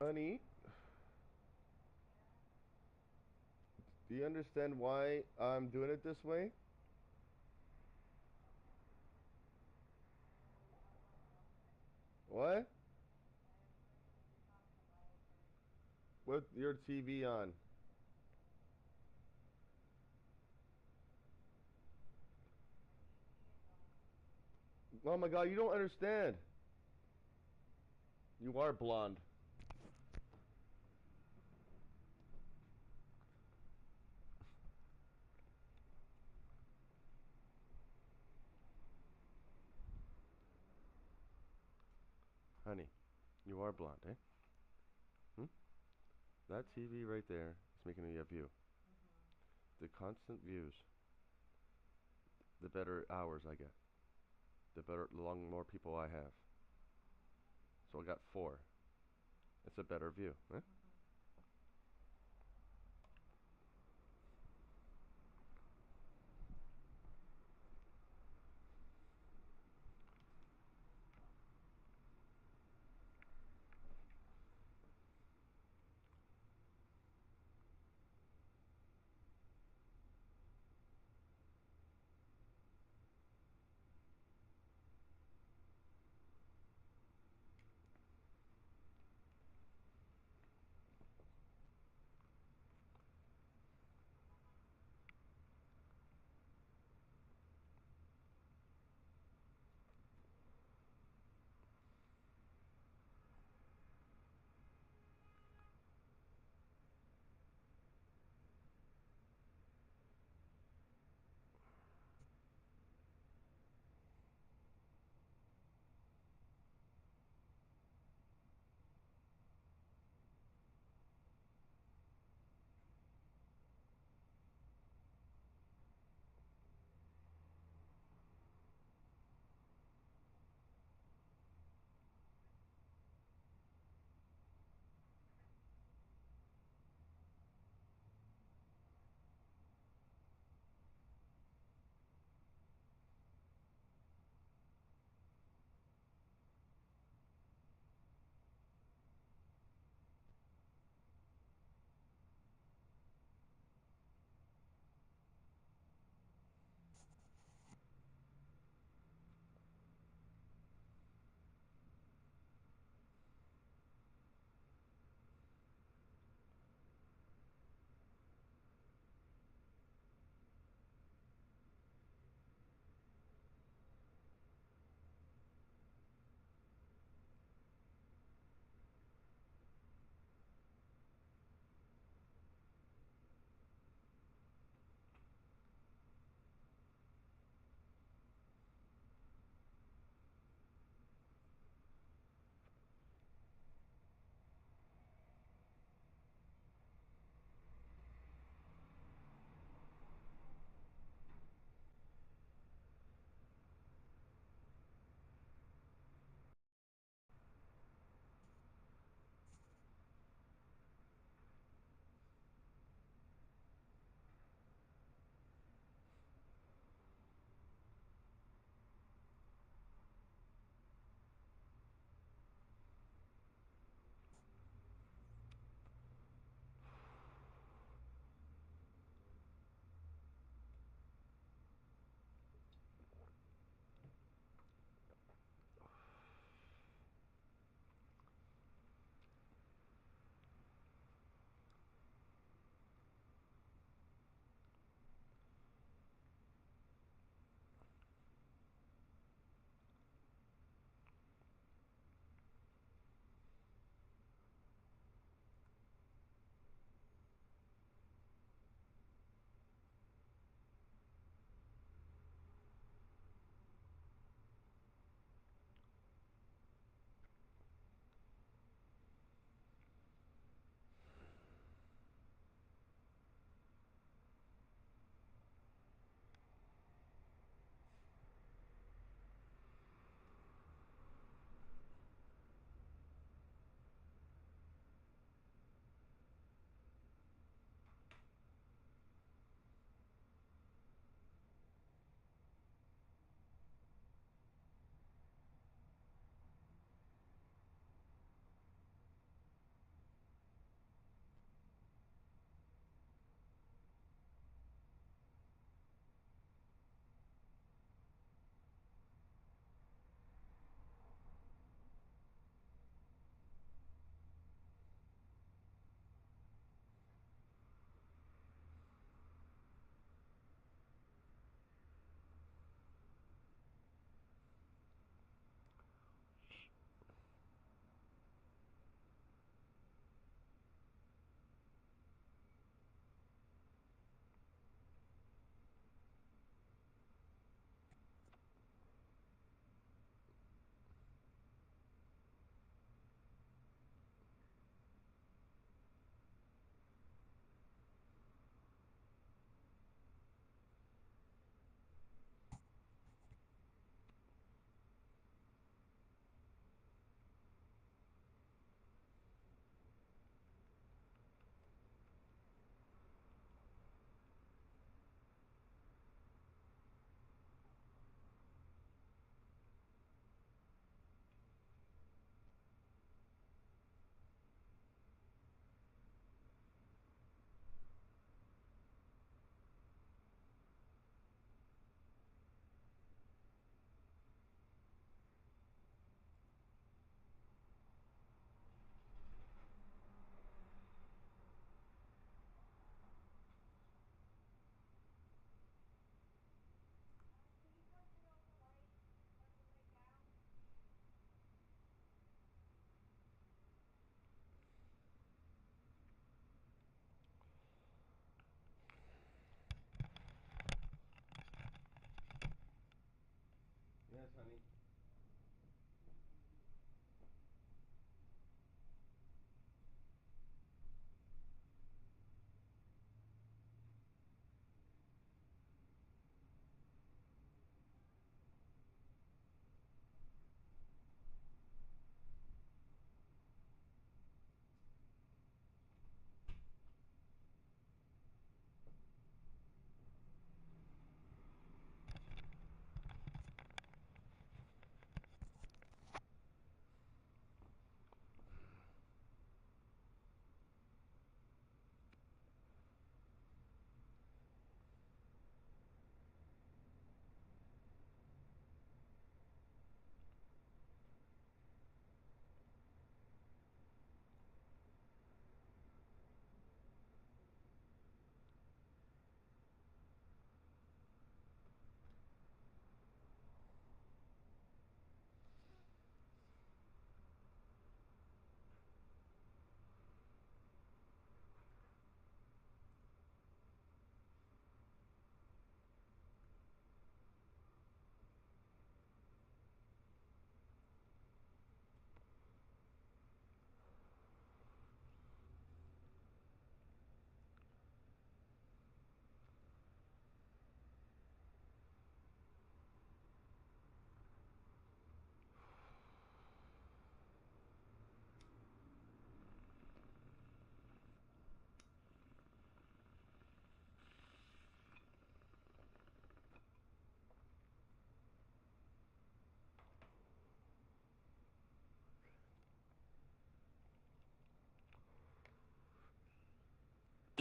Honey, do you understand why I'm doing it this way? What? With your TV on. Oh my God, you don't understand. You are blonde. Honey, you are blonde, eh? Hmm? That TV right there is making me a view. The constant views, the better hours I get. The long more people I have. So I got 4. It's a better view, eh?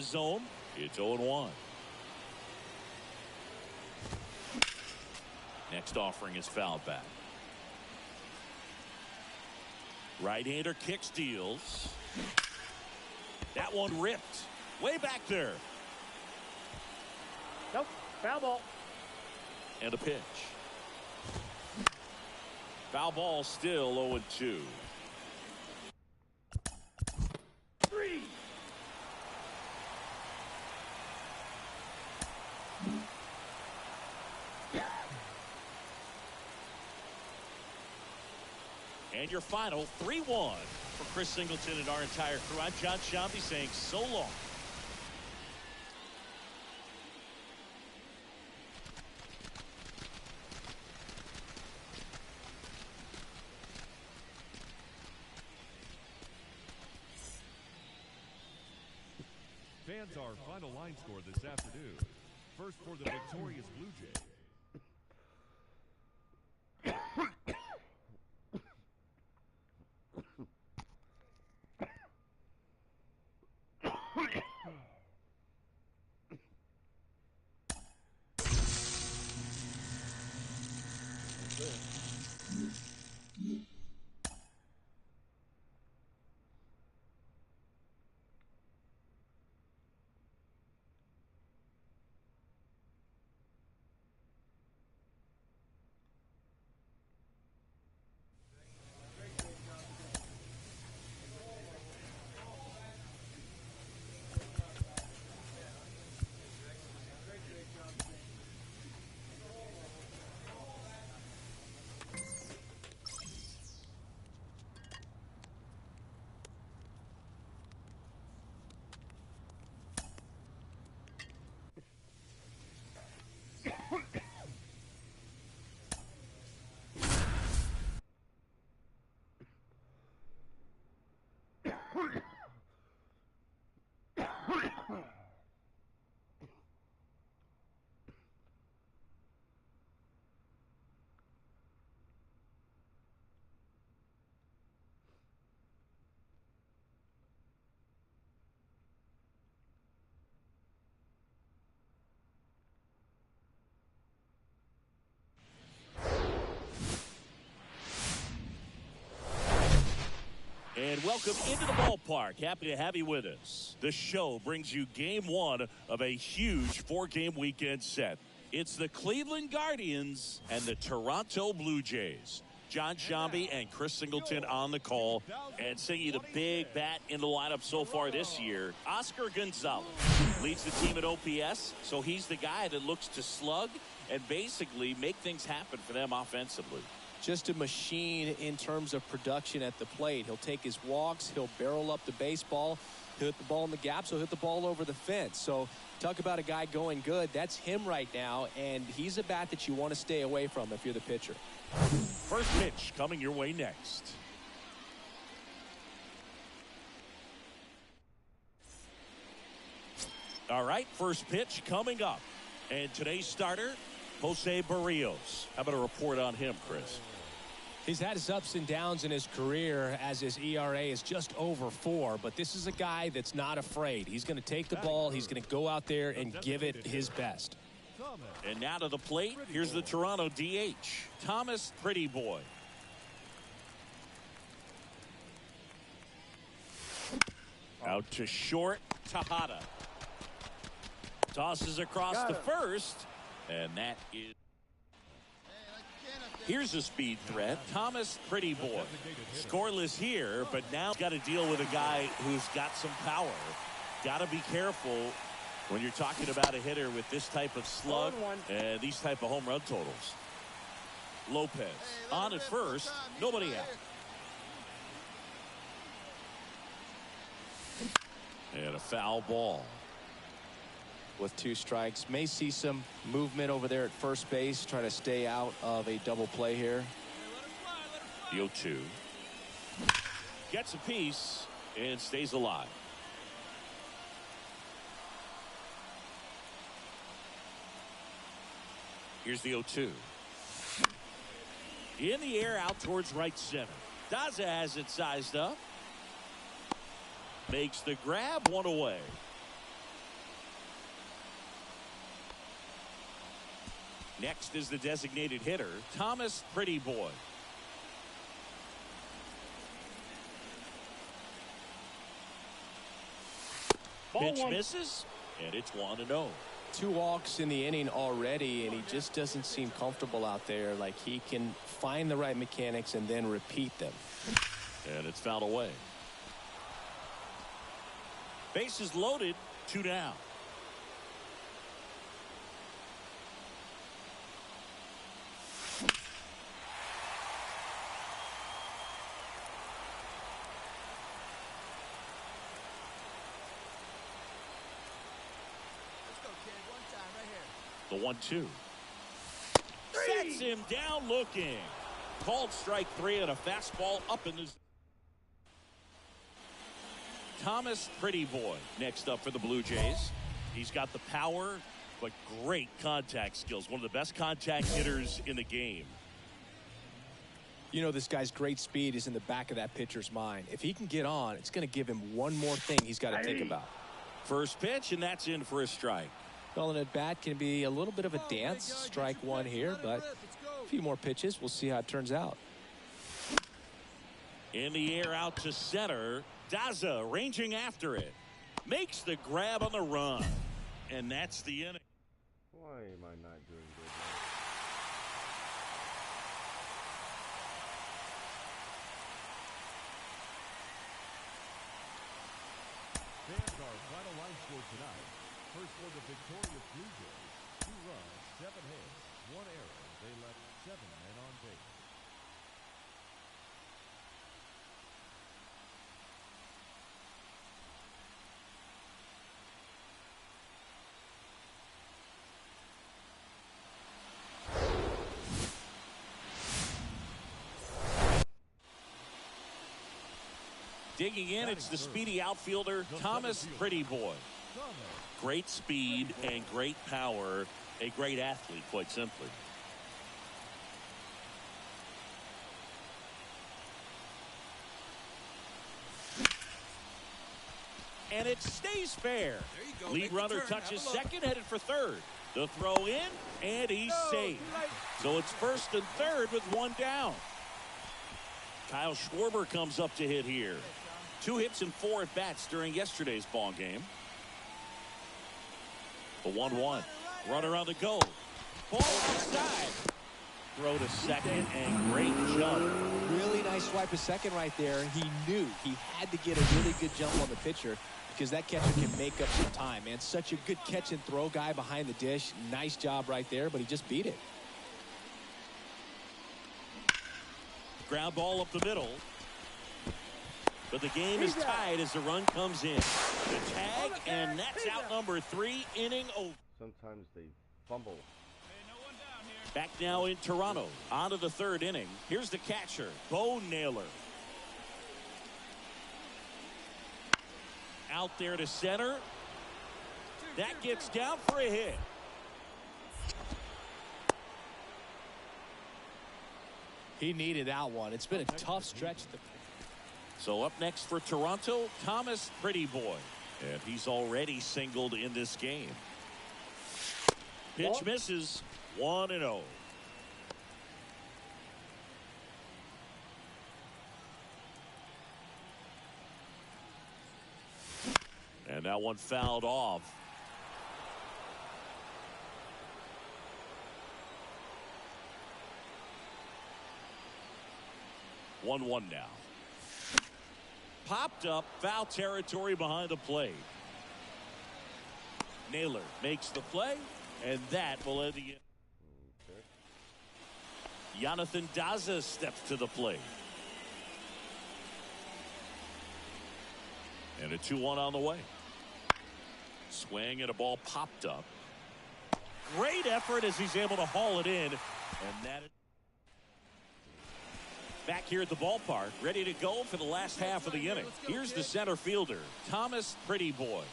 Zone. It's 0-1. Next offering is fouled back. Right-hander kick steals. That one ripped. Way back there. Nope. Foul ball. And a pitch. Foul ball still 0-2. 3. And your final 3-1 for Chris Singleton and our entire crew. I'm John Shambi saying so long. Fans, our final line score this afternoon. First for the victorious Blue Jays. And welcome into the ballpark. Happy to have you with us. The show brings you game one of a huge 4-game weekend set. It's the Cleveland Guardians and the Toronto Blue Jays. John Shambi and Chris Singleton on the call, and singing the big bat in the lineup so far this year. Oscar Gonzalez leads the team at OPS, so he's the guy that looks to slug and basically make things happen for them offensively. Just a machine in terms of production at the plate. He'll take his walks, he'll barrel up the baseball, he'll hit the ball in the gaps, he'll hit the ball over the fence. So talk about a guy going good. That's him right now, and he's a bat that you want to stay away from if you're the pitcher. First pitch coming your way next. All right, first pitch coming up. And today's starter, Jose Barrios. How about a report on him, Chris? He's had his ups and downs in his career as his ERA is just over 4, but this is a guy that's not afraid. He's going to take the ball, he's going to go out there and give it his best. And now to the plate, here's the Toronto DH, Thomas Pretty Boy. Out to short, Tejada. Tosses across to first, and that is... Here's a speed threat, Thomas Pretty Boy. Scoreless here, but now got to deal with a guy who's got some power. Got to be careful when you're talking about a hitter with this type of slug and these type of home run totals. Lopez on at first, nobody out. And a foul ball. With 2 strikes, may see some movement over there at first base, try to stay out of a double play here. The 0-2 gets a piece and stays alive. Here's the 0-2 in the air, out towards right center. Daza has it sized up, makes the grab, one away. Next is the designated hitter, Thomas Pretty Boy. Pitch misses, and it's 1-0. 2 walks in the inning already, and he just doesn't seem comfortable out there. Like he can find the right mechanics and then repeat them. And it's fouled away. Bases loaded, 2 down. The 1-2. Sets him down looking. Called strike 3 and a fastball up in the... Thomas Pretty Boy next up for the Blue Jays. He's got the power, but great contact skills. One of the best contact hitters in the game. You know, this guy's great speed is in the back of that pitcher's mind. If he can get on, it's going to give him one more thing he's got to think about. First pitch, and that's in for a strike. Well, an at-bat can be a little bit of a dance. Strike 1 here, but a few more pitches. We'll see how it turns out. In the air out to center. Daza ranging after it. Makes the grab on the run. And that's the inning. Why am I not doing good? Fans, our final line score tonight. First for the victorious Blue Jays. 2 runs, 7 hits, 1 error. They left 7 men on base. Digging in, it's the speedy outfielder, Thomas Pretty Boy. Great speed and great power. A great athlete, quite simply. And it stays fair. Lead runner touches second, headed for third. The throw in, and he's safe. So it's first and third with 1 down. Kyle Schwarber comes up to hit here. 2 hits and 4 at-bats during yesterday's ball game. The 1-1. Runner on the go. Ball outside. Throw to second and great jump. Really nice swipe of second right there. He knew he had to get a really good jump on the pitcher because that catcher can make up some time, man. Such a good catch and throw guy behind the dish. Nice job right there, but he just beat it. Ground ball up the middle. But the game is tied as the run comes in. The tag, and that's out number 3, inning over. Sometimes they fumble. Back now in Toronto. On to the 3rd inning. Here's the catcher, Bo Naylor. Out there to center. That gets down for a hit. He needed that one. It's been a tough stretch. So up next for Toronto, Thomas Pretty Boy. And he's already singled in this game. Pitch misses, 1-0. And that one fouled off. One now. Popped up, foul territory behind the plate. Naylor makes the play, and that will end the inning. Jonathan Daza steps to the plate. And a 2-1 on the way. Swing and a ball popped up. Great effort as he's able to haul it in. And that is back here at the ballpark, ready to go for the last half of the inning. Here's the center fielder, Thomas Pretty Boy.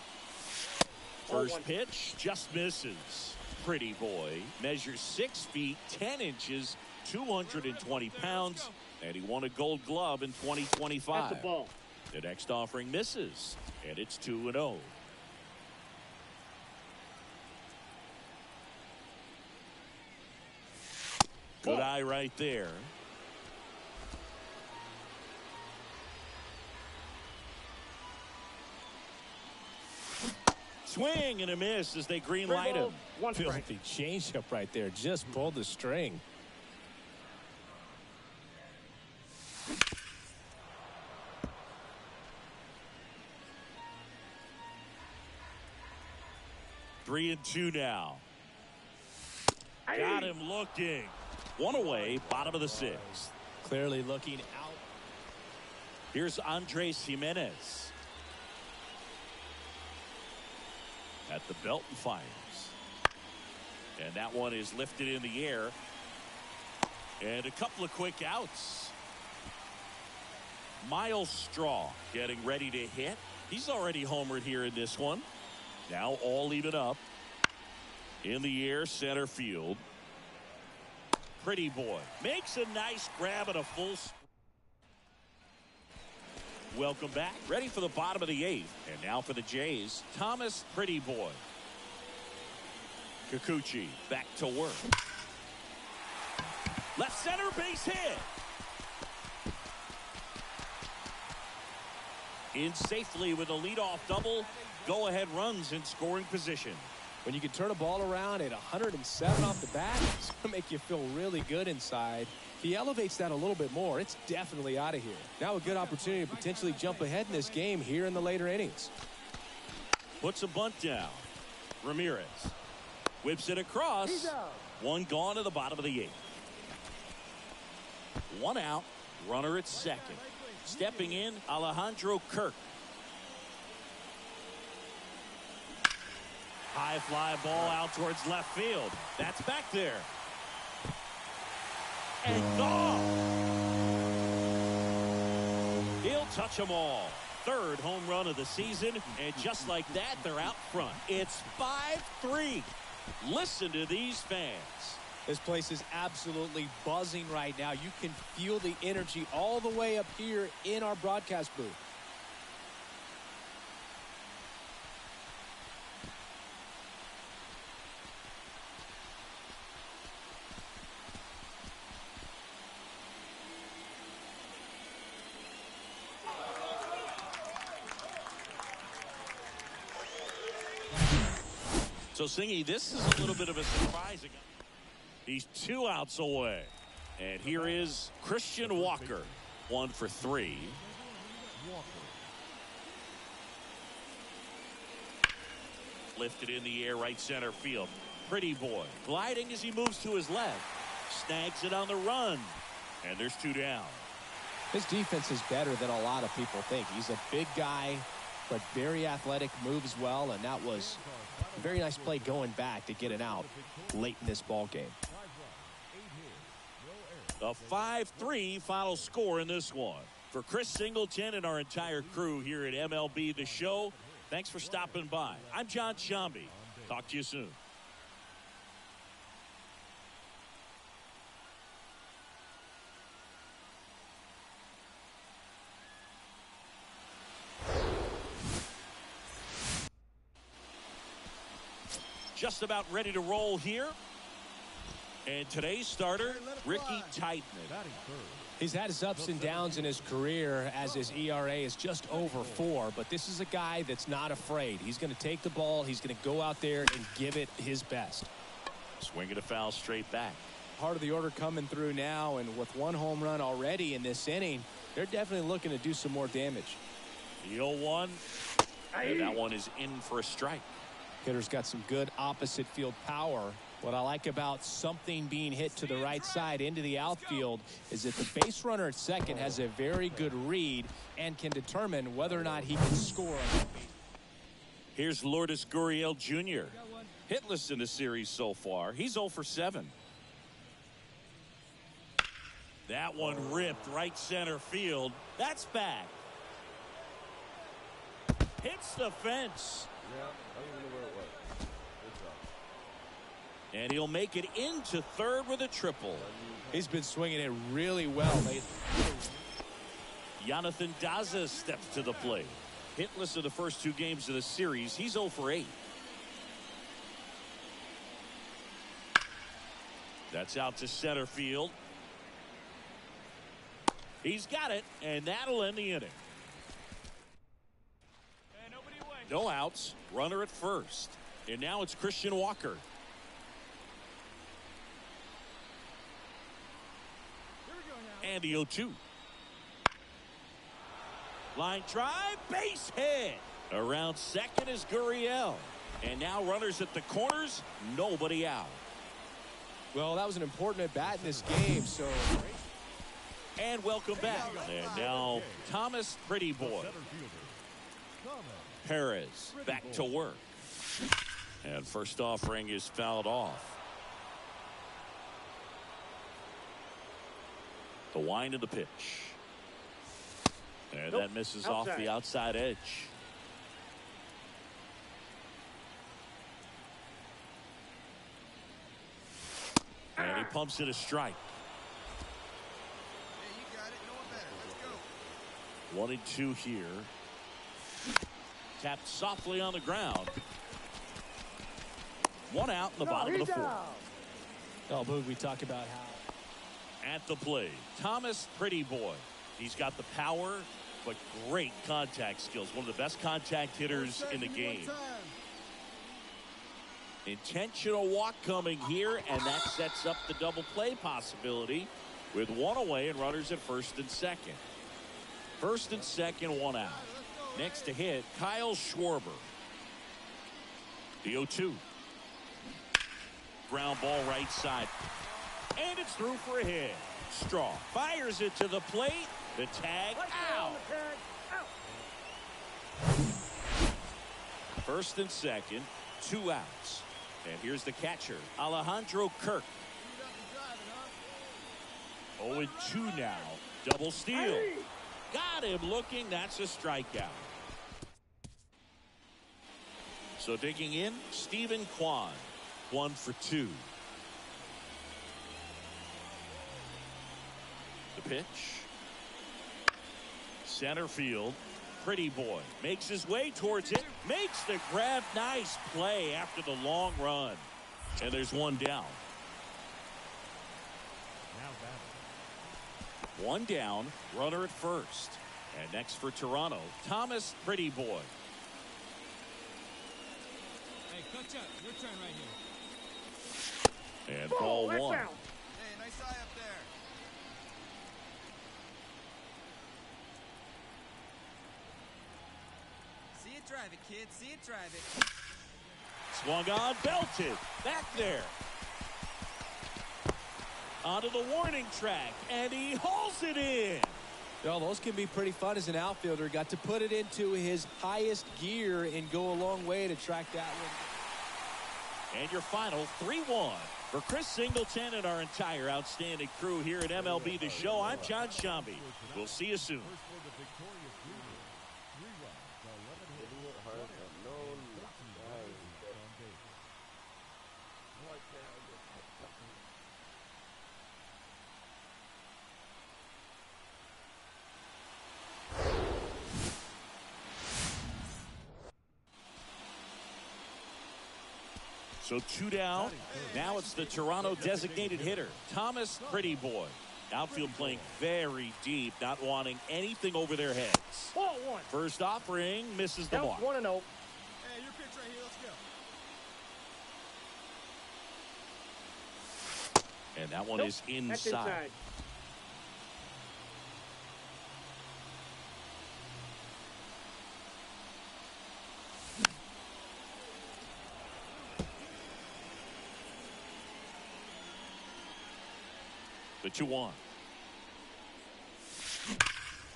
First pitch just misses. Pretty Boy measures 6 feet 10 inches, 220 pounds, and he won a Gold Glove in 2025. That's the ball. The next offering misses, and it's 2-0. Good eye right there. Swing and a miss as they green light him. Filthy changeup right there. Just pulled the string. Three and two now. Got him looking. One away, bottom of the sixth. Clearly looking out. Here's Andres Jimenez. At the belt and fires. And that one is lifted in the air. And a couple of quick outs. Miles Straw getting ready to hit. He's already homered here in this one. Now all even up. In the air, center field. Pretty Boy makes a nice grab at a full. Welcome back. Ready for the bottom of the eighth. And now for the Jays, Thomas Pretty Boy. Kikuchi back to work. Left center base hit. In safely with a leadoff double. Go-ahead runs in scoring position. When you can turn a ball around at 107 off the bat, it's going to make you feel really good inside. If he elevates that a little bit more, it's definitely out of here. Now a good opportunity to potentially jump ahead in this game here in the later innings. Puts a bunt down. Ramirez whips it across. One gone to the bottom of the eighth. One out. Runner at second. Stepping in, Alejandro Kirk. High fly ball out towards left field. That's back there. And gone. He'll touch them all. Third home run of the season. And just like that, they're out front. It's 5-3. Listen to these fans. This place is absolutely buzzing right now. You can feel the energy all the way up here in our broadcast booth. So, Singy, this is a little bit of a surprise. He's 2 outs away. And here is Christian Walker. 1 for 3. Lifted in the air, right center field. Pretty Boy gliding as he moves to his left. Snags it on the run. And there's 2 down. His defense is better than a lot of people think. He's a big guy, but very athletic, moves well, and that was a very nice play going back to get it out late in this ball game. A 5-3 final score in this one. For Chris Singleton and our entire crew here at MLB The Show, thanks for stopping by. I'm John Shambi. Talk to you soon. Just about ready to roll here. And today's starter, Ricky Titman. He's had his ups and downs in his career as his ERA is just over 4. But this is a guy that's not afraid. He's going to take the ball. He's going to go out there and give it his best. Swing and a foul straight back. Part of the order coming through now. And with 1 home run already in this inning, they're definitely looking to do some more damage. The 0-1. And that one is in for a strike. Hitter's got some good opposite field power. What I like about something being hit to the right side into the outfield is that the base runner at second has a very good read and can determine whether or not he can score. Here's Lourdes Gurriel Jr. Hitless in the series so far. He's 0 for 7. That one ripped right center field. That's back. Hits the fence. Yeah, I don't even know where it was. Good job. And he'll make it into third with a triple. He's been swinging it really well lately. Jonathan Daza steps to the plate. Hitless in the first 2 games of the series. He's 0 for 8. That's out to center field. He's got it, and that'll end the inning. No outs, runner at first. And now it's Christian Walker. And the 0-2. Line drive, base hit. Around second is Gurriel. And now runners at the corners, nobody out. Well, that was an important at-bat in this game, so... And welcome back. And now Thomas Pretty Boy. Perez back to work. And first offering is fouled off. The wind of the pitch. And that misses off the outside edge. And he pumps it a strike. Hey, you got it. No one better. Let's go. 1 and 2 here. Tapped softly on the ground. 1 out in the bottom of the 4th. Oh, Boog, we talk about how. At the plate, Thomas Pretty Boy. He's got the power, but great contact skills. One of the best contact hitters in the game. Intentional walk coming here, and that sets up the double play possibility with 1 away and runners at first and second. First and second, 1 out. Next to hit, Kyle Schwarber. The 0-2. Ground ball right side. And it's through for a hit. Straw fires it to the plate. The tag out. First and second, 2 outs. And here's the catcher, Alejandro Kirk. 0-2 now. Double steal. Got him looking. That's a strikeout. So digging in, Stephen Kwan. 1 for 2. The pitch. Center field. Pretty Boy makes his way towards it. Makes the grab. Nice play after the long run. And there's 1 down. 1 down. Runner at first. And next for Toronto, Thomas Pretty Boy. Hey, catch up. Your turn right here. And ball 1. Hey, nice eye up there. See it, drive it, kid. See it, drive it. Swung on, belted. Back there. Onto the warning track, and he hauls it in. Well, those can be pretty fun as an outfielder. Got to put it into his highest gear and go a long way to track that one. And your final 3-1 for Chris Singleton and our entire outstanding crew here at MLB The Show. I'm John Shambi. We'll see you soon. So 2 down. Now it's the Toronto designated hitter, Thomas Pretty Boy. Outfield playing very deep, not wanting anything over their heads. Ball 1. First offering misses the mark. 1-0. Hey, your pitch right here. Let's go. And that one is inside. That's inside. The 2-1.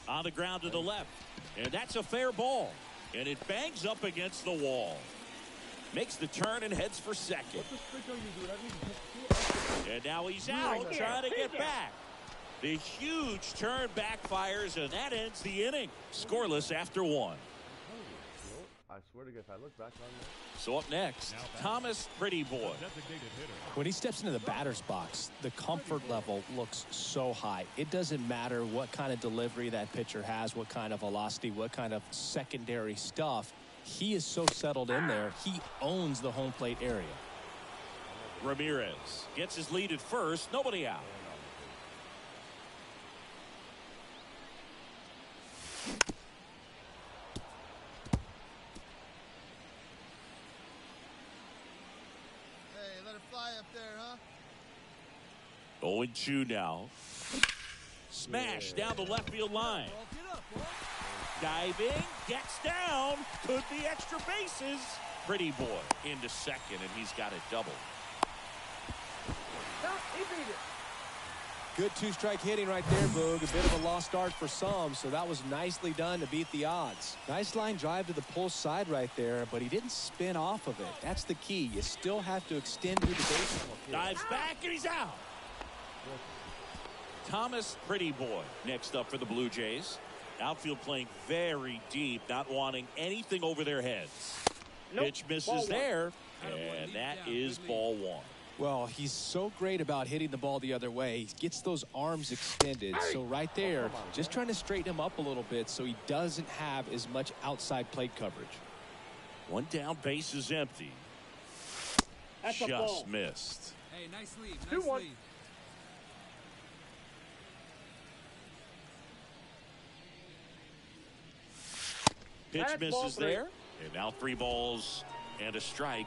On the ground to the left. And that's a fair ball. And it bangs up against the wall. Makes the turn and heads for second. And now he's out trying to get back. The huge turn backfires, and that ends the inning. Scoreless after 1. I swear to God, if I look back on that. So up next, Thomas Pretty Boy. When he steps into the batter's box, the comfort level looks so high. It doesn't matter what kind of delivery that pitcher has, what kind of velocity, what kind of secondary stuff. He is so settled in there, he owns the home plate area. Ramirez gets his lead at first. Nobody out. Hey, let it fly up there, huh? 0-2 now. Smash down the left field line. Diving, gets down, could be extra bases. Pretty boy into second, and he's got it double. He beat it. Good two-strike hitting right there, Boog. A bit of a lost start for some, so that was nicely done to beat the odds. Nice line drive to the pull side right there, but he didn't spin off of it. That's the key. You still have to extend through the base. Dives back, and he's out. Thomas Pretty Boy next up for the Blue Jays. Outfield playing very deep, not wanting anything over their heads. Nope. Pitch misses there, and that is ball one. Well, he's so great about hitting the ball the other way. He gets those arms extended. So right there, just trying to straighten him up a little bit so he doesn't have as much outside plate coverage. One down, base is empty. That's a ball. Just missed. Hey, nice lead. Nice 2-1. lead. Pitch That's misses ball three. there. And now 3 balls and a strike.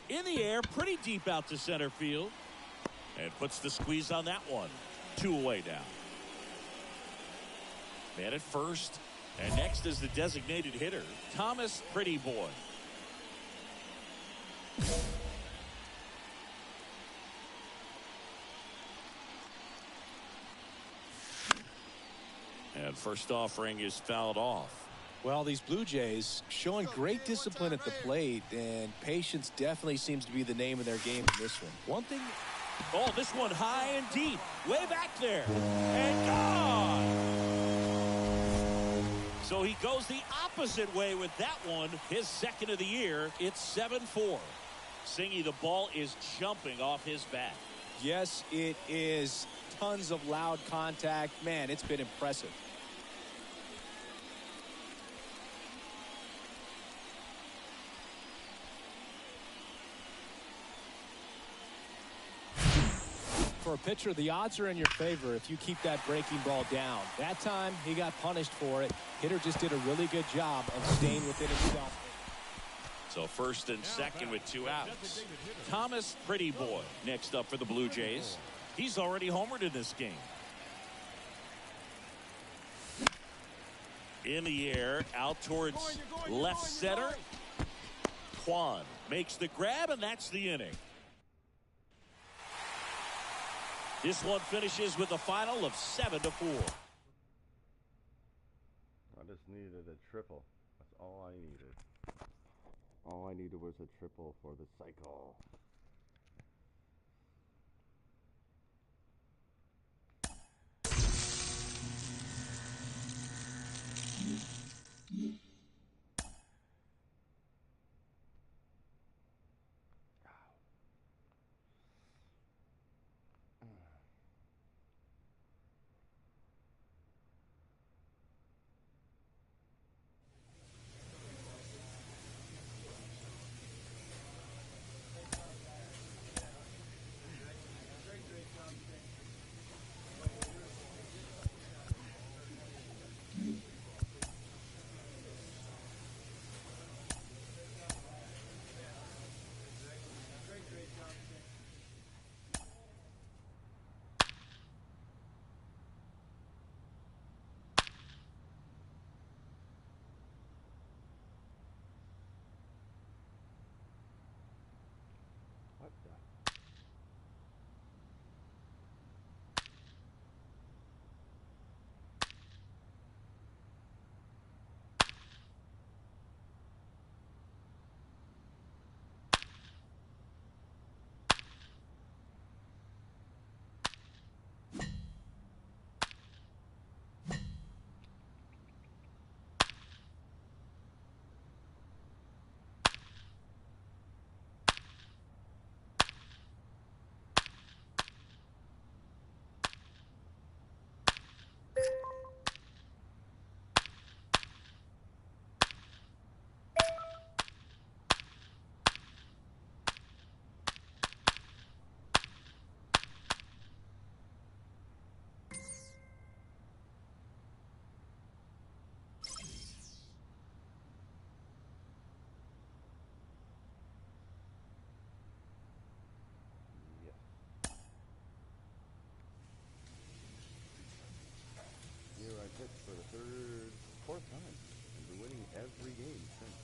In the air, pretty deep out to center field. And puts the squeeze on that one. 2 away now. Man at first. And next is the designated hitter, Thomas Pretty Boy. And first offering is fouled off. Well, these Blue Jays showing great discipline at the plate, and patience definitely seems to be the name of their game in this one. One thing. Oh, this one high and deep. Way back there. And gone. So he goes the opposite way with that one. His second of the year. It's 7-4. Singy, the ball is jumping off his bat. Yes, it is. Tons of loud contact. Man, it's been impressive. For a pitcher, the odds are in your favor if you keep that breaking ball down. That time, he got punished for it. Hitter just did a really good job of staying within himself. So first and second with 2 outs. Thomas Pretty Boy next up for the Blue Jays. He's already homered in this game. In the air, out towards left center. Kwan makes the grab, and that's the inning. This one finishes with a final of 7-4. I just needed a triple. That's all I needed. All I needed was a triple for the cycle. 4th time. I've been winning every game since.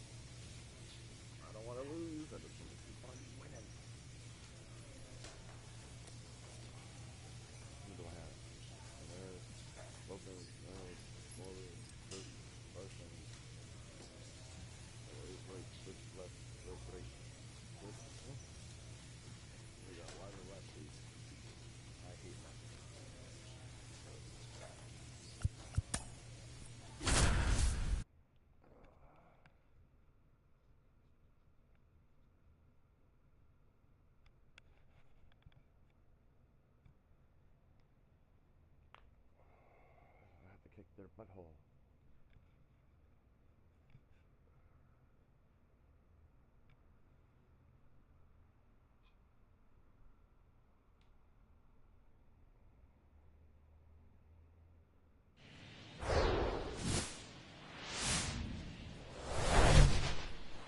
I don't want to lose. I just want to keep on winning. Who do I have? There's Lopez, Morley, Kirk, Larson. Right, switch left, right. Switch. Oh. We got wide or lefty. I hate that. I have to kick their butthole.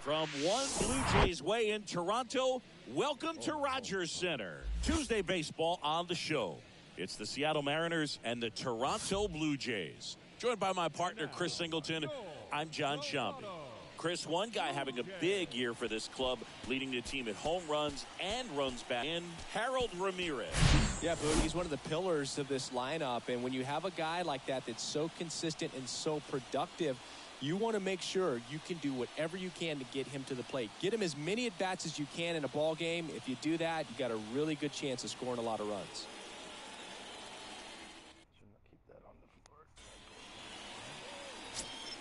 From one Blue Jays way in Toronto, welcome to Rogers Center. Tuesday baseball on the show. It's the Seattle Mariners and the Toronto Blue Jays. Joined by my partner, Chris Singleton, I'm John Shambi. Chris, one guy having a big year for this club, leading the team at home runs and runs back in, Harold Ramirez. Yeah, Boog, he's one of the pillars of this lineup. And when you have a guy like that that's so consistent and so productive, you want to make sure you can do whatever you can to get him to the plate. Get him as many at-bats as you can in a ball game. If you do that, you got a really good chance of scoring a lot of runs.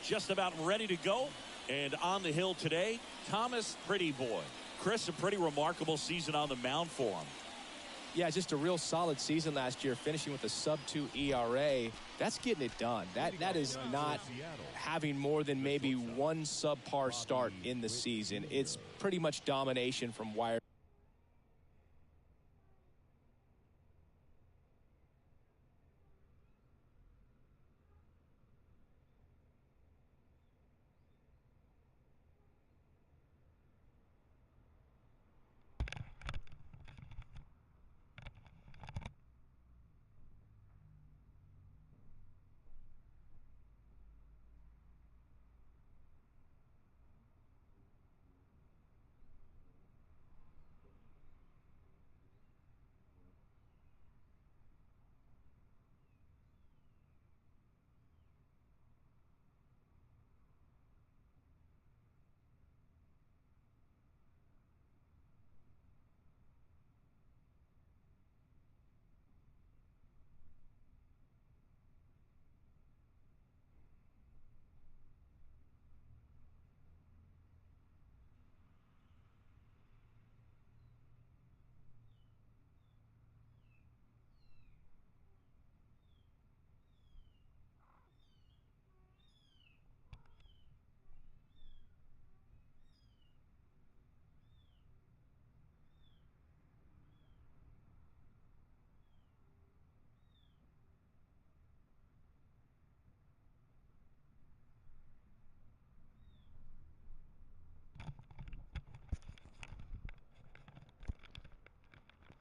Just about ready to go. And on the hill today, Thomas Pretty Boy. Chris, a pretty remarkable season on the mound for him. Yeah, just a real solid season last year, finishing with a sub-2 ERA. That's getting it done. That is not having more than maybe one subpar start in the season. It's pretty much domination from wire.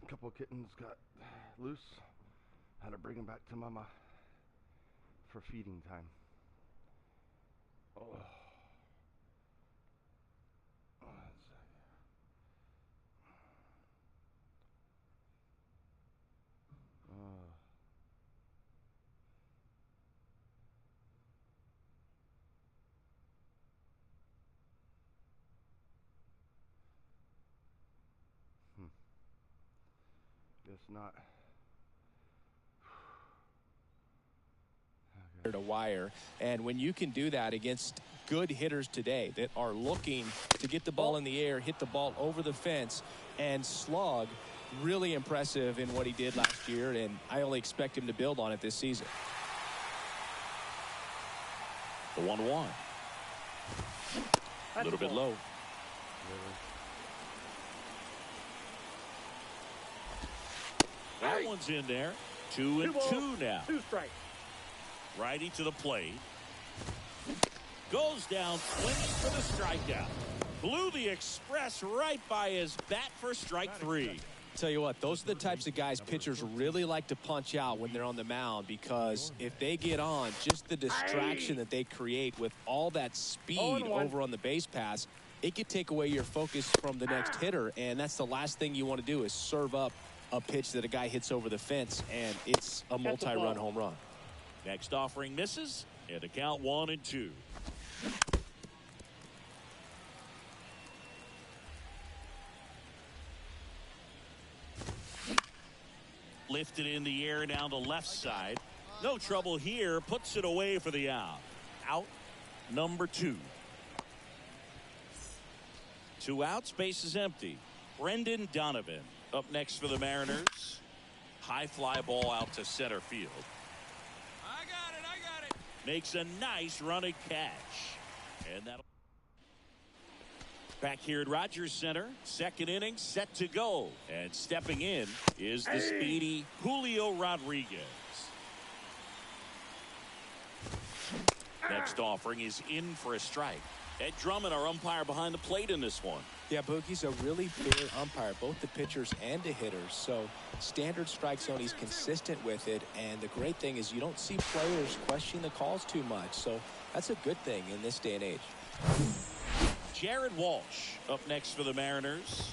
A couple of kittens got loose. Had to bring them back to mama for feeding time. Oh. Guess not. To wire, and when you can do that against good hitters today that are looking to get the ball in the air, hit the ball over the fence, and slug, really impressive in what he did last year, and I only expect him to build on it this season. The 1-1. A little bit low. That one's in there. 2-2 now. 2 strikes. Righty to the plate. Goes down swinging for the strikeout. Blew the express right by his bat for strike 3. Tell you what, those are the types of guys pitchers really like to punch out when they're on the mound, because if they get on, just the distraction that they create with all that speed over on the base pass, it could take away your focus from the next hitter, and that's the last thing you want to do is serve up a pitch that a guy hits over the fence, and it's a multi-run home run. Next offering misses, and the count 1-2. Lifted in the air down the left side. No trouble here. Puts it away for the out. Out number 2. 2 outs. Base is empty. Brendan Donovan up next for the Mariners. High fly ball out to center field. I got it. Makes a nice running catch. And that'll. Back here at Rogers Center, second inning set to go, and stepping in is the speedy Julio Rodriguez. Next offering is in for a strike. Ed Drummond, our umpire behind the plate in this one. Yeah, Boogie's a really fair umpire, both the pitchers and the hitters. So standard strike zone, he's consistent with it, and the great thing is you don't see players question the calls too much. So that's a good thing in this day and age. Jared Walsh up next for the Mariners.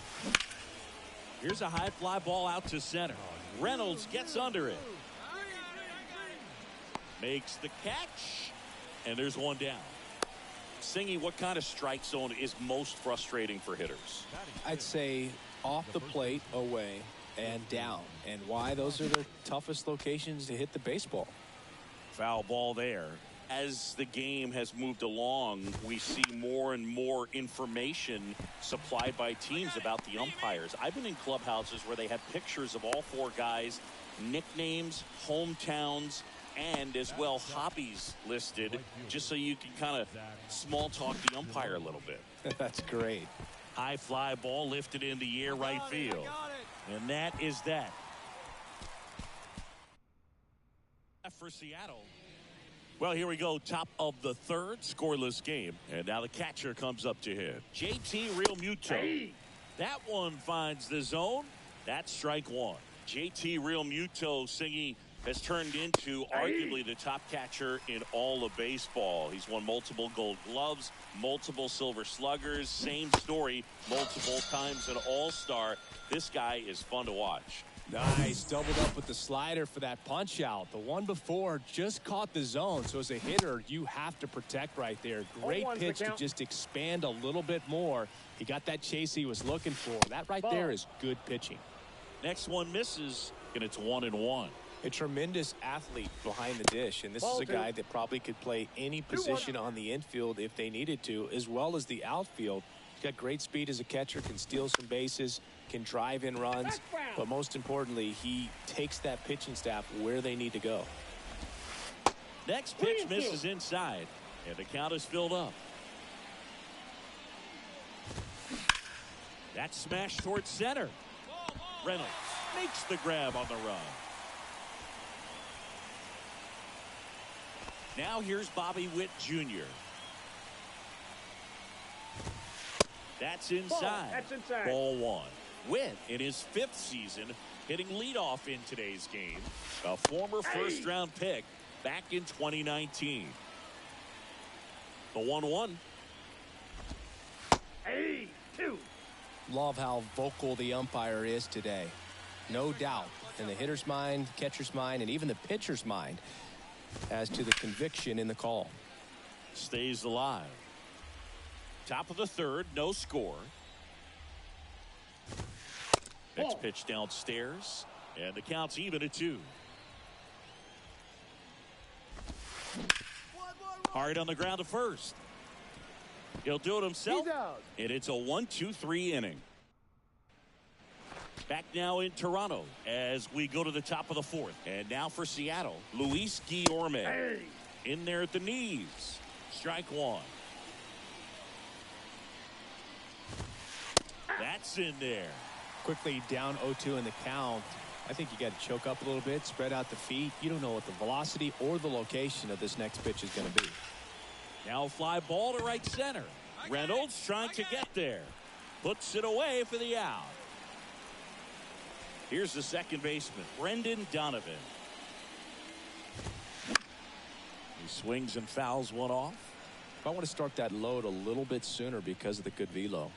Here's a high fly ball out to center. Reynolds gets under it. Makes the catch. And there's one down. Singy, what kind of strike zone is most frustrating for hitters? I'd say off the plate, away, and down. And why? Those are the toughest locations to hit the baseball. Foul ball there. As the game has moved along, we see more and more information supplied by teams about the umpires. I've been in clubhouses where they have pictures of all 4 guys, nicknames, hometowns, and as well hobbies listed, just so you can kind of small talk the umpire a little bit. That's great. High fly ball lifted in the air right field. And that is that. For Seattle. Well, here we go. Top of the third, scoreless game. And now the catcher comes up to hit. JT Realmuto. That one finds the zone. That's strike 1. JT Realmuto, Singy, has turned into arguably the top catcher in all of baseball. He's won multiple Gold Gloves, multiple Silver Sluggers. Same story, multiple times an All-Star. This guy is fun to watch. Nice, doubled up with the slider for that punch out. The one before just caught the zone, so as a hitter you have to protect right there. Great pitch to just expand a little bit more. He got that chase he was looking for. That right there is good pitching. Next one misses, and it's 1-1. A tremendous athlete behind the dish, and this is a guy that probably could play any position on the infield if they needed to, as well as the outfield. He's got great speed as a catcher, can steal some bases, can drive in runs, but most importantly, he takes that pitching staff where they need to go. Next pitch misses inside, and the count is filled up. That's smashed towards center. Reynolds makes the grab on the run. Now here's Bobby Witt Jr. That's inside. That's inside. Ball 1. Witt in his 5th season hitting leadoff in today's game. A former first-round pick back in 2019. The 1-1. 2. Love how vocal the umpire is today. No doubt in the hitter's mind, catcher's mind, and even the pitcher's mind as to the conviction in the call. Stays alive. Top of the third, no score. Next pitch downstairs, and the count's even at 2. Hard on the ground to first. He'll do it himself, and it's a 1-2-3 inning. Back now in Toronto as we go to the top of the 4th. And now for Seattle, Luis Guillorme in there at the knees. Strike 1. That's in there. Quickly down 0-2 in the count. I think you got to choke up a little bit, spread out the feet. You don't know what the velocity or the location of this next pitch is going to be. Now fly ball to right center. Reynolds trying to get there. Puts it away for the out. Here's the second baseman, Brendan Donovan. He swings and fouls one off. I want to start that load a little bit sooner because of the good velo.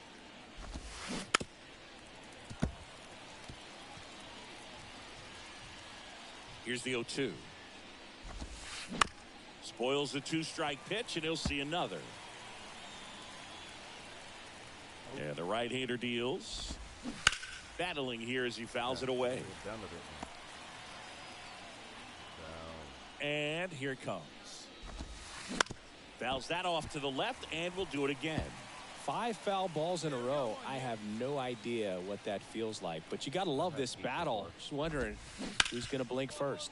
Here's the 0-2. Spoils the 2-strike pitch, and he'll see another. Yeah, the right-hander deals. Battling here as he fouls it away. And here it comes. Fouls that off to the left, and we'll do it again. 5 foul balls in a row. I have no idea what that feels like, but you got to love this battle. Just wondering who's going to blink first.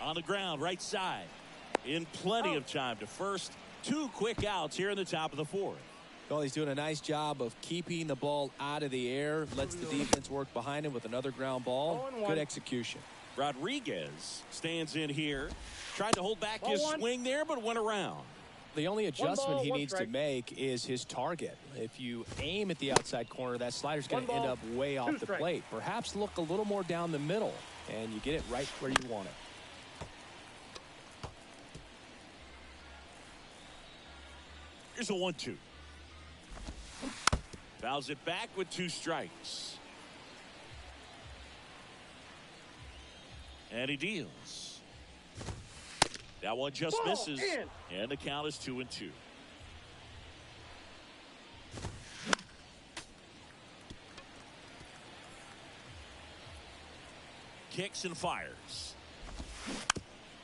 On the ground, right side. In plenty of time to first. 2 quick outs here in the top of the 4th. Well, he's doing a nice job of keeping the ball out of the air. Lets the defense work behind him with another ground ball. Good execution. Rodriguez stands in here. Tried to hold back his swing there, but went around. The only adjustment he needs to make is his target. If you aim at the outside corner, that slider's going to end up way off the plate. Perhaps look a little more down the middle, and you get it right where you want it. Here's a 1-2. Fouls it back with 2 strikes. And he deals. That one just misses. And the count is 2-2. Kicks and fires.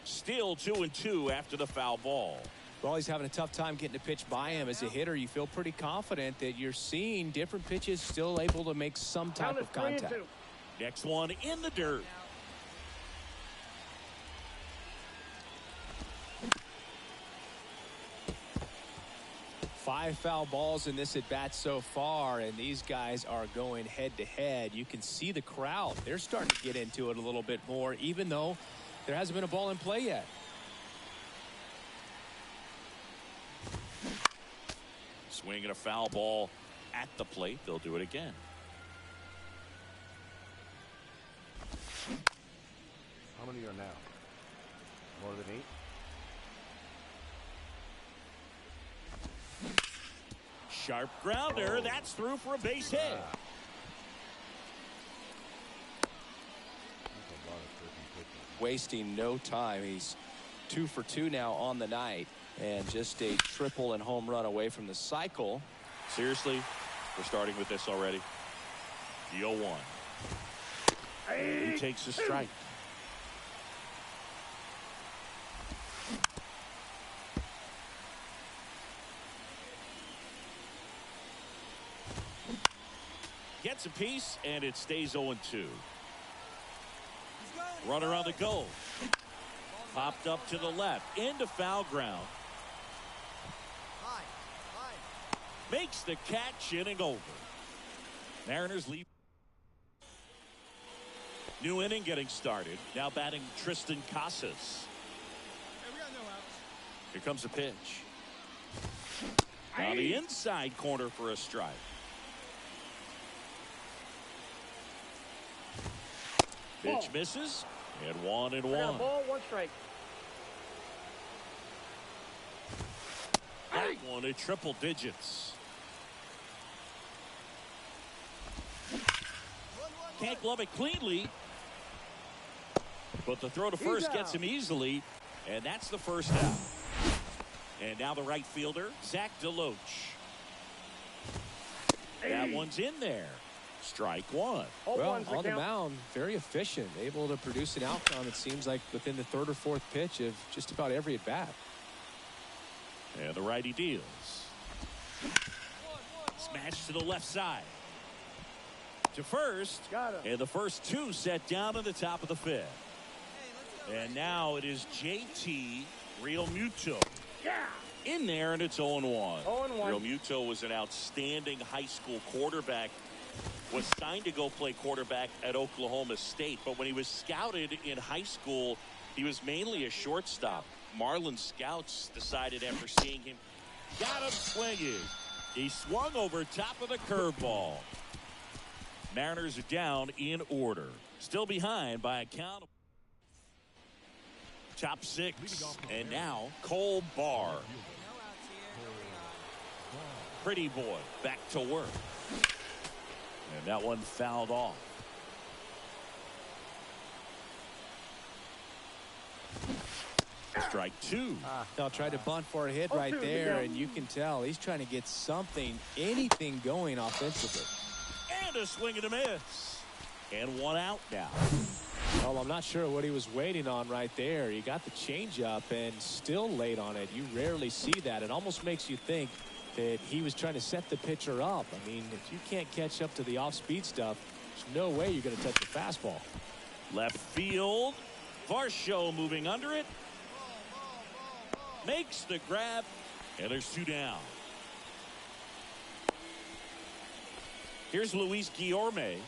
Still 2-2 after the foul ball. Well, he's having a tough time getting a pitch by him. As a hitter, you feel pretty confident that you're seeing different pitches still able to make some type of contact. Next one in the dirt. Five foul balls in this at bat so far, and these guys are going head to head. You can see the crowd. They're starting to get into it a little bit more, even though there hasn't been a ball in play yet. Swinging a foul ball at the plate. They'll do it again. How many are now? More than 8? Sharp grounder. That's through for a base hit. Wasting no time. He's 2 for 2 now on the night, and just a triple and home run away from the cycle. Seriously, we're starting with this already. The 0-1. He takes a strike. Gets a piece, and it stays 0-2. Runner on the go. Popped up to the left. Into foul ground. Makes the catch, inning over. Mariners lead. New inning getting started. Now batting Tristan Casas. Hey, we got no outs. Here comes a pitch. On the inside corner for a strike. Pitch misses, and 1-1. Ball, 1 strike. That one at triple digits. Can't glove it cleanly, but the throw to first gets him easily, and that's the first out. And now the right fielder, Zach DeLoach. That one's in there. Strike 1. Well, on the mound, very efficient, able to produce an outcome, it seems like, within the 3rd or 4th pitch of just about every at bat. And the righty deals. Smash to the left side. To first. And the first 2 set down in the top of the 5th. And now it is JT Realmuto. In there, and it's 0-1. Realmuto was an outstanding high school quarterback. Was signed to go play quarterback at Oklahoma State, but when he was scouted in high school, he was mainly a shortstop. Marlin scouts decided after seeing him, got him swinging. He swung over top of the curveball. Mariners are down in order. Still behind by a count. Top 6. And now Cole Barr. Pretty boy back to work. And that one fouled off. Strike 2. They'll try to bunt for a hit right there, and you can tell he's trying to get something, anything going offensively. And a swing and a miss. And one out now. Well, I'm not sure what he was waiting on right there. He got the changeup and still late on it. You rarely see that. It almost makes you think that he was trying to set the pitcher up. I mean, if you can't catch up to the off-speed stuff, there's no way you're going to touch the fastball. Left field. Varsho moving under it. Makes the grab. And there's 2 down. Here's Luis Guillorme.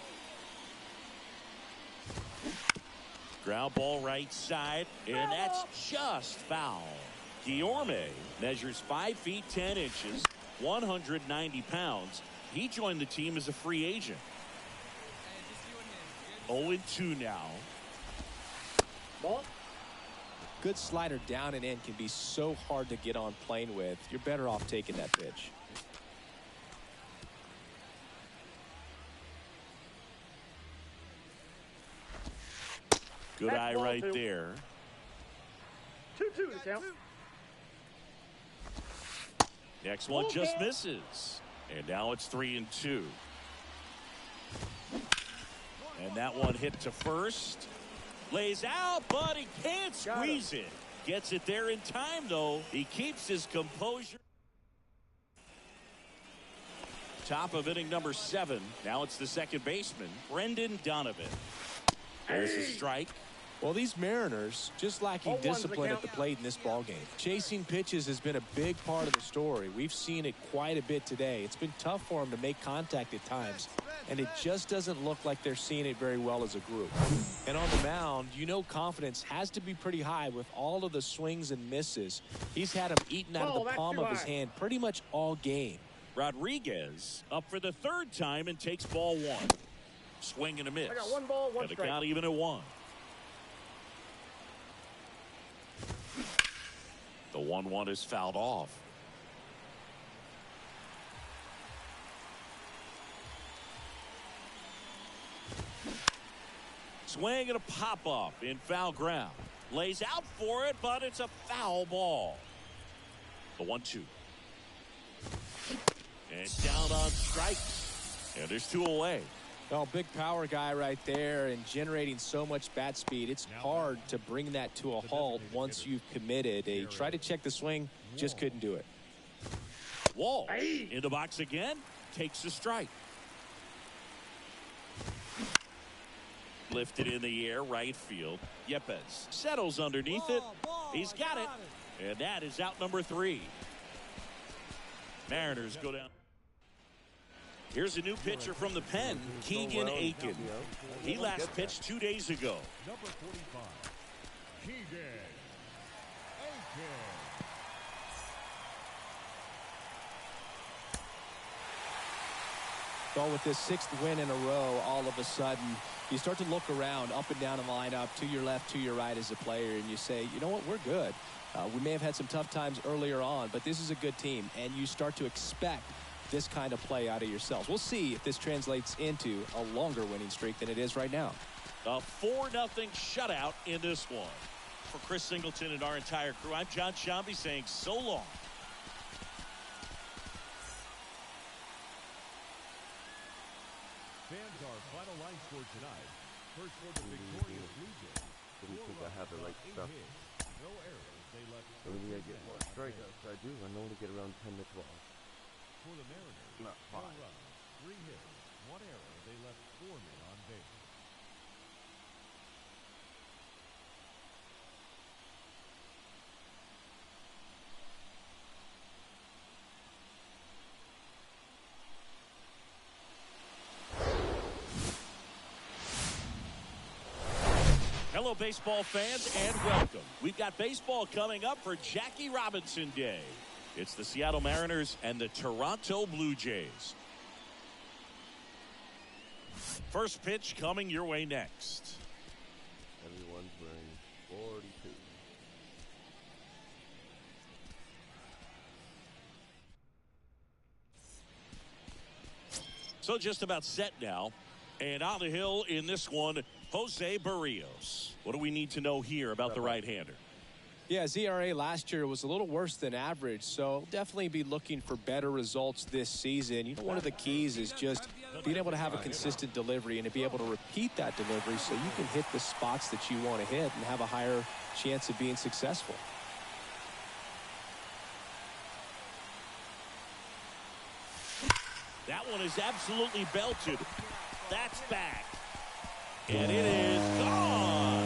Ground ball right side, and that's just foul. Guillorme measures 5 feet 10 inches, 190 pounds. He joined the team as a free agent. 0-2 now. Ball. Good slider down and in can be so hard to get on plane with. You're better off taking that pitch. Good eye right there. 2-2 to count. Next one just misses. And now it's 3-2. And that one hit to first. Lays out, but he can't squeeze it. Gets it there in time, though. He keeps his composure. Top of inning number 7. Now it's the second baseman, Brendan Donovan. There's a strike. Well, these Mariners just lacking discipline at the plate in this ballgame. Chasing pitches has been a big part of the story. We've seen it quite a bit today. It's been tough for them to make contact at times, and it just doesn't look like they're seeing it very well as a group. And on the mound, you know confidence has to be pretty high with all of the swings and misses. He's had them eaten out of the palm of his hand pretty much all game. Rodriguez up for the 3rd time and takes ball 1. Swing and a miss. I got 1 ball, 1 strike. strike. Count even at 1. The 1-1 is fouled off. Swing and a pop up in foul ground. Lays out for it, but it's a foul ball. The 1-2. And down on strikes. And there's 2 away. Well, big power guy right there and generating so much bat speed. It's hard to bring that to a halt once you've committed. They tried to check the swing, just couldn't do it. Wall in the box again, takes a strike. Lifted in the air, right field. Yepes settles underneath it. He's got it. And that is out number 3. Mariners go down. Here's a new pitcher from the pen, Keegan Aiken. He last pitched 2 days ago. Number 45, Keegan Aiken. Well, with this 6th win in a row, all of a sudden, you start to look around, up and down the lineup, to your left, to your right as a player, and you say, you know what, we're good. We may have had some tough times earlier on, but this is a good team, and you start to expect this kind of play out of yourselves. We'll see if this translates into a longer winning streak than it is right now. A 4-0 shutout in this one. For Chris Singleton and our entire crew, I'm John Shambi saying so long. Fans, our final line score tonight. First for the victorious Blue Jays. Didn't think I had the right stuff. No errors. They left. So we need to get more strikeouts. I do. I know to get around 10 to 12. For the Mariners, Not 5. 4 runs, 3 hits, 1 error. They left 4 men on base. Hello, baseball fans, and welcome. We've got baseball coming up for Jackie Robinson Day. It's the Seattle Mariners and the Toronto Blue Jays. First pitch coming your way next. Everyone's wearing 42. So just about set now. And on the hill in this one, Jose Barrios. What do we need to know here about the right-hander? Yeah, his ERA last year was a little worse than average, so definitely be looking for better results this season. You know, one of the keys is just being able to have a consistent delivery and to be able to repeat that delivery so you can hit the spots that you want to hit and have a higher chance of being successful. That one is absolutely belted. That's back. And it is gone.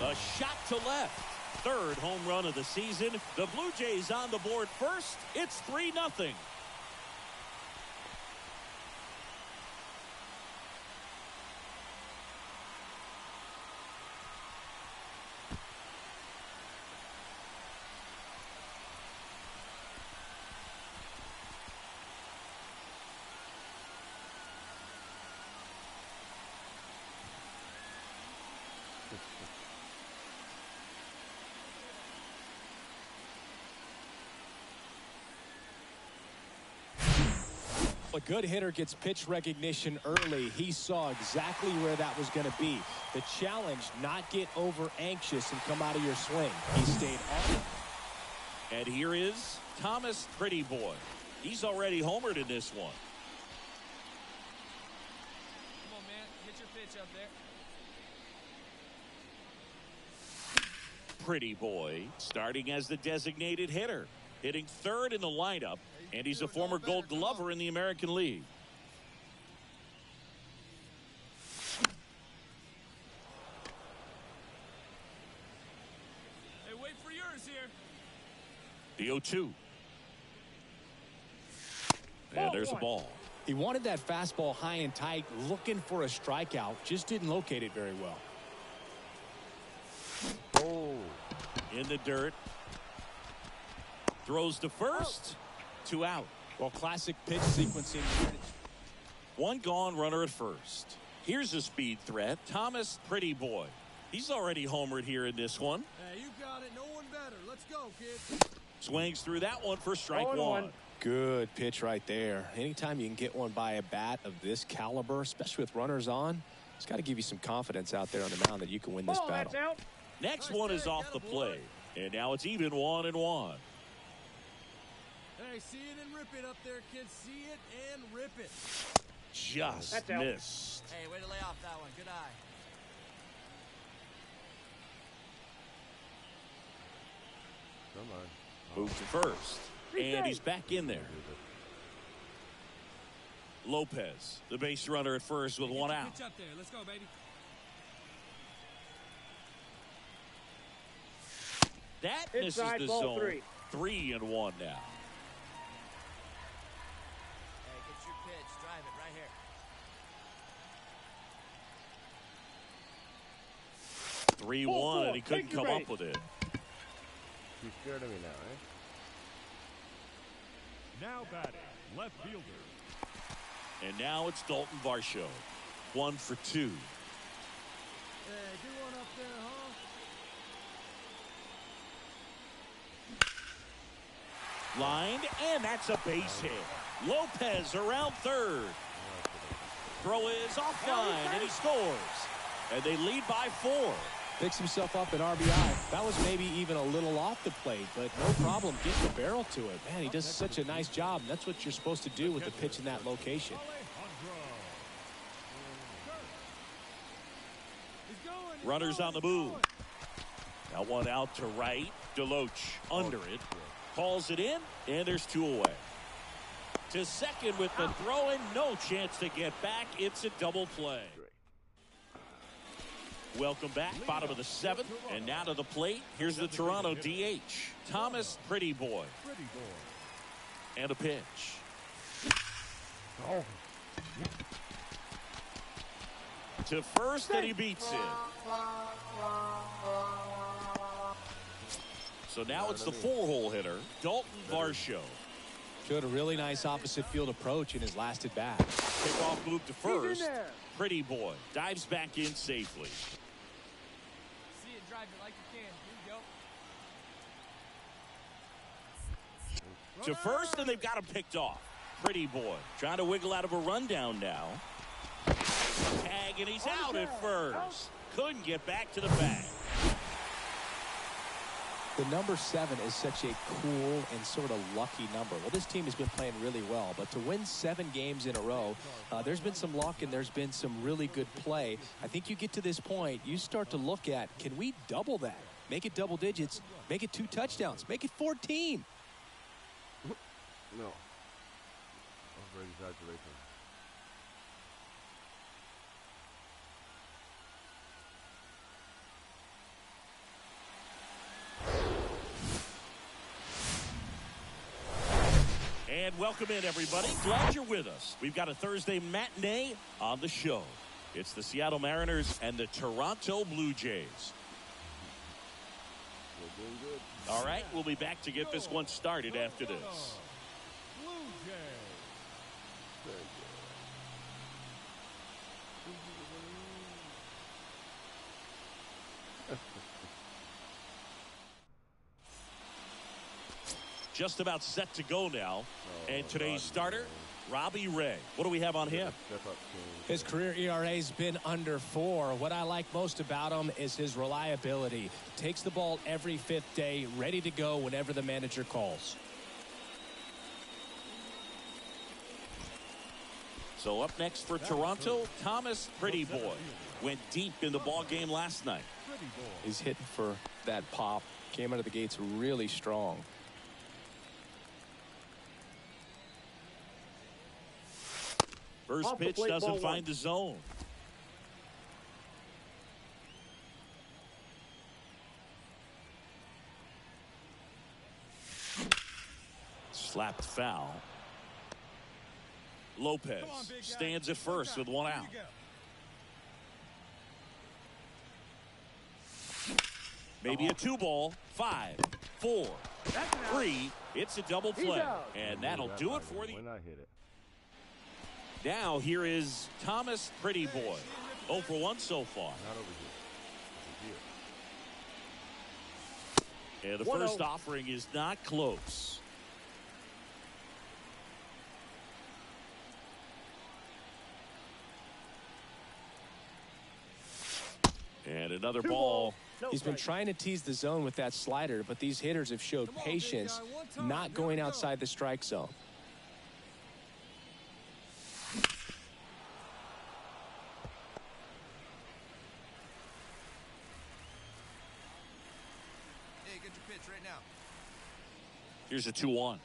A shot to left. Third home run of the season. The Blue Jays on the board first. It's 3-0. A good hitter gets pitch recognition early. He saw exactly where that was going to be. The challenge, not get over anxious and come out of your swing. He stayed on it. And here is Thomas Pretty Boy. He's already homered in this one. Come on, man. Get your pitch up there. Pretty Boy starting as the designated hitter, hitting third in the lineup, and he's a former Gold Glover in the American League. Hey, wait for yours here. The 0-2. And there's a ball. He wanted that fastball high and tight, looking for a strikeout, just didn't locate it very well. Oh. In the dirt. Throws to first. 2 out. Well, classic pitch sequencing. One gone, runner at first. Here's a speed threat, Thomas Pretty Boy. He's already homered here in this one. Hey, you got it. No one better. Let's go, kid. Swings through that one for strike 1. Good pitch right there. Anytime you can get one by a bat of this caliber, especially with runners on, it's got to give you some confidence out there on the mound that you can win this battle. That's out. Next one is off the plate. And now it's even 1-1. Hey, see it and rip it up there, kids. See it and rip it. Just missed. Hey, way to lay off that one. Good eye. Come on. Move to first. And he's back in there. Lopez, the base runner at first with 1 out. Pitch up there. Let's go, baby. That misses the zone. 3-1 now. Hey, get your pitch. Drive it right here. 3-1, and he couldn't come up with it. He's scared of me now, eh? Now batting, left fielder. And now it's Dalton Varsho. 1 for 2. Hey, do one up there, huh? Lined, and that's a base hit. Lopez around third. Throw is offline, and he scores. And they lead by 4. Picks himself up at RBI. That was maybe even a little off the plate, but no problem getting the barrel to it. Man, he does such a nice job, and that's what you're supposed to do with the pitch in that location. Runners on the move. Now one out to right. Deloach under it. Calls it in, and there's 2 away. To second with the throw in. No chance to get back. It's a double play. Welcome back, bottom of the 7th, and now to the plate. Here's the Toronto DH, Thomas Pretty Boy. And a pitch. Oh. To first, and he beats it. So now it's the 4-hole hitter, Dalton Varsho. Showed a really nice opposite field approach in his last at bat. Kickoff move to first. Pretty boy dives back in safely. See it, drive it like you can. Here you go. To first, and they've got him picked off. Pretty boy trying to wiggle out of a rundown now. Tag, and he's out at first. Couldn't get back to the bag. The number 7 is such a cool and sort of lucky number. Well, this team has been playing really well, but to win 7 games in a row, there's been some luck and there's been some really good play. I think you get to this point, you start to look at, can we double that? Make it double digits, make it 2 touchdowns, make it 14. No. Over-exaggeration. And welcome in, everybody. Glad you're with us. We've got a Thursday matinee on the show. It's the Seattle Mariners and the Toronto Blue Jays. We're doing good. All right, we'll be back to get this one started after this. Blue Jays. Very good. Just about set to go now. And today's starter, Robbie Ray. What do we have on him? His career ERA's been under 4. What I like most about him is his reliability. Takes the ball every 5th day, ready to go whenever the manager calls. So up next for Toronto, Thomas Pretty Boy. Went deep in the ball game last night. He's hitting for that pop. Came out of the gates really strong. First pitch doesn't find the zone. Slapped foul. Lopez stands at first with 1 out. Maybe a 2-ball. 5, 4, 3. It's a double play. And that'll do it for the... When I hit it. Now here is Thomas Pretty Boy. 0 for 1 so far. Not over here. And the first offering is not close. And another ball. He's been trying to tease the zone with that slider, but these hitters have showed patience, not going outside the strike zone. Here's a 2-1.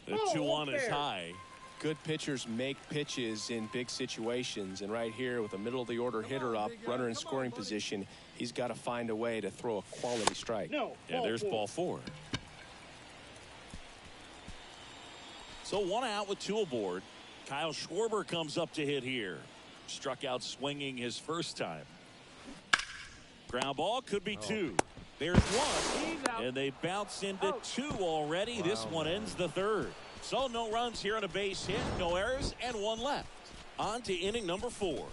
The 2-1 is high. Good pitchers make pitches in big situations, and right here with a middle of the order hitter up, runner in scoring position, he's got to find a way to throw a quality strike. And there's ball 4. So 1 out with 2 aboard. Kyle Schwarber comes up to hit here. Struck out swinging his first time. Ground ball could be 2. There's 1, and they bounce into 2 already. Wow, this one ends the 3rd. So no runs here on a base hit, no errors, and 1 left. On to inning number 4.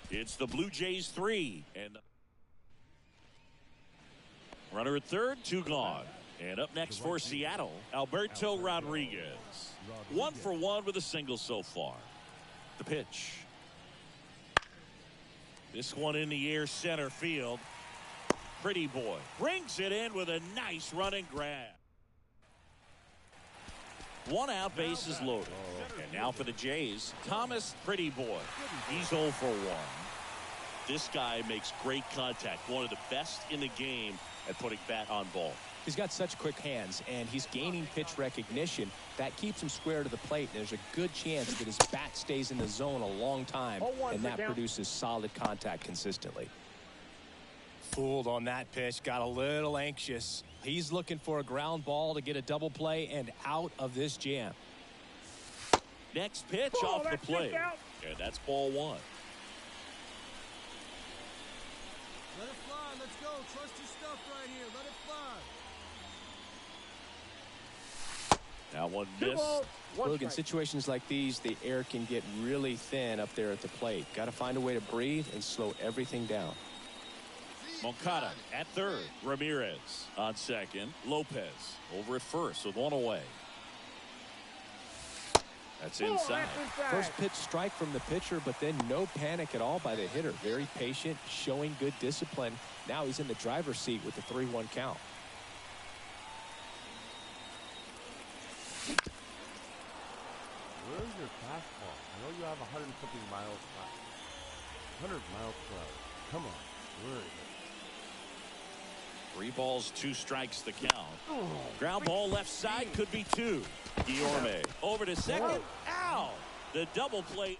It's the Blue Jays 3. And runner at 3rd, 2 gone. And up next for Seattle, Alberto Rodriguez. 1 for 1 with a single so far. The pitch. This one in the air center field. Pretty Boy brings it in with a nice running grab. 1 out, bases loaded. And now for the Jays, Thomas Pretty Boy. He's 0 for 1. This guy makes great contact. One of the best in the game at putting bat on ball. He's got such quick hands, and he's gaining pitch recognition. That keeps him square to the plate. There's a good chance that his bat stays in the zone a long time, and that produces solid contact consistently. Fooled on that pitch, got a little anxious. He's looking for a ground ball to get a double play and out of this jam. Next pitch off the plate. And that's ball 1. Let it fly. Let's go. Trust your stuff right here. Let it fly. Now That one missed. Look, in situations like these, the air can get really thin up there at the plate. Got to find a way to breathe and slow everything down. Moncada at third. Ramirez on second. Lopez over at first with one away. That's inside. First pitch strike from the pitcher, but then no panic at all by the hitter. Very patient, showing good discipline. Now he's in the driver's seat with the 3-1 count. Where's your fastball? I know you have 100-something miles per hour. 100 miles per hour. Come on. Where is it? 3 balls, 2 strikes the count. Ground ball left side, could be 2. Guillorme over to second. Ow! The double play.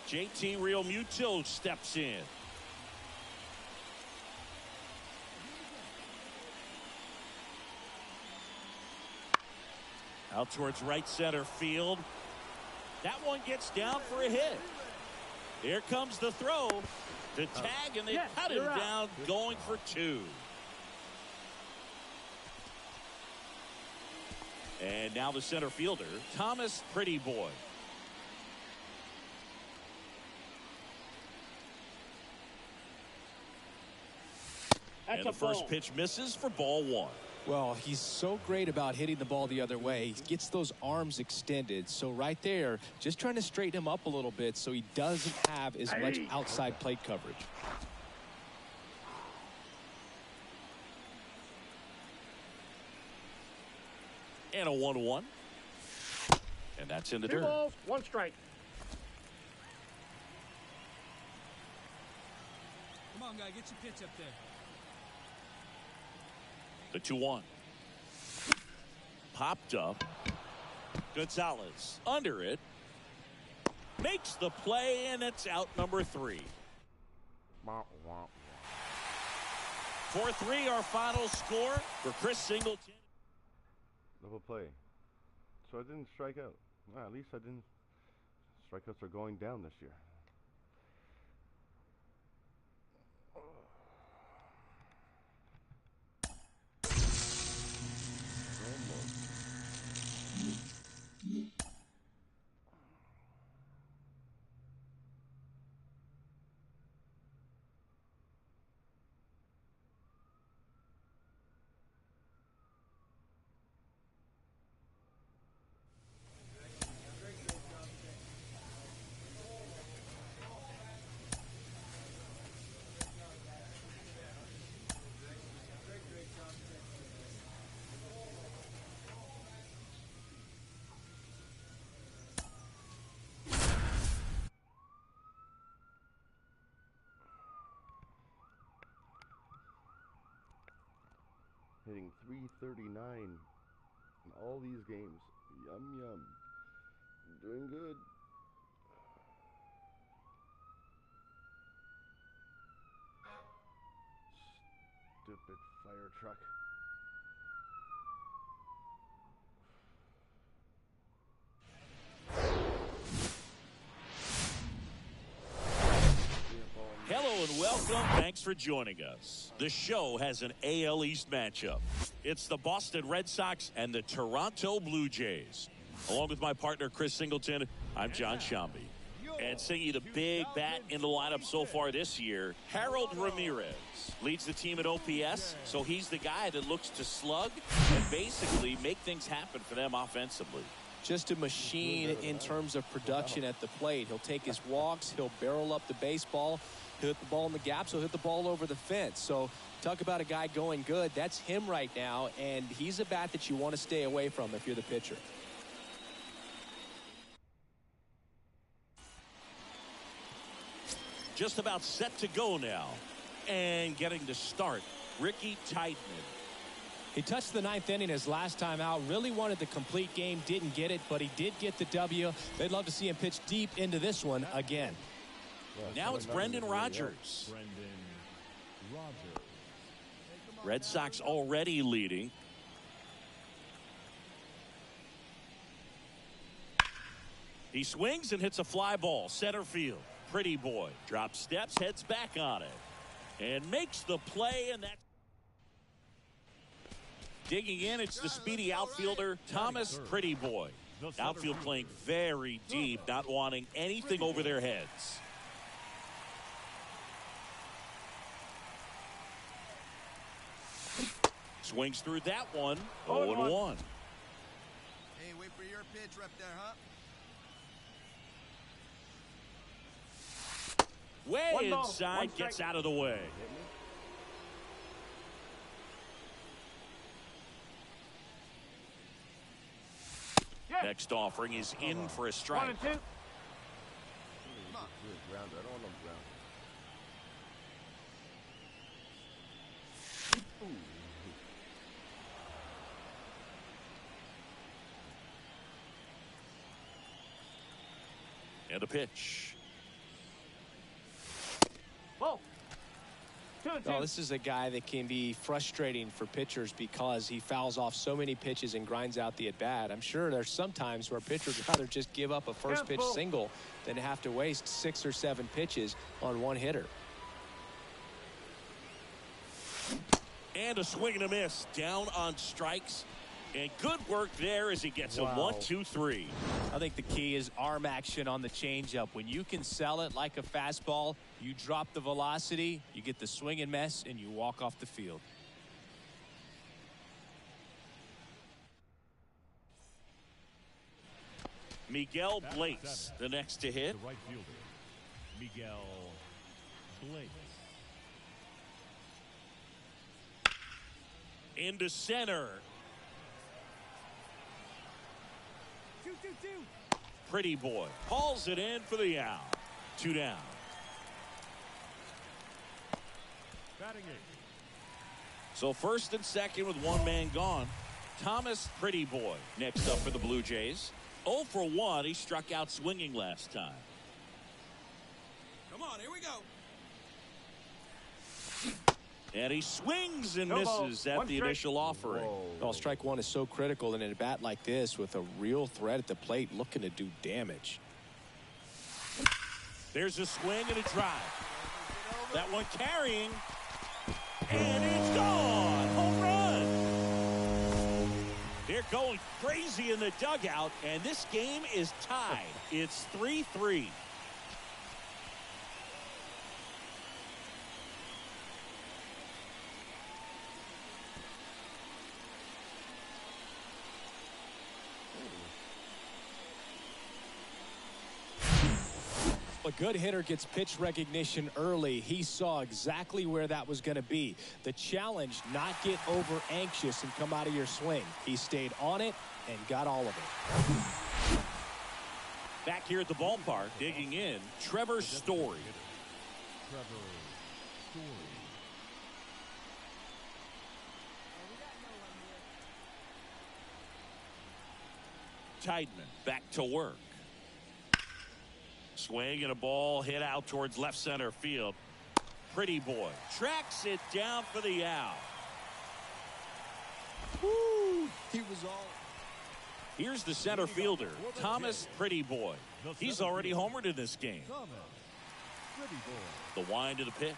JT Realmuto steps in. Out towards right center field. That one gets down for a hit. Here comes the throw. The tag, and they cut him down, going for 2. And now the center fielder, Thomas Pretty Boy. And the first pitch misses for ball 1. Well, he's so great about hitting the ball the other way. He gets those arms extended. So right there, just trying to straighten him up a little bit so he doesn't have as much outside plate coverage. And a 1-1. And that's in the dirt. 2 balls, 1 strike. Come on, guy, get your pitch up there. The 2-1. Popped up. Gonzalez under it. Makes the play, and it's out number 3. 4-3 our final score for Chris Singleton. Double play. So I didn't strike out. Well, at least I didn't. Strikeouts are going down this year. Hitting 339 in all these games. Yum, yum. Doing good. Stupid fire truck. Hello and welcome. Thanks for joining us. The show has an AL East matchup. It's the Boston Red Sox and the Toronto Blue Jays. Along with my partner, Chris Singleton, I'm John Shambi. And singing the big bat in the lineup so far this year, Harold Ramirez leads the team at OPS, so he's the guy that looks to slug and basically make things happen for them offensively. Just a machine in terms of production at the plate. He'll take his walks, he'll barrel up the baseball, he'll hit the ball in the gaps, he'll hit the ball over the fence. So talk about a guy going good. That's him right now, and he's a bat that you want to stay away from if you're the pitcher. Just about set to go now. And getting to start, Ricky Tideman. He touched the 9th inning his last time out. Really wanted the complete game. Didn't get it, but he did get the W. They'd love to see him pitch deep into this one again. Now it's Brendan Rodgers. Red Sox already leading. He swings and hits a fly ball. Center field. Pretty Boy drops steps, heads back on it, and makes the play, and that Digging in, it's the speedy outfielder, Thomas Pretty Boy. Outfield playing very deep, not wanting anything over their heads. Swings through that one. 0-1. Hey, wait for your pitch right there, huh? Way inside, gets out of the way. Next offering is in for a strike. 1-2. Ground. I don't want no ground. And a pitch. Ball. 2-2. Oh, this is a guy that can be frustrating for pitchers because he fouls off so many pitches and grinds out the at-bat. I'm sure there's some times where pitchers would rather just give up a first pitch single than have to waste 6 or 7 pitches on one hitter. And a swing and a miss. Down on strikes. And good work there as he gets a 1-2-3. I think the key is arm action on the changeup. When you can sell it like a fastball, you drop the velocity, you get the swing and miss, and you walk off the field. Miguel Blaze, the next to hit. The right fielder, Miguel Blaze. Into center. Pretty Boy hauls it in for the out. 2 down. Batting 8. So first and second with one man gone. Thomas Pretty Boy next up for the Blue Jays. 0 for 1. He struck out swinging last time. Come on, here we go. And he swings and misses at the initial offering. Well, strike one is so critical in a bat like this with a real threat at the plate looking to do damage. There's a swing and a drive. That one carrying. And it's gone. Home run. They're going crazy in the dugout, and this game is tied. It's 3-3. A good hitter gets pitch recognition early. He saw exactly where that was going to be. The challenge, not get over anxious and come out of your swing. He stayed on it and got all of it. Back here at the ballpark, digging in, Trevor Story. Tideman back to work. Swing and a ball hit out towards left center field. Pretty Boy tracks it down for the out. Woo! He was all. Here's the center fielder, Thomas Pretty Boy. He's already homered in this game. The wind of the pitch.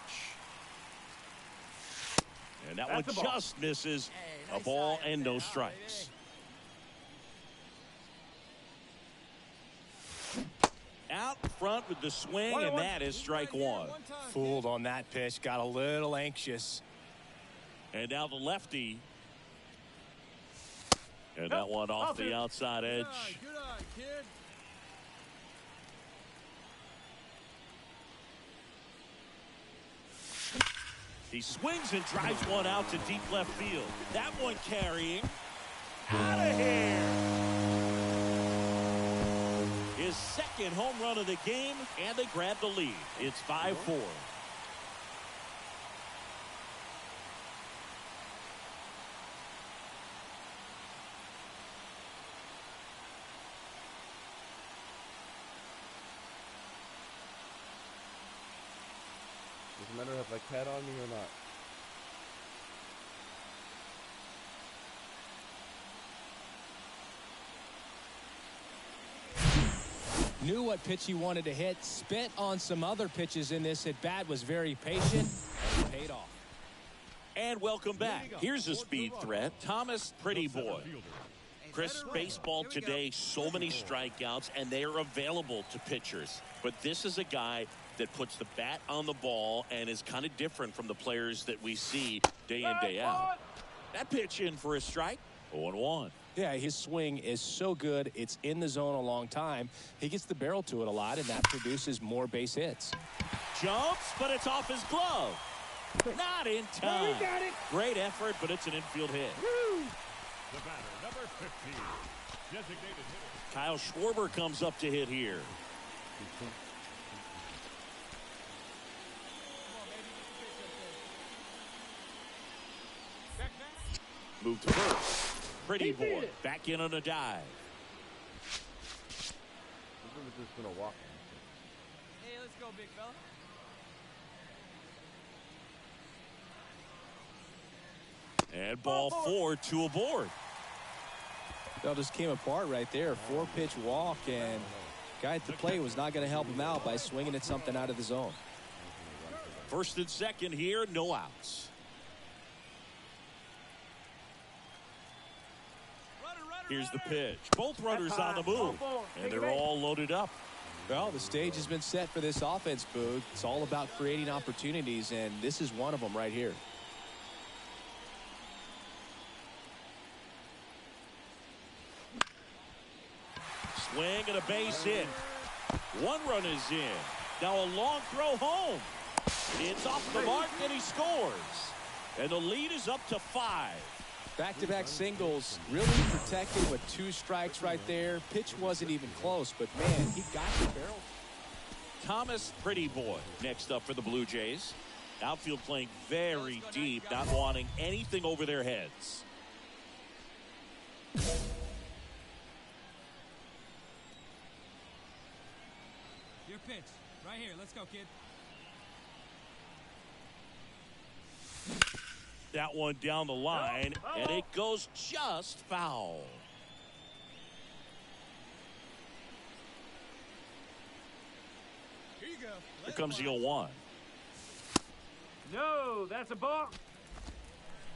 And that one just misses. A ball and no strikes. Out front with the swing, and that is strike one. Fooled on that pitch, got a little anxious. And now the lefty. And that one off the outside edge. Good eye, kid. He swings and drives one out to deep left field. That one carrying. Out of here. His second home run of the game, and they grab the lead. It's 5-4. Doesn't matter if I cat on me or not. Knew what pitch he wanted to hit, spit on some other pitches in this at bat, was very patient, and paid off. And welcome back. Here's a speed threat, Thomas Pretty Boy. Chris, baseball today, so many strikeouts, and they are available to pitchers. But this is a guy that puts the bat on the ball and is kind of different from the players that we see day in, day out. That pitch in for a strike, 0-1. Yeah, his swing is so good. It's in the zone a long time. He gets the barrel to it a lot, and that produces more base hits. Jumps, but it's off his glove. Not in time. Great effort, but it's an infield hit. The batter, number 15, designated hitter. Kyle Schwarber comes up to hit here. Move to first. Pretty Boy back in on a dive. Just gonna walk. Hey, let's go, big fella. And ball 4, 2 aboard. That just came apart right there. 4-pitch walk, and guy at the plate was not going to help him out by swinging at something out of the zone. First and second here, no outs. Here's the pitch. Both runners on the move, and they're all loaded up. Well, the stage has been set for this offense, Boog. It's all about creating opportunities, and this is one of them right here. Swing and a base hit. One run is in. Now a long throw home. It's off the mark, and he scores. And the lead is up to 5. Back-to-back singles, really protected with 2 strikes right there. Pitch wasn't even close, but man, he got the barrel. Thomas Pretty Boy next up for the Blue Jays. Outfield playing very deep, not wanting anything over their heads. Your pitch. Right here. Let's go, kid. That one down the line, and it goes just foul. Here you go. Here comes the 0-1. No, that's a ball.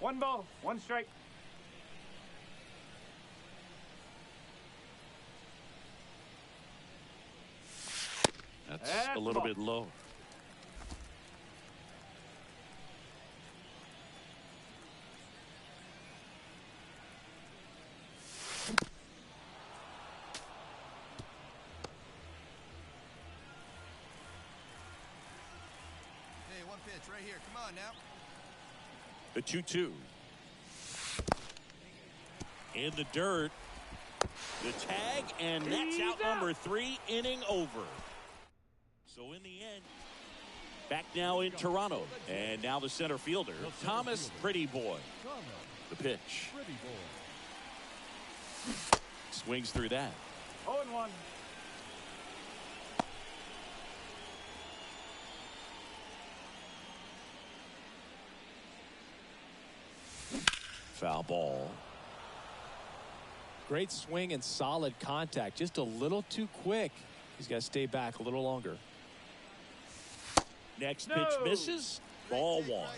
1 ball, 1 strike. That's a little bit low. Hey, 1 pitch right here. Come on now. The 2-2. In the dirt. The tag, and that's out number 3, inning over. So in the end, back now in Toronto. And now the center fielder, Thomas Pretty Boy. The pitch. Pretty Boy. Swings through that. 0-1. Foul ball. Great swing and solid contact. Just a little too quick. He's got to stay back a little longer. Next pitch misses. Ball 1.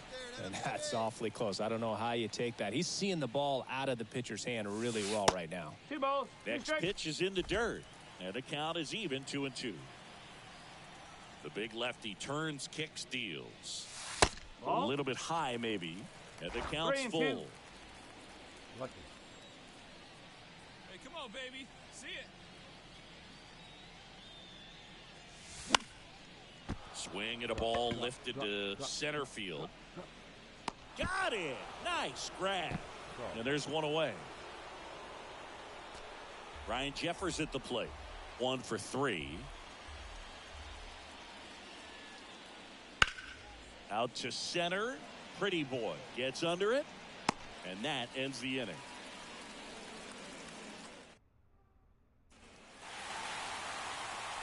And that's awfully close. I don't know how you take that. He's seeing the ball out of the pitcher's hand really well right now. 2 balls. Next pitch is in the dirt. And the count is even, 2-2. The big lefty turns, kicks, deals. A little bit high maybe. And the count's full. Lucky. Hey, come on, baby. See it. Swing at a ball lifted to center field. Got it. Nice grab. And there's one away. Ryan Jeffers at the plate. 1 for 3. Out to center. Pretty Boy gets under it. And that ends the inning.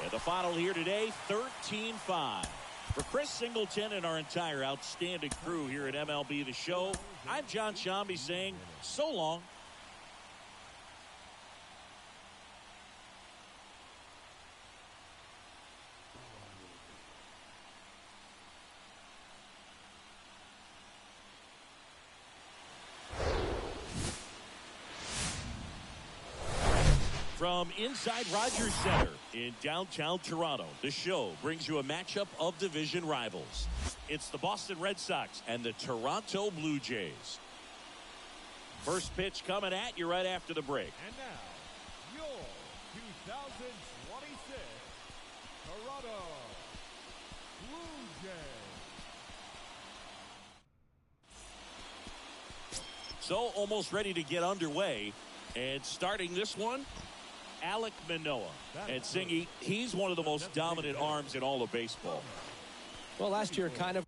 And the final here today, 13-5. For Chris Singleton and our entire outstanding crew here at MLB The Show, I'm John Shambi saying so long. From inside Rogers Center in downtown Toronto, the show brings you a matchup of division rivals. It's the Boston Red Sox and the Toronto Blue Jays. First pitch coming at you right after the break. And now, your 2026 Toronto Blue Jays. So almost ready to get underway. And starting this one, Alek Manoah. And Singy, he's one of the most dominant arms in all of baseball. Well, last year kind of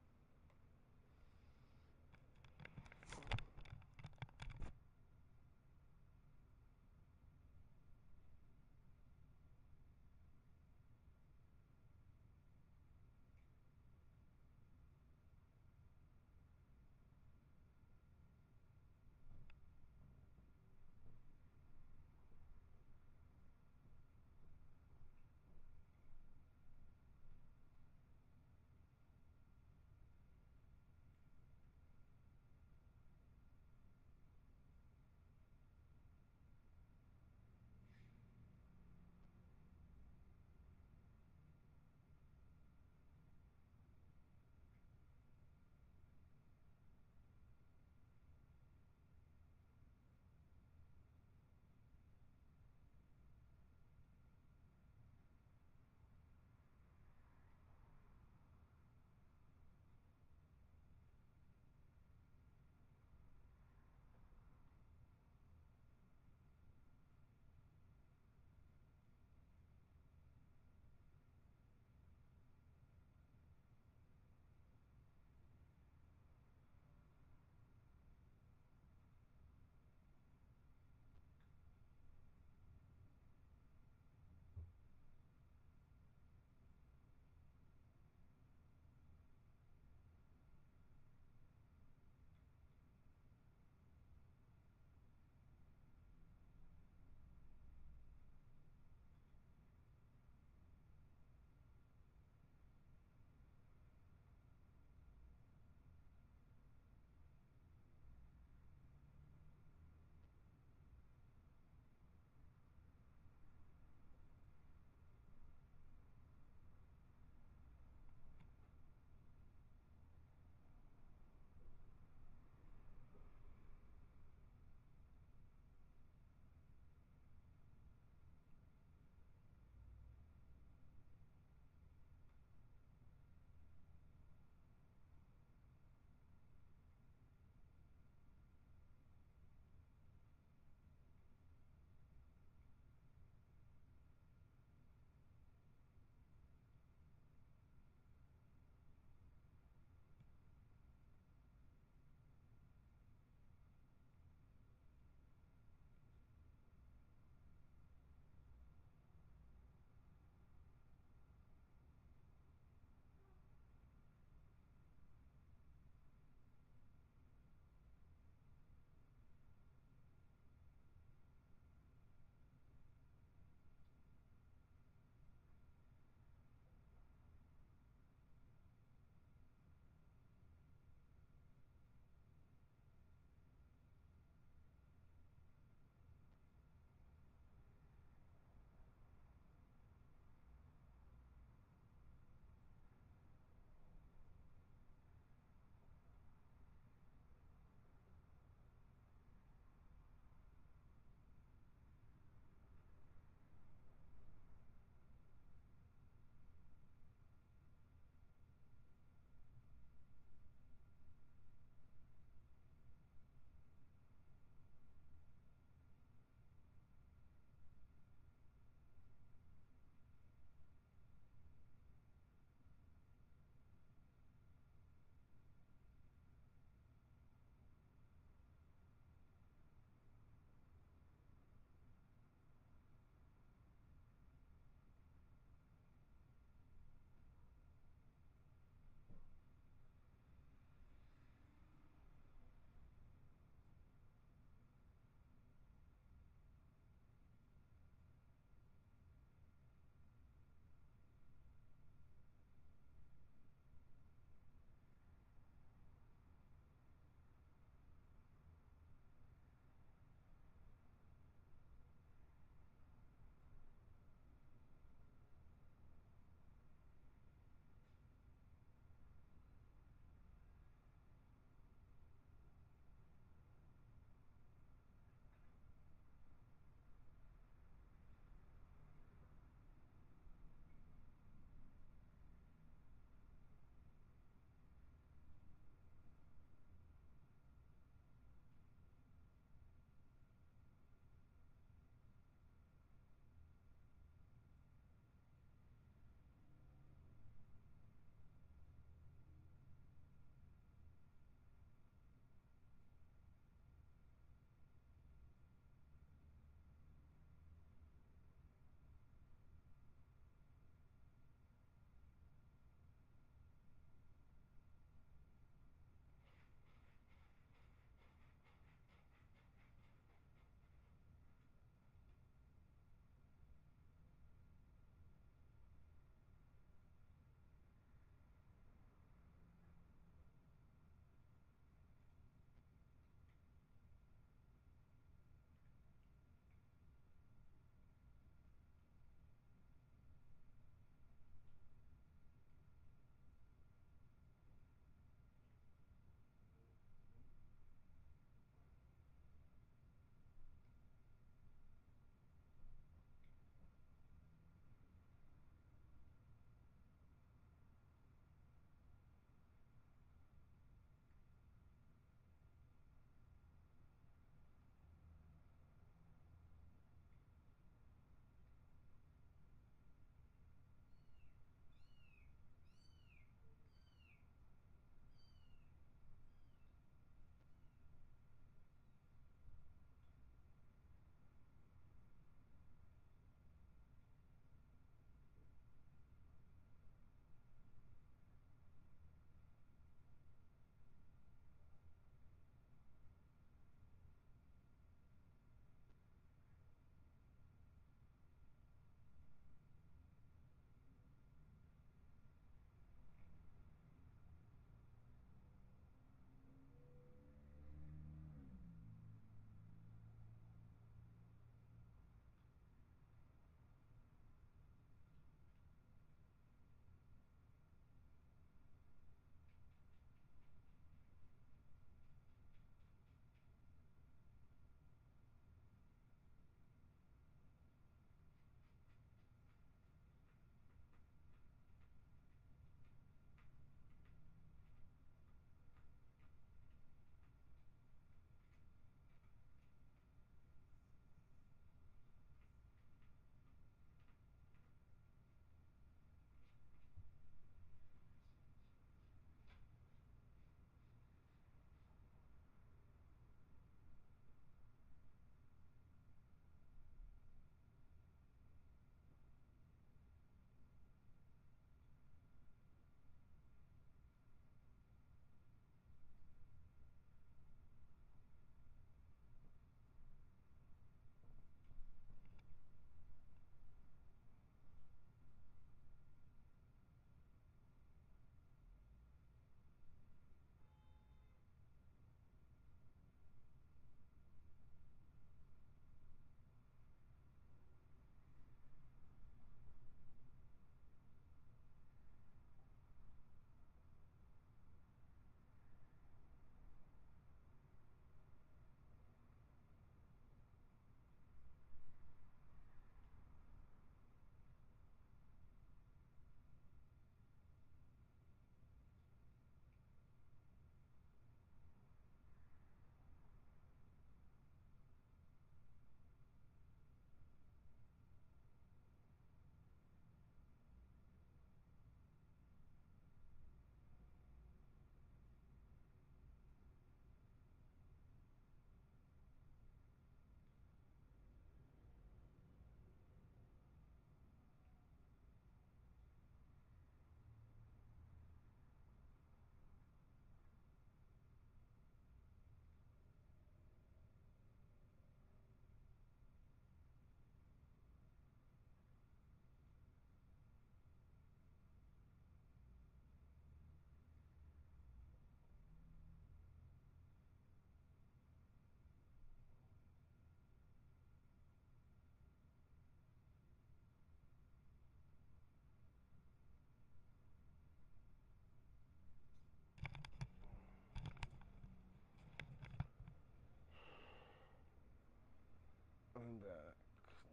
I'm back.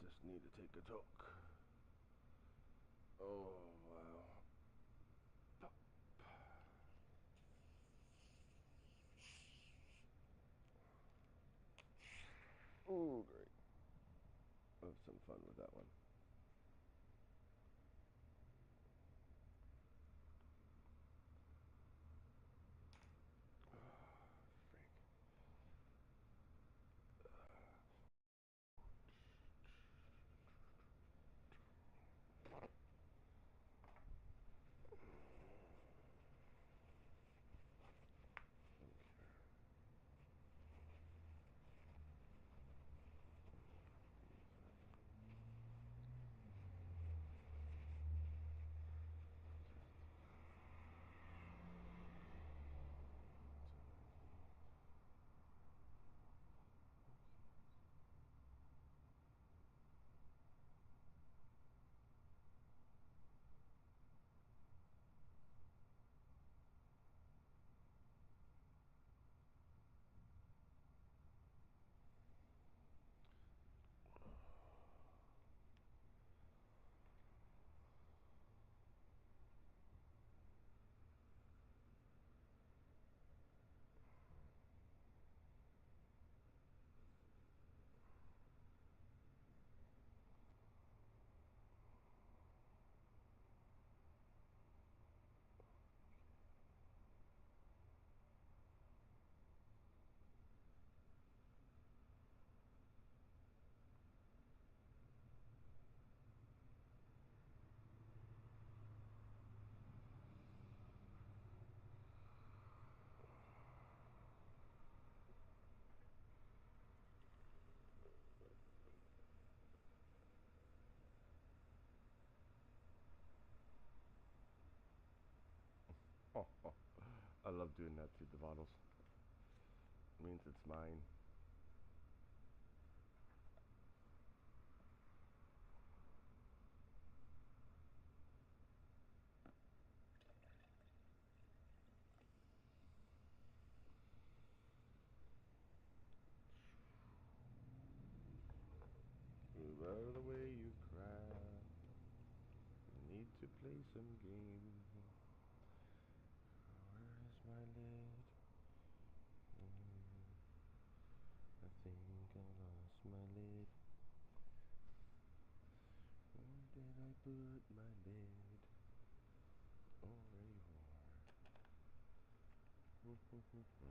Just need to take a talk. Oh, wow. Pop. Oh, great. Have some fun with that one. Oh, I love doing that to the bottles. It means it's mine. Move out of the way, you crap. Need to play some game. Where is my lid? I think I lost my lid. Where did I put my lid? Oh, there you are. Am I sitting on it?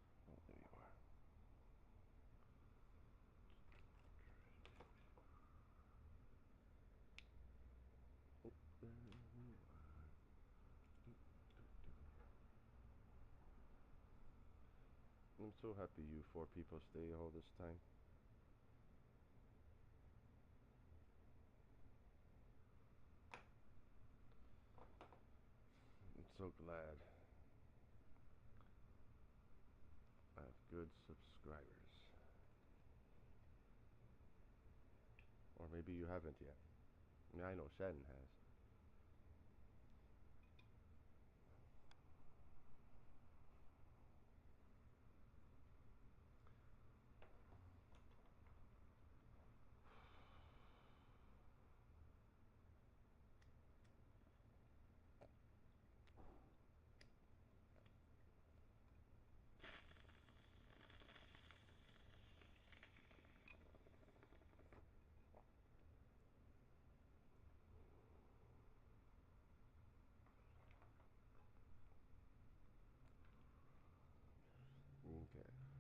Oh, there you are. Oh, there you are. I'm so happy you 4 people stay all this time. I'm so glad I have good subscribers. Or maybe you haven't yet. I mean, I know Shannon has.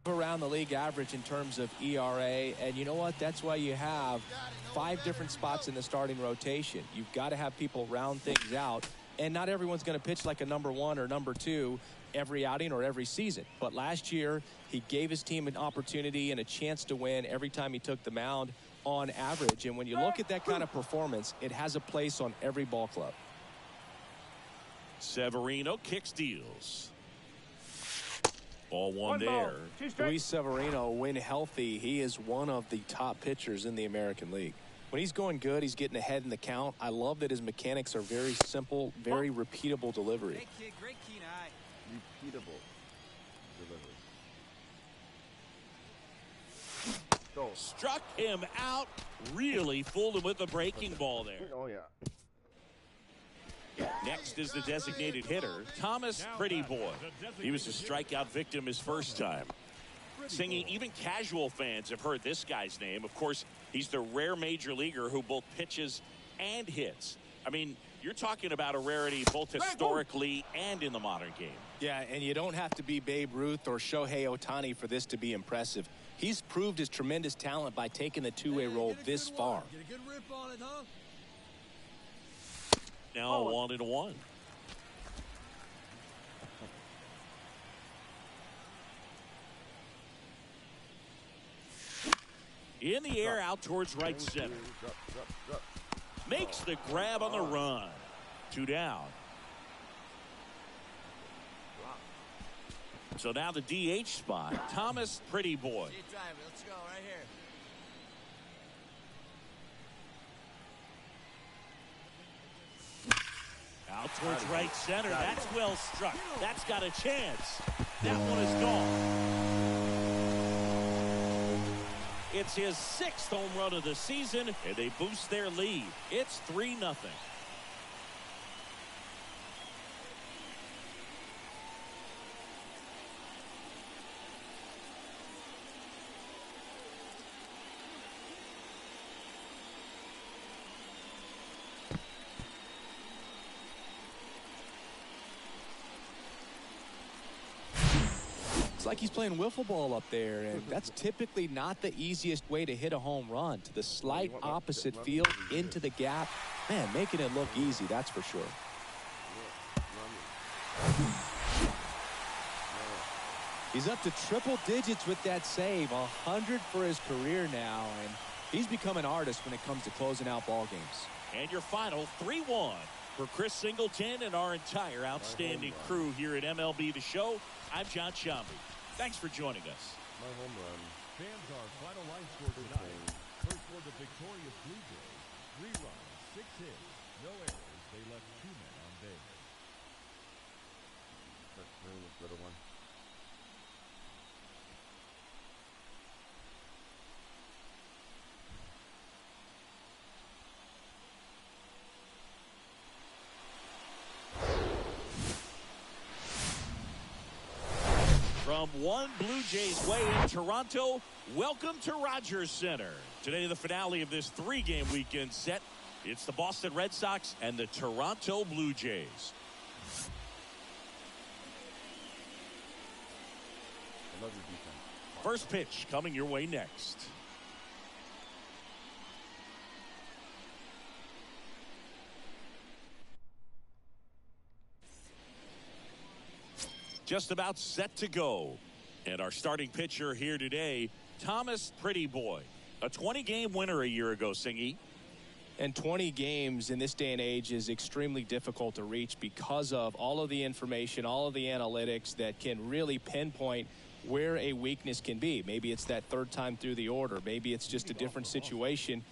Around the league average in terms of ERA, and you know what? That's why you have 5 different spots in the starting rotation. You've got to have people round things out, And not everyone's going to pitch like a number 1 or number 2 every outing or every season. But last year, he gave his team an opportunity and a chance to win every time he took the mound on average. And when you look at that kind of performance, it has a place on every ball club. Severino kicks, deals. Ball one there. Luis Severino, when healthy, he is one of the top pitchers in the American League. When he's going good, he's getting ahead in the count. I love that his mechanics are very simple, very repeatable delivery. Hey, kid, great keen eye. Repeatable delivery. Go. Struck him out. Really fooled him with the breaking ball there. Oh, yeah. Next is the designated hitter, Thomas Pretty Boy. He was a strikeout victim his first time. Singing, even casual fans have heard this guy's name. Of course, he's the rare major leaguer who both pitches and hits. I mean, you're talking about a rarity both historically and in the modern game. Yeah, and you don't have to be Babe Ruth or Shohei Ohtani for this to be impressive. He's proved his tremendous talent by taking the two-way role this far. Get a good rip on it, huh? Now 1-1. In the air, out towards right center. Makes the grab on the run. 2 down. So now the DH spot, Thomas Pretty Boy. Let's go right here. Out towards right center. That's well struck. That's got a chance. That one is gone. It's his 6th home run of the season, and they boost their lead. It's 3-0. It's like he's playing wiffle ball up there, and that's typically not the easiest way to hit a home run. To the slight opposite field, into the gap. Man, making it look easy, that's for sure. He's up to triple digits with that save. 100 for his career now, and he's become an artist when it comes to closing out ball games. And your final 3-1 for Chris Singleton and our entire outstanding crew here at MLB The Show. I'm John Shambi. Thanks for joining us. My home run. Fans, our final line score tonight. First for the victorious Blue Jays. 3 runs, 6 hits, no errors. They left 2 men on base. That's really a little one. From one Blue Jays way in Toronto, welcome to Rogers Center. Today, the finale of this 3-game weekend set. It's the Boston Red Sox and the Toronto Blue Jays. I love your defense. First pitch coming your way next. Just about set to go. And our starting pitcher here today, Thomas Pretty Boy. A 20-game winner a year ago, Singy. And 20 games in this day and age is extremely difficult to reach because of all of the information, all of the analytics that can really pinpoint where a weakness can be. Maybe it's that 3rd time through the order. Maybe it's just a different situation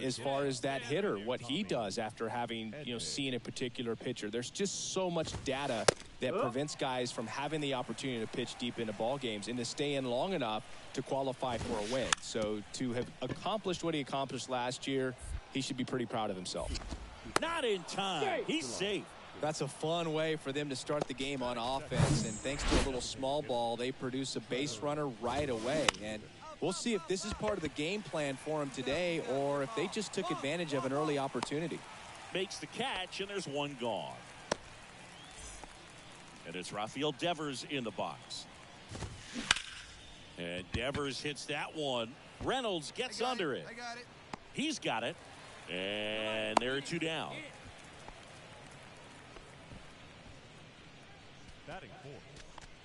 as far as that hitter, what he does after having, seen a particular pitcher. There's just so much data that prevents guys from having the opportunity to pitch deep into ball games and to stay in long enough to qualify for a win. So to have accomplished what he accomplished last year, he should be pretty proud of himself. Not in time. He's safe. That's a fun way for them to start the game on offense, and thanks to a little small ball, they produce a base runner right away. And we'll see if this is part of the game plan for him today or if they just took advantage of an early opportunity. Makes the catch, and there's one gone. And it's Rafael Devers in the box. And Devers hits that one. Reynolds gets under it. I got it. He's got it. And there are 2 down. Batting fourth.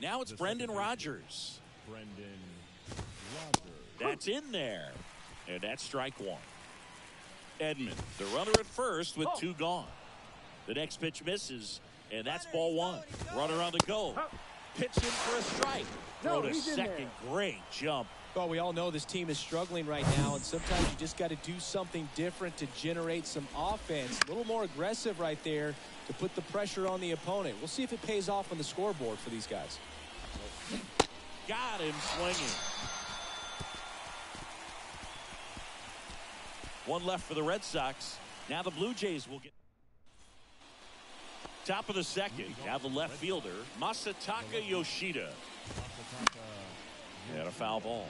Now it's Brendan Rodgers. Brendan Rodgers. That's in there. And that's strike one. Edman, the runner at first with two gone. The next pitch misses, and that's ball one. Runner on the go. Pitch in for a strike. Throw to second. Great jump. Well, we all know this team is struggling right now, and sometimes you just got to do something different to generate some offense. A little more aggressive right there to put the pressure on the opponent. We'll see if it pays off on the scoreboard for these guys. Got him swinging. One left for the Red Sox. Now the Blue Jays will get. Top of the second. Now the left fielder, Masataka Yoshida. And a foul ball.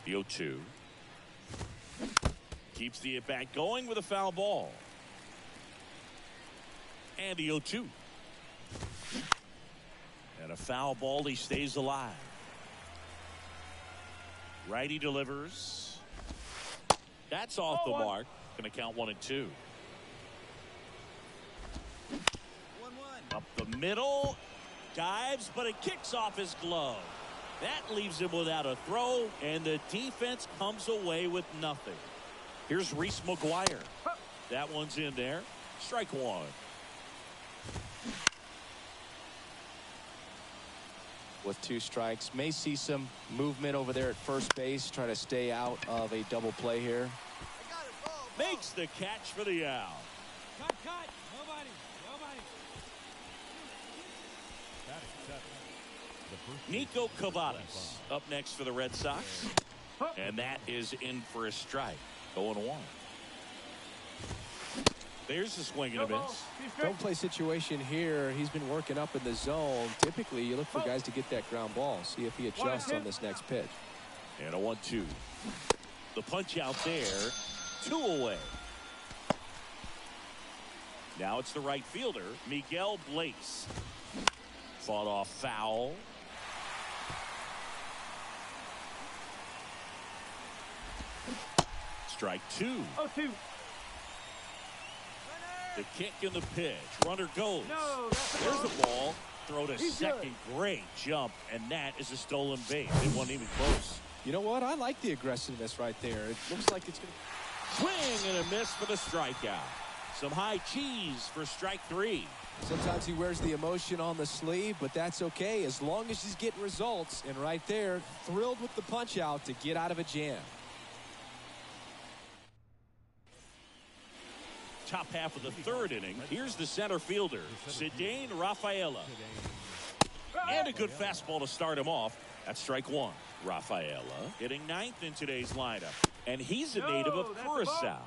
The 0-2. Keeps the at-bat going with a foul ball. And the 0-2. And a foul ball. He stays alive. Righty delivers. That's off the mark. Going to count 1 and 2. 1-1. Up the middle. Dives, but it kicks off his glove. That leaves him without a throw, and the defense comes away with nothing. Here's Reese McGuire. That one's in there. Strike one. With 2 strikes, may see some movement over there at first base. Try to stay out of a double play here. Makes the catch for the out. Cut. Nobody. Nico Cavadas up next for the Red Sox. And that is in for a strike. 0-1. There's the swing and a miss. Don't play situation here. He's been working up in the zone. Typically, you look for guys to get that ground ball. See if he adjusts on this next pitch. And a 1-2. The punch out there. 2 away. Now it's the right fielder, Miguel Blaze. Fought off foul. Strike 2. 0-2. The kick and the pitch. Runner goes. There's the ball. Throw to second. Great jump. And that is a stolen base. It wasn't even close. You know what? I like the aggressiveness right there. It looks like it's going to. Swing and a miss for the strikeout. Some high cheese for strike 3. Sometimes he wears the emotion on the sleeve, but that's okay as long as he's getting results. And right there, thrilled with the punch out to get out of a jam. Top half of the third inning. Here's the center fielder, Cedane Rafaela. And a good fastball to start him off. That's strike 1. Rafaela hitting 9th in today's lineup. And he's a native of Curacao.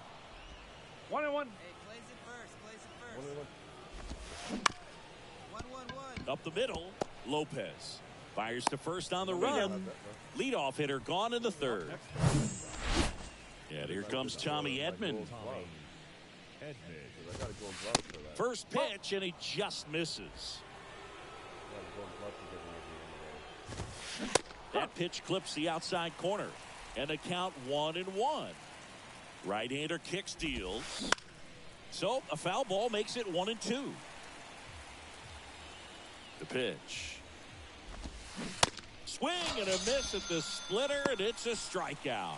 1-1. Hey, plays it first. 1-1-1. Up the middle, Lopez. Fires to first on the run. Leadoff hitter gone in the third. And here comes Tommy Edman. First pitch, and he just misses. That pitch clips the outside corner. And the count 1-1. Right-hander kick steals. So a foul ball makes it 1-2. The pitch. Swing and a miss at the splitter, and it's a strikeout.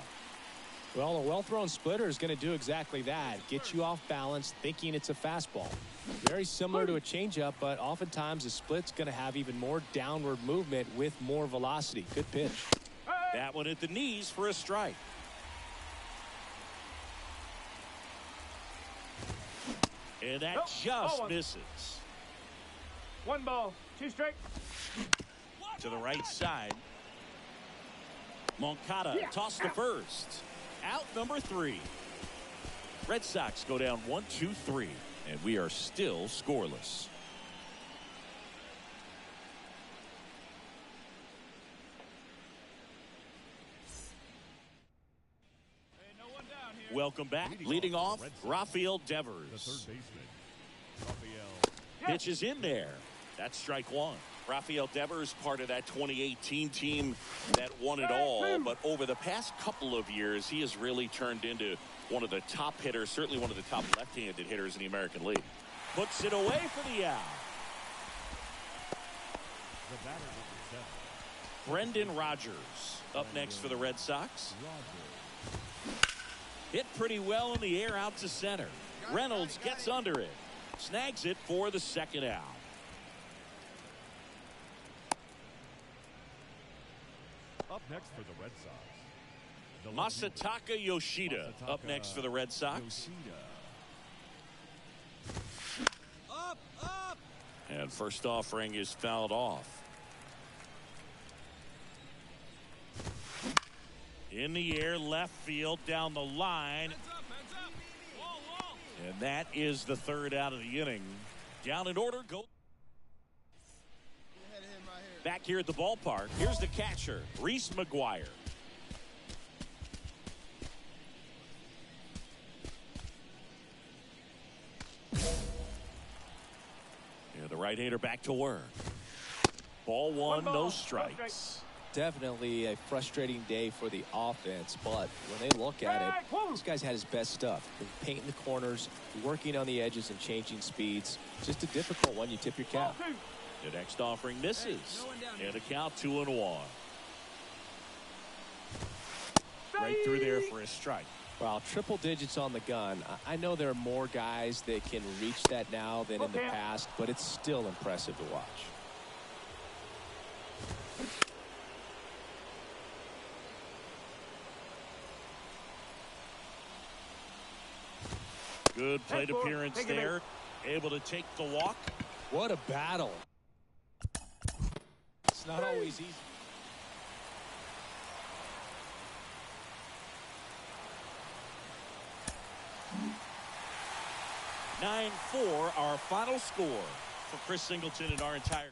Well, a well-thrown splitter is going to do exactly that. Get you off balance, thinking it's a fastball. Very similar to a changeup, but oftentimes a split's going to have even more downward movement with more velocity. Good pitch. That one at the knees for a strike. And that just misses. 1 ball, 2 strikes. To the right side. Moncada tossed to first. Out number 3. Red Sox go down 1-2-3, and we are still scoreless. Welcome back. Leading off, Rafael Devers. The third baseman, Rafael. Pitch is in there. That's strike 1. Rafael Devers, part of that 2018 team that won it all. But over the past couple of years, he has really turned into one of the top hitters, certainly one of the top left-handed hitters in the American League. Puts it away for the out. The batter, number 7. Brendan Rodgers up next for the Red Sox. Hit pretty well in the air out to center. Reynolds gets under it. Snags it for the second out. Up next for the Red Sox, Masataka Yoshida up next for the Red Sox. Up, up. And first offering is fouled off. In the air, left field, down the line. Heads up, heads up. Wall, wall. And that is the third out of the inning. Down in order, go. Ahead of him right here. Back here at the ballpark, here's the catcher, Reese McGuire. And the right-hander back to work. Ball one, no strikes. Definitely a frustrating day for the offense, but when they look at it, this guy's had his best stuff. Painting the corners, working on the edges, and changing speeds. Just a difficult one. You tip your cap. The next offering misses. And a count 2-1. Right through there for a strike. Well, triple digits on the gun. I know there are more guys that can reach that now than in the past, but it's still impressive to watch. Good plate appearance there. Able to take the walk. What a battle. It's not always easy. Nine-4, our final score for Chris Singleton and our entire